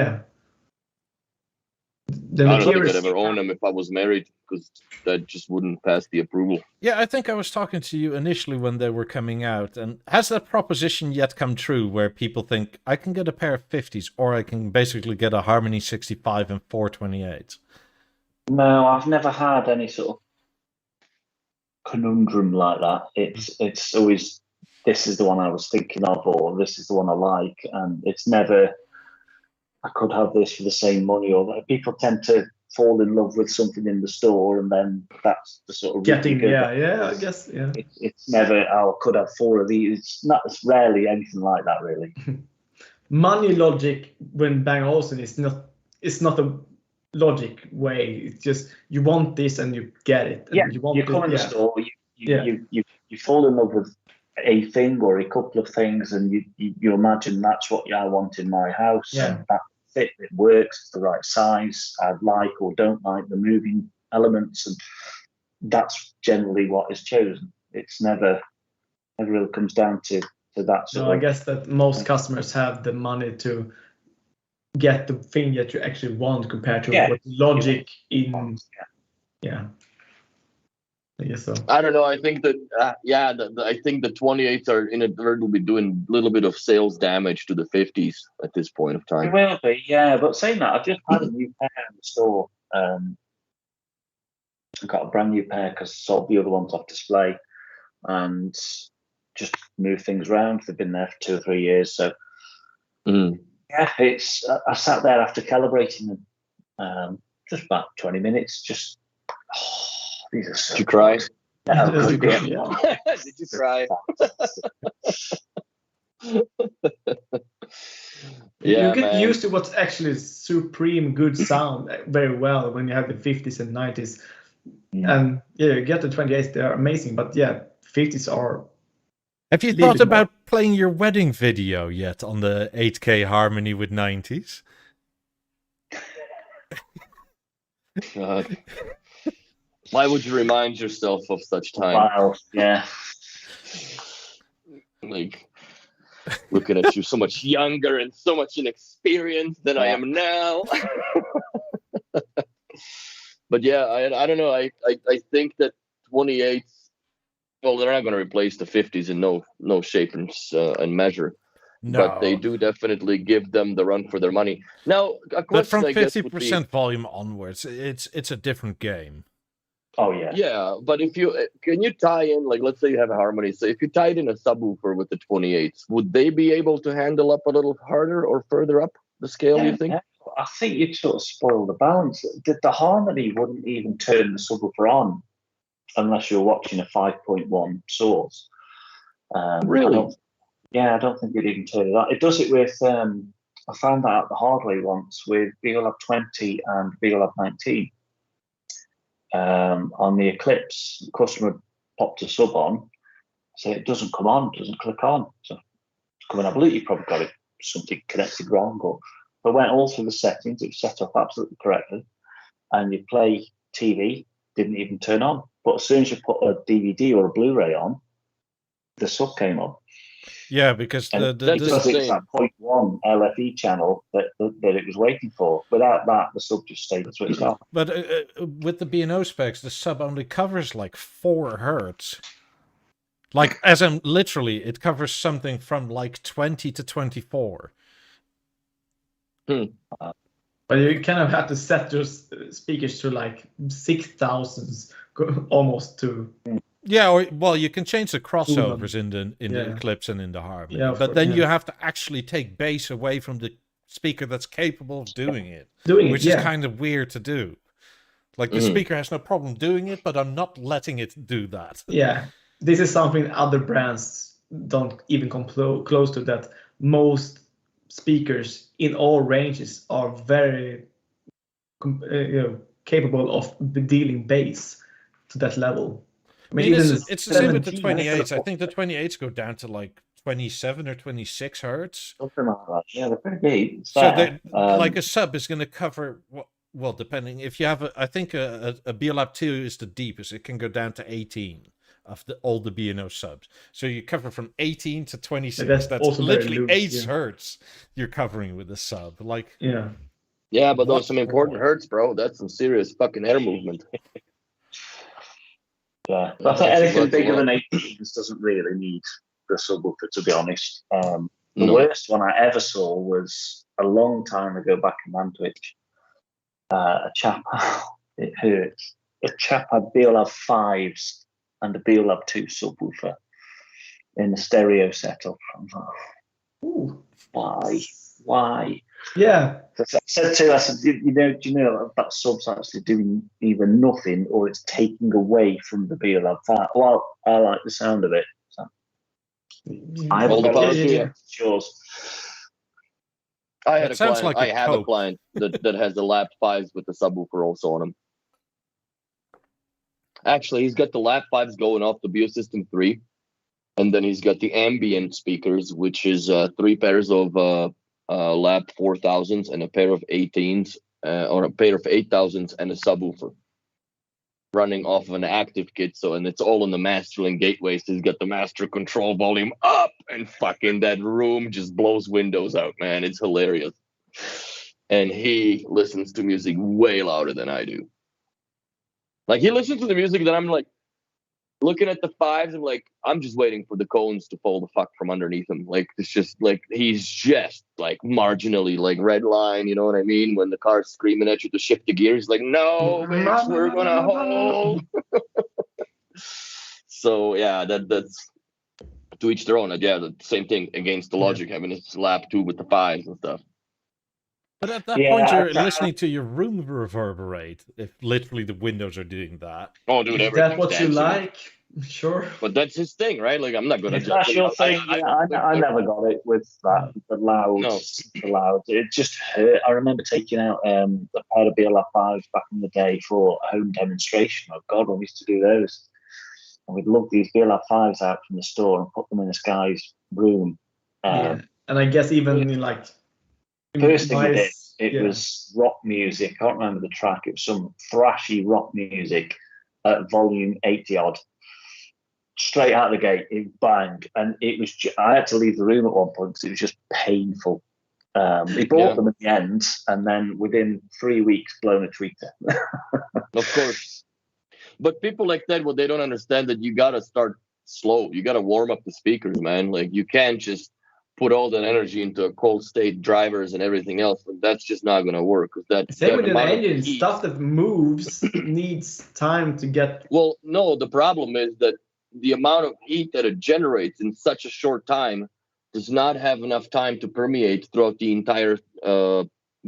I don't think materials. I'd ever own them if I was married, because that just wouldn't pass the approval. Yeah, I think I was talking to you initially when they were coming out. And has that proposition yet come true where people think, I can get a pair of 50s or I can basically get a Harmony 65 and 428s? No, I've never had any sort of conundrum like that. It's always, this is the one I was thinking of, or this is the one I like. And it's never, I could have this for the same money, or people tend to fall in love with something in the store, and then that's the sort of getting, I guess, It's never, I could have 4 of these. It's rarely anything like that, really. Money logic when Bang Olufsen is not a logic way. It's just you want this and you get it. And you come in the store, you fall in love with a thing or a couple of things, and you imagine that's what I want in my house. And that fit, it works, it's the right size, I like or don't like the moving elements, and that's generally what is chosen. It's never really comes down to that sort of. I guess that most customers have the money to get the thing that you actually want compared to what logic in. I guess so. I don't know. I think that I think the 28s are will be doing a little bit of sales damage to the 50s at this point of time. It will be, but saying that, I've just had a new pair in the store. I got a brand new pair because I sold the other ones off display, and just moved things around. They've been there for 2 or 3 years, so it's. I sat there after calibrating them, just about 20 minutes, just. These are so. Did you cry? Yeah. Did you cry? You get used to what's actually supreme good sound very well when you have the 50s and 90s. And you get the 28s, they're amazing, but 50s are. Have you thought about playing your wedding video yet on the 8K Harmony with 90s? God. Why would you remind yourself of such time? Wow, yeah. Like, looking at you so much younger and so much inexperienced than I am now. But I don't know. I think that 28s, well, they're not going to replace the 50s in no shape and measure. No. But they do definitely give them the run for their money. Now, but from 50% volume onwards, it's a different game. Oh yeah. Yeah, but can you tie in, like, let's say you have a Harmony, so if you tied in a subwoofer with the 28s, would they be able to handle up a little harder or further up the scale, you think? Yeah. I think you'd sort of spoil the balance. The Harmony wouldn't even turn the subwoofer on unless you're watching a 5.1 source. Really? I don't think it'd even turn it on. It does it with, I found that out the hard way once with BEOLAB 20 and BEOLAB 19. On the Eclipse, the customer popped a sub on, so it doesn't come on, doesn't click on. So it's coming up. You probably got it something connected wrong, or I went all through the settings. It was set up absolutely correctly, and you play TV, didn't even turn on. But as soon as you put a DVD or a Blu-ray on, the sub came on. Yeah, because it's that 0.1 LFE channel that it was waiting for. Without that, the sub just stayed switched off. But with the B&O specs, the sub only covers like 4 hertz. Like, as in literally, it covers something from like 20 to 24. But you kind of have to set your speakers to like 6,000 almost to. Yeah, or well, you can change the crossovers in the Eclipse and in the Harmony, Yeah, but then you have to actually take bass away from the speaker that's capable of doing it, which is kind of weird to do. Like the speaker has no problem doing it, but I'm not letting it do that. Yeah, this is something other brands don't even come close to. That most speakers in all ranges are very capable of dealing bass to that level. I mean, it's the same with the 28s. I think the 28s go down to like 27 or 26 hertz. Something like that. Yeah, they're pretty big. So like a sub is going to cover, well, depending. If you have, I think a BEOLAB 2 is the deepest. It can go down to 18 of all the B&O subs. So you cover from 18 to 26. That's literally 8 hertz you're covering with a sub. Like, yeah, but those are some important hertz, bro. That's some serious fucking air movement. Yeah, I think anything bigger than 18 doesn't really need the subwoofer, to be honest. The worst one I ever saw was a long time ago back in Nantwich. A chap, it hurts. A chap had BEOLAB 5s and a BEOLAB 2 subwoofer in a stereo setup. I'm like, why? Yeah. So I said to him, I said, do you know that sub's actually doing either nothing or it's taking away from the BEOLAB 5? Well, I like the sound of it. So I have yours. I had a client. I have a client that has the lap 5s with the subwoofer also on them. Actually, he's got the lap 5s going off the Biosystem 3, and then he's got the ambient speakers, which is 3 pairs of lap 4000s and a pair of 18s, or a pair of 8000s and a subwoofer running off of an active kit. So, and it's all in the mastering gateway. So he's got the master control volume up, and fucking that room just blows windows out, man. It's hilarious. And he listens to music way louder than I do. Like, he listens to the music that I'm like looking at the 5s and like, I'm just waiting for the cones to fall the fuck from underneath him. Like, it's just like, he's just like marginally like red line, you know what I mean? When the car's screaming at you to shift the gear, he's like, no, bitch, we're gonna hold. So yeah, that's to each their own. Yeah, the same thing against the Logic having his lap 2 with the 5s and stuff. But at that point, you're listening to your room reverberate. If literally the windows are doing that. Oh, dude, is that what you like? Sure. But that's his thing, right? Like, I'm not gonna. That's your thing. I never got it with that. The loud. It just hurt. I remember taking out a pair of BEOLAB 5s back in the day for a home demonstration. Oh God, when we used to do those, and we'd lug these BEOLAB 5s out from the store and put them in this guy's room. And I guess even in like. First thing we did, it was rock music. I can't remember the track. It was some thrashy rock music at volume 80 odd. Straight out of the gate, it banged, and it was. I had to leave the room at one point because it was just painful. We bought them at the end, and then within 3 weeks, blown a tweeter. Of course, but people like that, well, they don't understand that you gotta start slow. You gotta warm up the speakers, man. Like, you can't just put all that energy into a cold state, drivers and everything else. Like, that's just not gonna work. Same with an engine. Stuff that moves needs time to get. Well, no, the problem is that the amount of heat that it generates in such a short time does not have enough time to permeate throughout the entire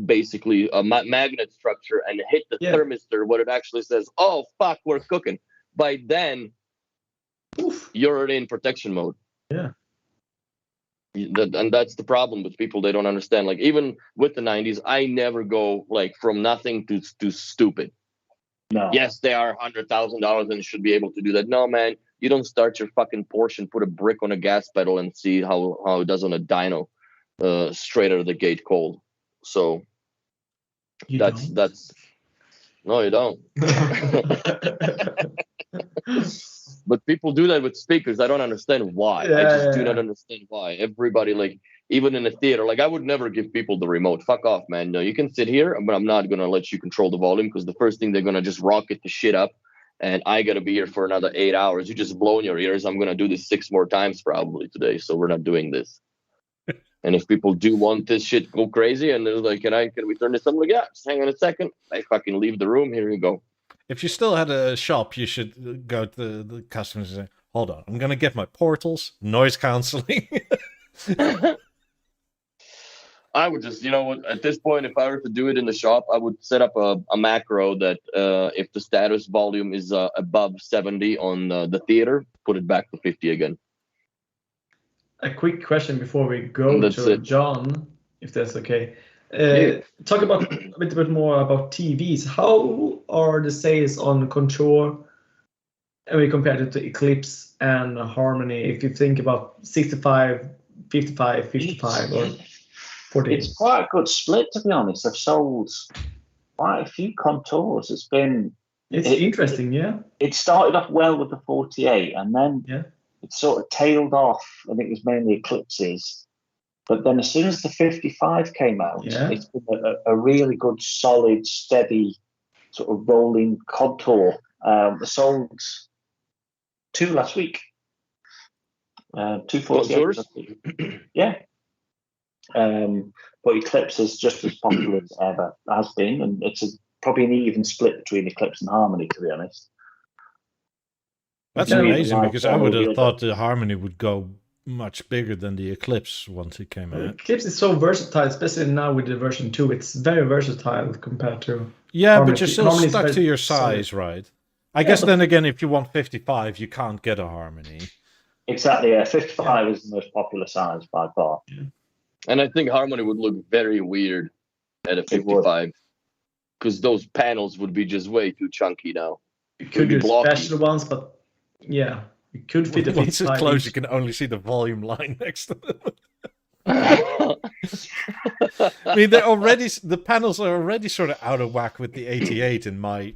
basically a magnet structure and hit the thermistor, what it actually says, oh fuck, we're cooking. By then, you're in protection mode. Yeah. And that's the problem with people. They don't understand. Like, even with the 90s, I never go like from nothing to stupid. No. Yes, they are $100,000 and should be able to do that. No, man, you don't start your fucking Porsche and put a brick on a gas pedal and see how it does on a dyno straight out of the gate cold. So that's no, you don't. But people do that with speakers. I don't understand why. I just do not understand why. Everybody, like, even in a theater, like, I would never give people the remote. Fuck off, man. No, you can sit here, but I'm not going to let you control the volume, because the first thing they're going to just rocket the shit up and I gotta be here for another 8 hours. You just blow in your ears. I'm gonna do this 6 more times probably today, so we're not doing this. And if people do want this shit go crazy, and they're like, can we turn this on? I'm like, yeah, just hang on a second. I fucking leave the room. Here you go. If you still had a shop, you should go to the customers and say, hold on, I'm going to get my portals, noise cancelling. I would just, at this point, if I were to do it in the shop, I would set up a macro that if the status volume is above 70 on the theater, put it back to 50 again. A quick question before we go to John, if that's okay. Talk about a bit more about TVs. How are the sales on Contour when compared to Eclipse and Harmony? If you think about 65, 55, 55, or 40. It's quite a good split, to be honest. I've sold quite a few Contours. It's interesting, yeah. It started off well with the 48, and then it sort of tailed off. I think it was mainly Eclipses. But then as soon as the 55 came out, it's been a really good, solid, steady sort of rolling Contour. I sold 2 last week. 2 48. Yeah. But Eclipse is just as popular as ever has been, and it's probably an even split between Eclipse and Harmony, to be honest. That's amazing, because I would have thought the Harmony would go much bigger than the Eclipse once it came out. Eclipse is so versatile, especially now with the version 2. It's very versatile compared to Harmony. But you're still stuck to your size, right? I guess then again, if you want 55, you can't get a Harmony. Exactly, 55 is the most popular size by far. Yeah. And I think Harmony would look very weird at a 55, because those panels would be just way too chunky now. You could do special ones, but yeah, you could fit a 55. Once it's close, you can only see the volume line next to them. I mean, the panels are already sort of out of whack with the 88 in my...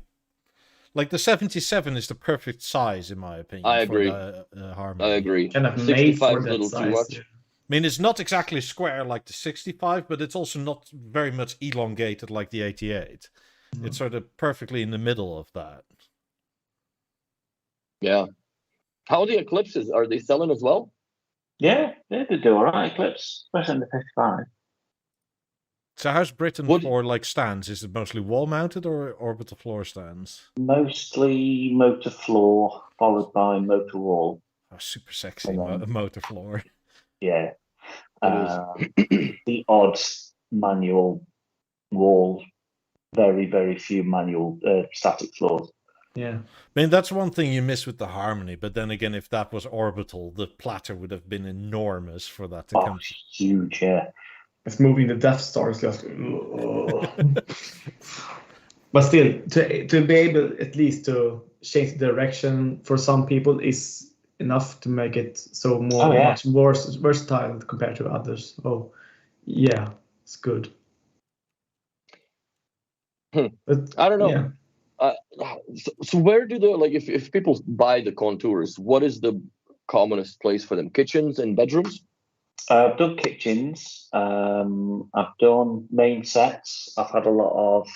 Like, the 77 is the perfect size, in my opinion. I agree. For the, Harmony. I agree. Kind of made for that little size. too much. I mean, it's not exactly square like the 65, but it's also not very much elongated like the 88. Mm-hmm. It's sort of perfectly in the middle of that. Yeah. How are the Eclipses? Are they selling as well? Yeah, they do all right, Eclipse, especially in the 55. So how's Britain for like stands? Is it mostly wall-mounted or orbital floor stands? Mostly motor floor, followed by motor wall. Oh, super sexy motor floor. Yeah. The odd manual wall, very, very few manual static floors. Yeah. I mean, that's one thing you miss with the Harmony, but then again, if that was orbital, the platter would have been enormous for that to come. Huge, yeah. It's moving the Death Star is just... But still, to be able at least to change the direction for some people is enough to make it so much more versatile compared to others. Oh, yeah, it's good. But, I don't know. Yeah. So where do if people buy the Contours, what is the commonest place for them? Kitchens and bedrooms? I've done kitchens. I've done main sets. I've had a lot of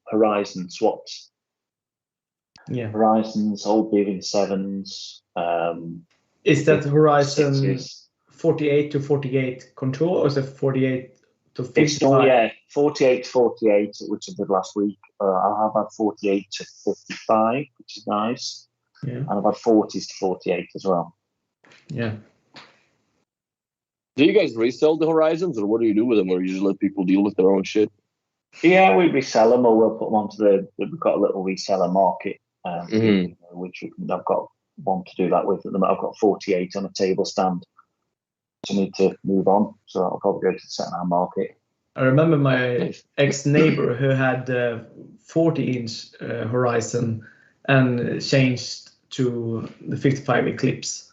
Horizon swaps. Yeah, Horizons, old BEOLIVING 7s. Is that Horizon 6s. 48 to 48 Contour, or is it 48 to 55? 48 to 48, which I did last week. I have had 48 to 55, which is nice. Yeah. And I've had 40s to 48 as well. Yeah. Do you guys resell the Horizons, or what do you do with them, or you just let people deal with their own shit? Yeah, we resell them, or we'll put them onto we've got a little reseller market, which I've got one to do that with at the moment. I've got 48 on a table stand. So I need to move on, so I'll probably go to the second-hand market. I remember my ex-neighbor who had 40-inch Horizon and changed to the 55 Eclipse.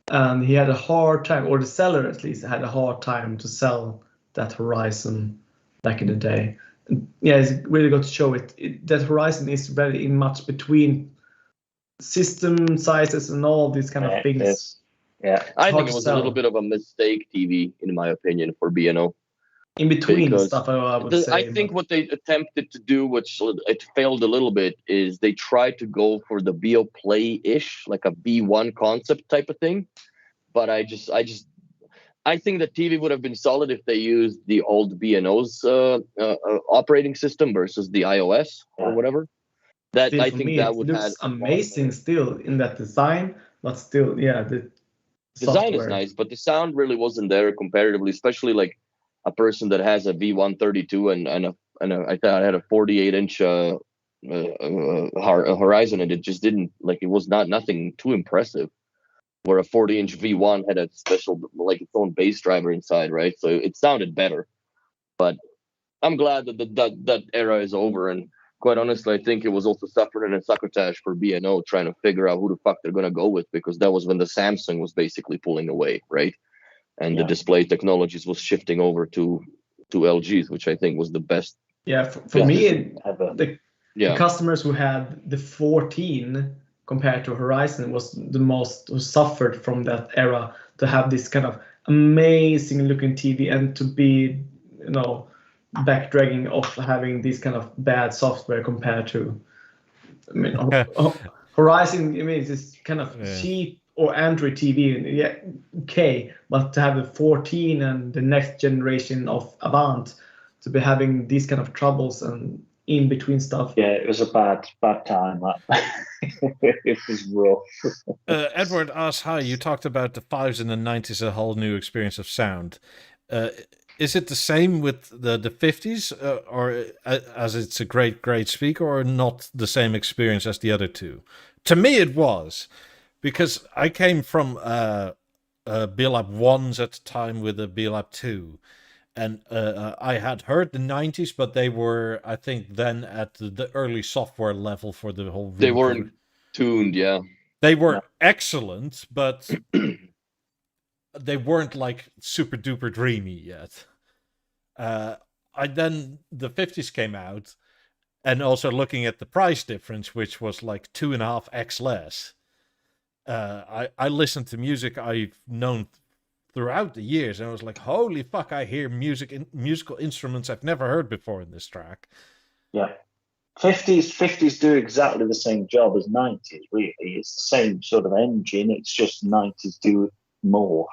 And he had a hard time, or the seller at least had a hard time to sell that Horizon back in the day. And yeah, it's really got to show it. That Horizon is very much between system sizes and all these kind of things. Yeah, I think it was a little bit of a mistake TV, in my opinion, for B&O. in between Because stuff, I would say. I think what they attempted to do, which it failed a little bit, is they tried to go for the BeoPlay-ish, like a B1 concept type of thing. But I think the TV would have been solid if they used the old B&O's operating system versus the iOS or whatever. That still, I for think me, that it would looks have amazing still in that design, but still, yeah, the design is software. nice, but the sound really wasn't there comparatively, especially like a person that has a V132 and I thought I had a 48-inch Horizon, and it just didn't, like, it was nothing too impressive. Where a 40-inch V1 had a special, like, its own bass driver inside, right? So it sounded better. But I'm glad that that era is over. And quite honestly, I think it was also suffering and succotash for B&O trying to figure out who the fuck they're gonna go with, because that was when the Samsung was basically pulling away, right? And the display technologies was shifting over to LGs, which I think was the best. Yeah, for me, ever. the customers who had the 14 compared to Horizon was the most who suffered from that era, to have this kind of amazing looking TV and to be, backdragging of having this kind of bad software compared to, Horizon. I mean, it's kind of cheap or Android TV, yeah, okay, but to have the 14 and the next generation of Avant to be having these kind of troubles and in between stuff. Yeah, it was a bad time. It was rough. Edward asks, hi, you talked about the 5s in the 90s, a whole new experience of sound. Is it the same with the 50s, or as it's a great speaker, or not the same experience as the other two? To me, it was, because I came from BEOLAB 1s at the time with a BEOLAB 2. And I had heard the 90s, but they were, I think, then at the early software level for the whole. They weren't tuned, yeah. They were excellent, but they weren't like super duper dreamy yet. Then the 50s came out, and also looking at the price difference, which was like 2.5x less. I listened to music I've known throughout the years, and I was like, holy fuck, I hear musical instruments I've never heard before in this track. Yeah. 50s do exactly the same job as 90s, really. It's the same sort of engine, it's just 90s do it more.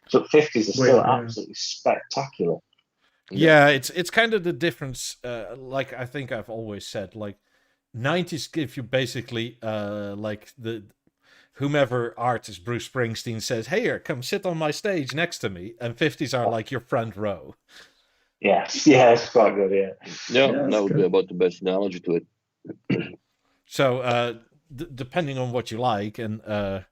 So 50s are still absolutely spectacular. Yeah, it's kind of the difference, like I think I've always said, like 90s give you basically like the whomever artist, Bruce Springsteen, says, hey, here, come sit on my stage next to me. And 50s are like your front row. Yes, yeah, it's quite good, Yeah, that would be about the best analogy to it. So, depending on what you like and how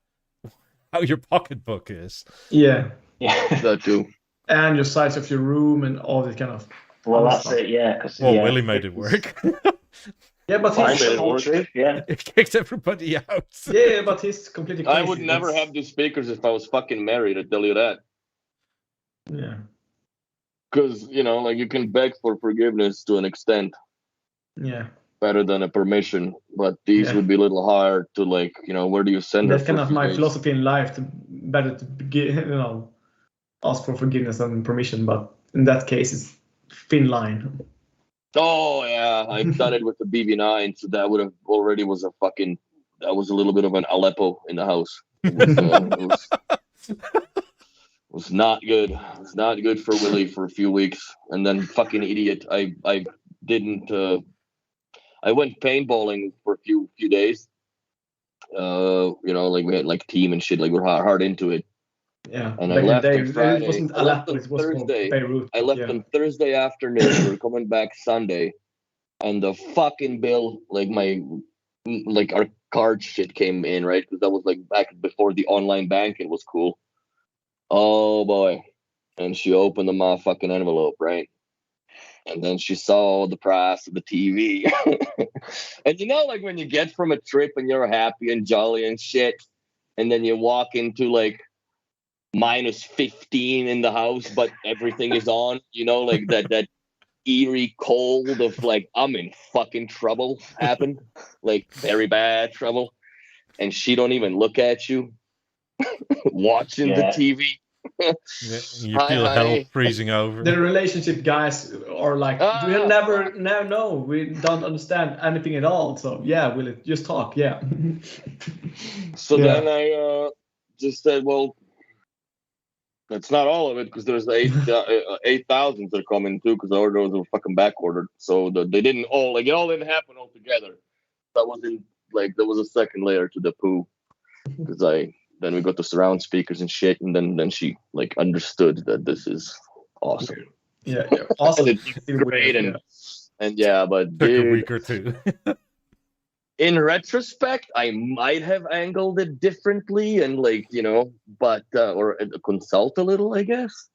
your pocketbook is. Yeah. That too. And your size of your room and all this kind of... Well, that's it, yeah. Willie made it work. Yeah, but it kicked everybody out. Yeah, but he's completely crazy. I would never have these speakers if I was fucking married, I tell you that. Yeah. Because, like, you can beg for forgiveness to an extent. Yeah. Better than a permission. But these would be a little hard to, like, where do you send That's kind of my philosophy in life, better to ask for forgiveness than permission. But in that case, it's thin line. Oh yeah, I've done it with the BB9, so that would have already was that was a little bit of an Aleppo in the house. It was not good. It was not good for Willie for a few weeks, and then fucking idiot. I didn't. I went paintballing for a few days. Like we had like team and shit. Like we're hard into it. Yeah, and I left on Friday. It wasn't Aleppo, it was Thursday. Beirut. I left on Thursday afternoon. We're coming back Sunday, and the fucking bill, our card shit came in, right? Because that was like back before the online banking was cool. Oh boy! And she opened the motherfucking envelope, right? And then she saw the price of the TV, and like when you get from a trip and you're happy and jolly and shit, and then you walk into like -15 in the house, but everything is on, like that eerie cold of like, I'm in fucking trouble happened, like very bad trouble. And she don't even look at you watching the TV. Yeah, you Hi, feel hell honey. freezing over. The relationship guys are like, we never know. We don't understand anything at all. So yeah, will it just talk? Yeah. So Yeah. then I just said, well, that's not all of it because there's 8,000 that are coming too because the orders were fucking back ordered. So they didn't all like it all didn't happen all together. That wasn't like there was a second layer to the poo because then we got the surround speakers and shit, and then she like understood that this is awesome. Yeah. Awesome. And it's great, and yeah, but Took a dude, week or two. in retrospect, I might have angled it differently and like, but or consult a little, I guess,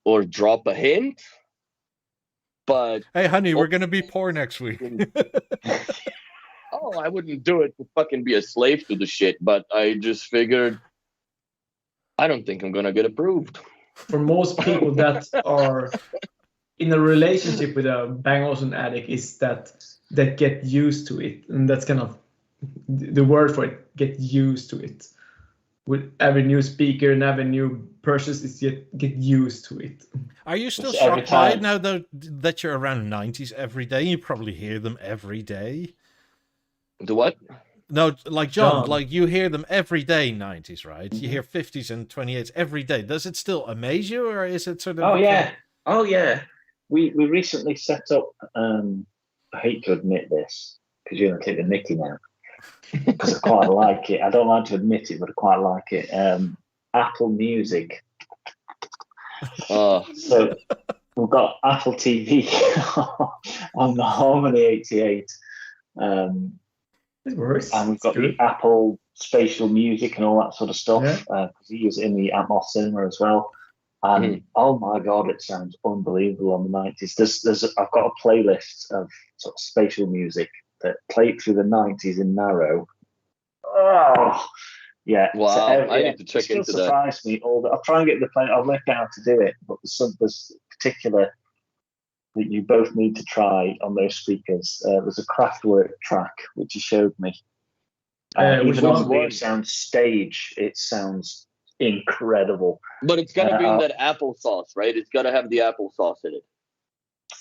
or drop a hint. But hey, honey, we're gonna be poor next week. oh, I wouldn't do it to fucking be a slave to the shit. But I just figured, I don't think I'm gonna get approved. For most people that are in a relationship with a Bang Olufsen addict, is that get used to it, and that's kind of the word for it. Get used to it. With every new speaker and every new purchase, is get used to it. Are you still shocked by it now though that you're around 90s every day? You probably hear them every day. The what? No, like John, like you hear them every day, 90s, right? You hear 50s and 28s every day. Does it still amaze you, or is it sort of... Oh yeah. We recently set up, I hate to admit this, because you're going to take the mickey now, because I quite like it. I don't like to admit it, but I quite like it. Apple Music. So we've got Apple TV on the Harmony 88. It works. And we've got the Apple spatial music and all that sort of stuff. Because he was in the Atmos cinema as well. And oh my god, it sounds unbelievable on the 90s. I've got a playlist of sort of spatial music that played through the 90s in narrow. Oh, yeah. Wow, so I need to check into that. Surprised me. I'll try and get the play. I'll work out how to do it. But there's particular that you both need to try on those speakers. There's a Kraftwerk track which he showed me. Even on the sound stage, it sounds incredible. But it's got to be in that applesauce, right? It's got to have the applesauce in it.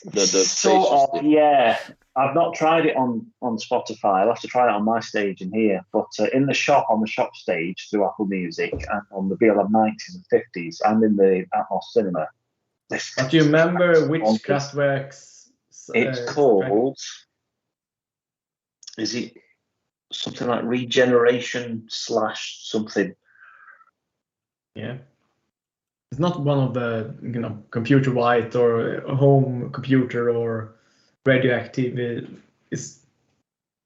The sort of, yeah. I've not tried it on Spotify. I'll have to try it on my stage in here. But in the shop, on the shop stage through Apple Music, and on the BEOLAB 90s and 50s, and in the Atmos cinema. Do you remember which Kraftwerk's? It's called. Is it something like Regeneration / something? Yeah. It's not one of the computer white or a home computer or radioactive. It's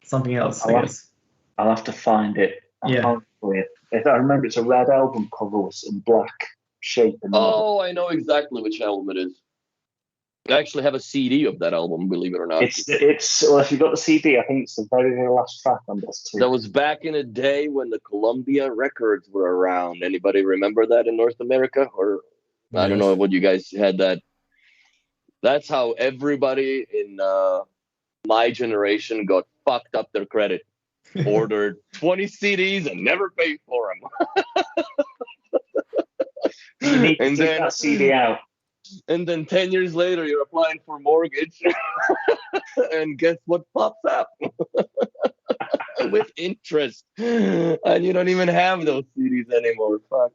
something else. I guess I'll have to find it. I remember it's a red album cover with some black shape. I know exactly which album it is. I actually have a CD of that album, believe it or not. It's well, if you've got the CD, I think it's the very, very last track on this too. That was back in the day when the Columbia records were around. Anybody remember that in North America? Or I don't know what you guys had that. That's how everybody in my generation got fucked up their credit. Ordered 20 CDs and never paid for them. You need to take that CD out. And then 10 years later, you're applying for a mortgage. And guess what pops up? With interest. And you don't even have those CDs anymore. Fuck.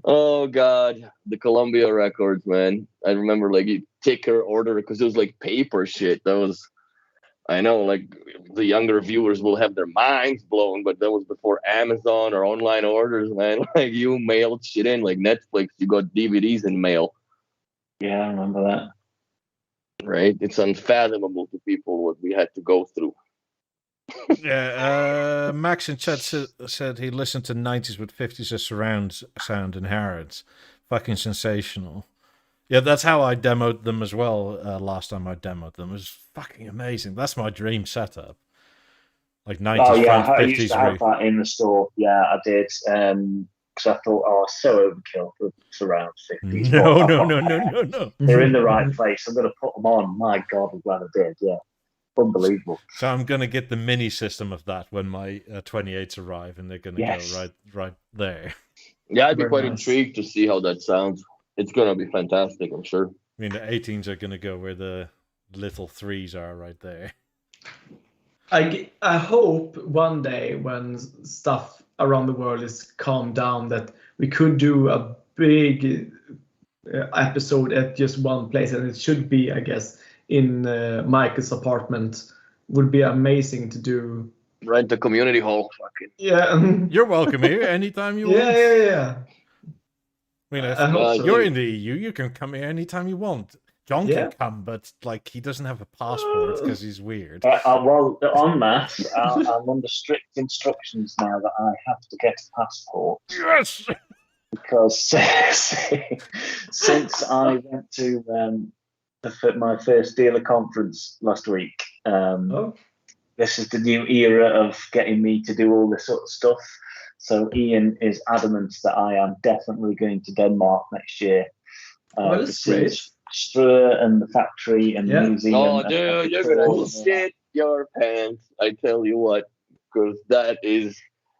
Oh, God. The Columbia records, man. I remember, like, you take her order because it was, like, paper shit. That was... I know, like, the younger viewers will have their minds blown, but that was before Amazon or online orders, man. Like, you mailed shit in, like Netflix, you got DVDs in mail. Yeah, I remember that. Right? It's unfathomable to people what we had to go through. Yeah, Max in chat said he listened to 90s with 50s as surround sound in Harrods. Fucking sensational. Yeah, that's how I demoed them as well. Last time I demoed them, it was fucking amazing. That's my dream setup. Like 90s, oh yeah, front, 50s. I used to have that in the store. Yeah, I did. Because I thought, so overkill for surround 50s. No. They're in the right place. I'm going to put them on. My God, I'm glad I did. Yeah, unbelievable. So I'm going to get the mini system of that when my 28s arrive, and they're going to go right there. Yeah, I'd be Very quite nice. intrigued to see how that sounds. It's gonna be fantastic, I'm sure. I mean, the 18s are going to go where the little 3s are right there. I hope one day when stuff around the world is calmed down that we could do a big episode at just one place, and it should be, I guess, in Michael's apartment. Would be amazing to do. Rent the community hall. Fucking. Yeah. You're welcome here anytime you want. Yeah. I mean, I hope so. you're in the EU, you can come here anytime you want. John Yeah. can come, but like he doesn't have a passport because he's weird. Well, on that, I'm under strict instructions now that I have to get a passport. Yes! Because since I went to my first dealer conference last week, this is the new era of getting me to do all this sort of stuff. So Ian is adamant that I am definitely going to Denmark next year. That's great. Strø and the factory and the museum. Oh, dude, you're gonna shit your pants. I tell you what, because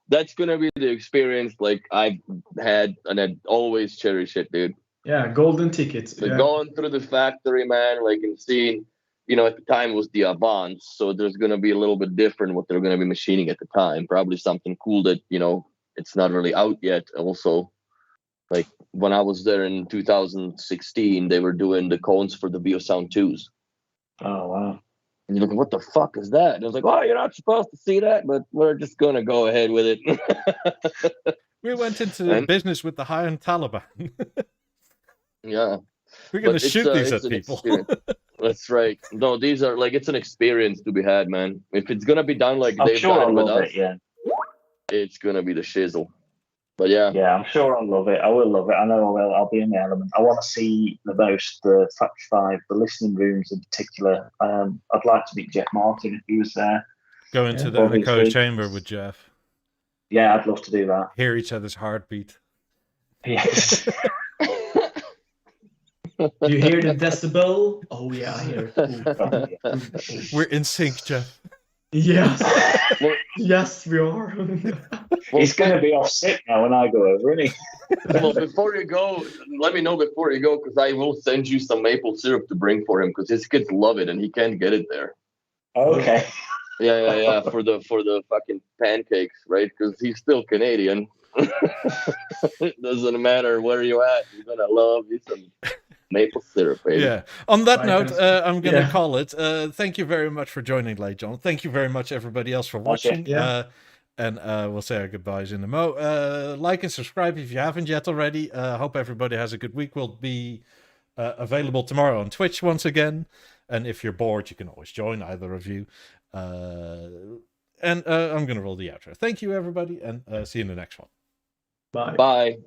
that's gonna be the experience like I've had and I'd always cherish it, dude. Yeah, golden tickets. Like going through the factory, man, like and seeing, at the time it was the AVANT, so there's gonna be a little bit different what they're gonna be machining at the time. Probably something cool that it's not really out yet. Also, like when I was there in 2016, they were doing the cones for the BeoSound 2s. Oh wow! And you're like, what the fuck is that? And I was like, oh, you're not supposed to see that, but we're just gonna go ahead with it. We went into business with the high-end Taliban. Yeah. We're going to shoot these at people. That's right. No, these are like, it's an experience to be had, man. If it's going to be done like I'm they've sure done I'll it with love us, it, yeah. It's going to be the shizzle. But yeah. Yeah, I'm sure I'll love it. I will love it. I know I will. I'll be in the element. I want to see the Factory 5, the listening rooms in particular. I'd like to meet Jeff Martin if he was there. Go into the anechoic chamber with Jeff. Yeah, I'd love to do that. Hear each other's heartbeat. Yes. Do you hear the decibel? Oh yeah, I hear it. We're in sync, Jeff. Yes. Yes, we are. He's going to be off sick now when I go over, isn't he? Well, before you go, let me know before you go, because I will send you some maple syrup to bring for him, because his kids love it and he can't get it there. Okay. Yeah. For the fucking pancakes, right? Because he's still Canadian. It doesn't matter where you at. You're gonna love you some maple syrup, baby. Yeah. On that note, I'm going to call it. Thank you very much for joining, late John. Thank you very much, everybody else, for watching. Yeah. And we'll say our goodbyes in the mo. Like and subscribe if you haven't yet already. Hope everybody has a good week. We'll be available tomorrow on Twitch once again. And if you're bored, you can always join, either of you. And I'm going to roll the outro. Thank you, everybody, and see you in the next one. Bye. Bye.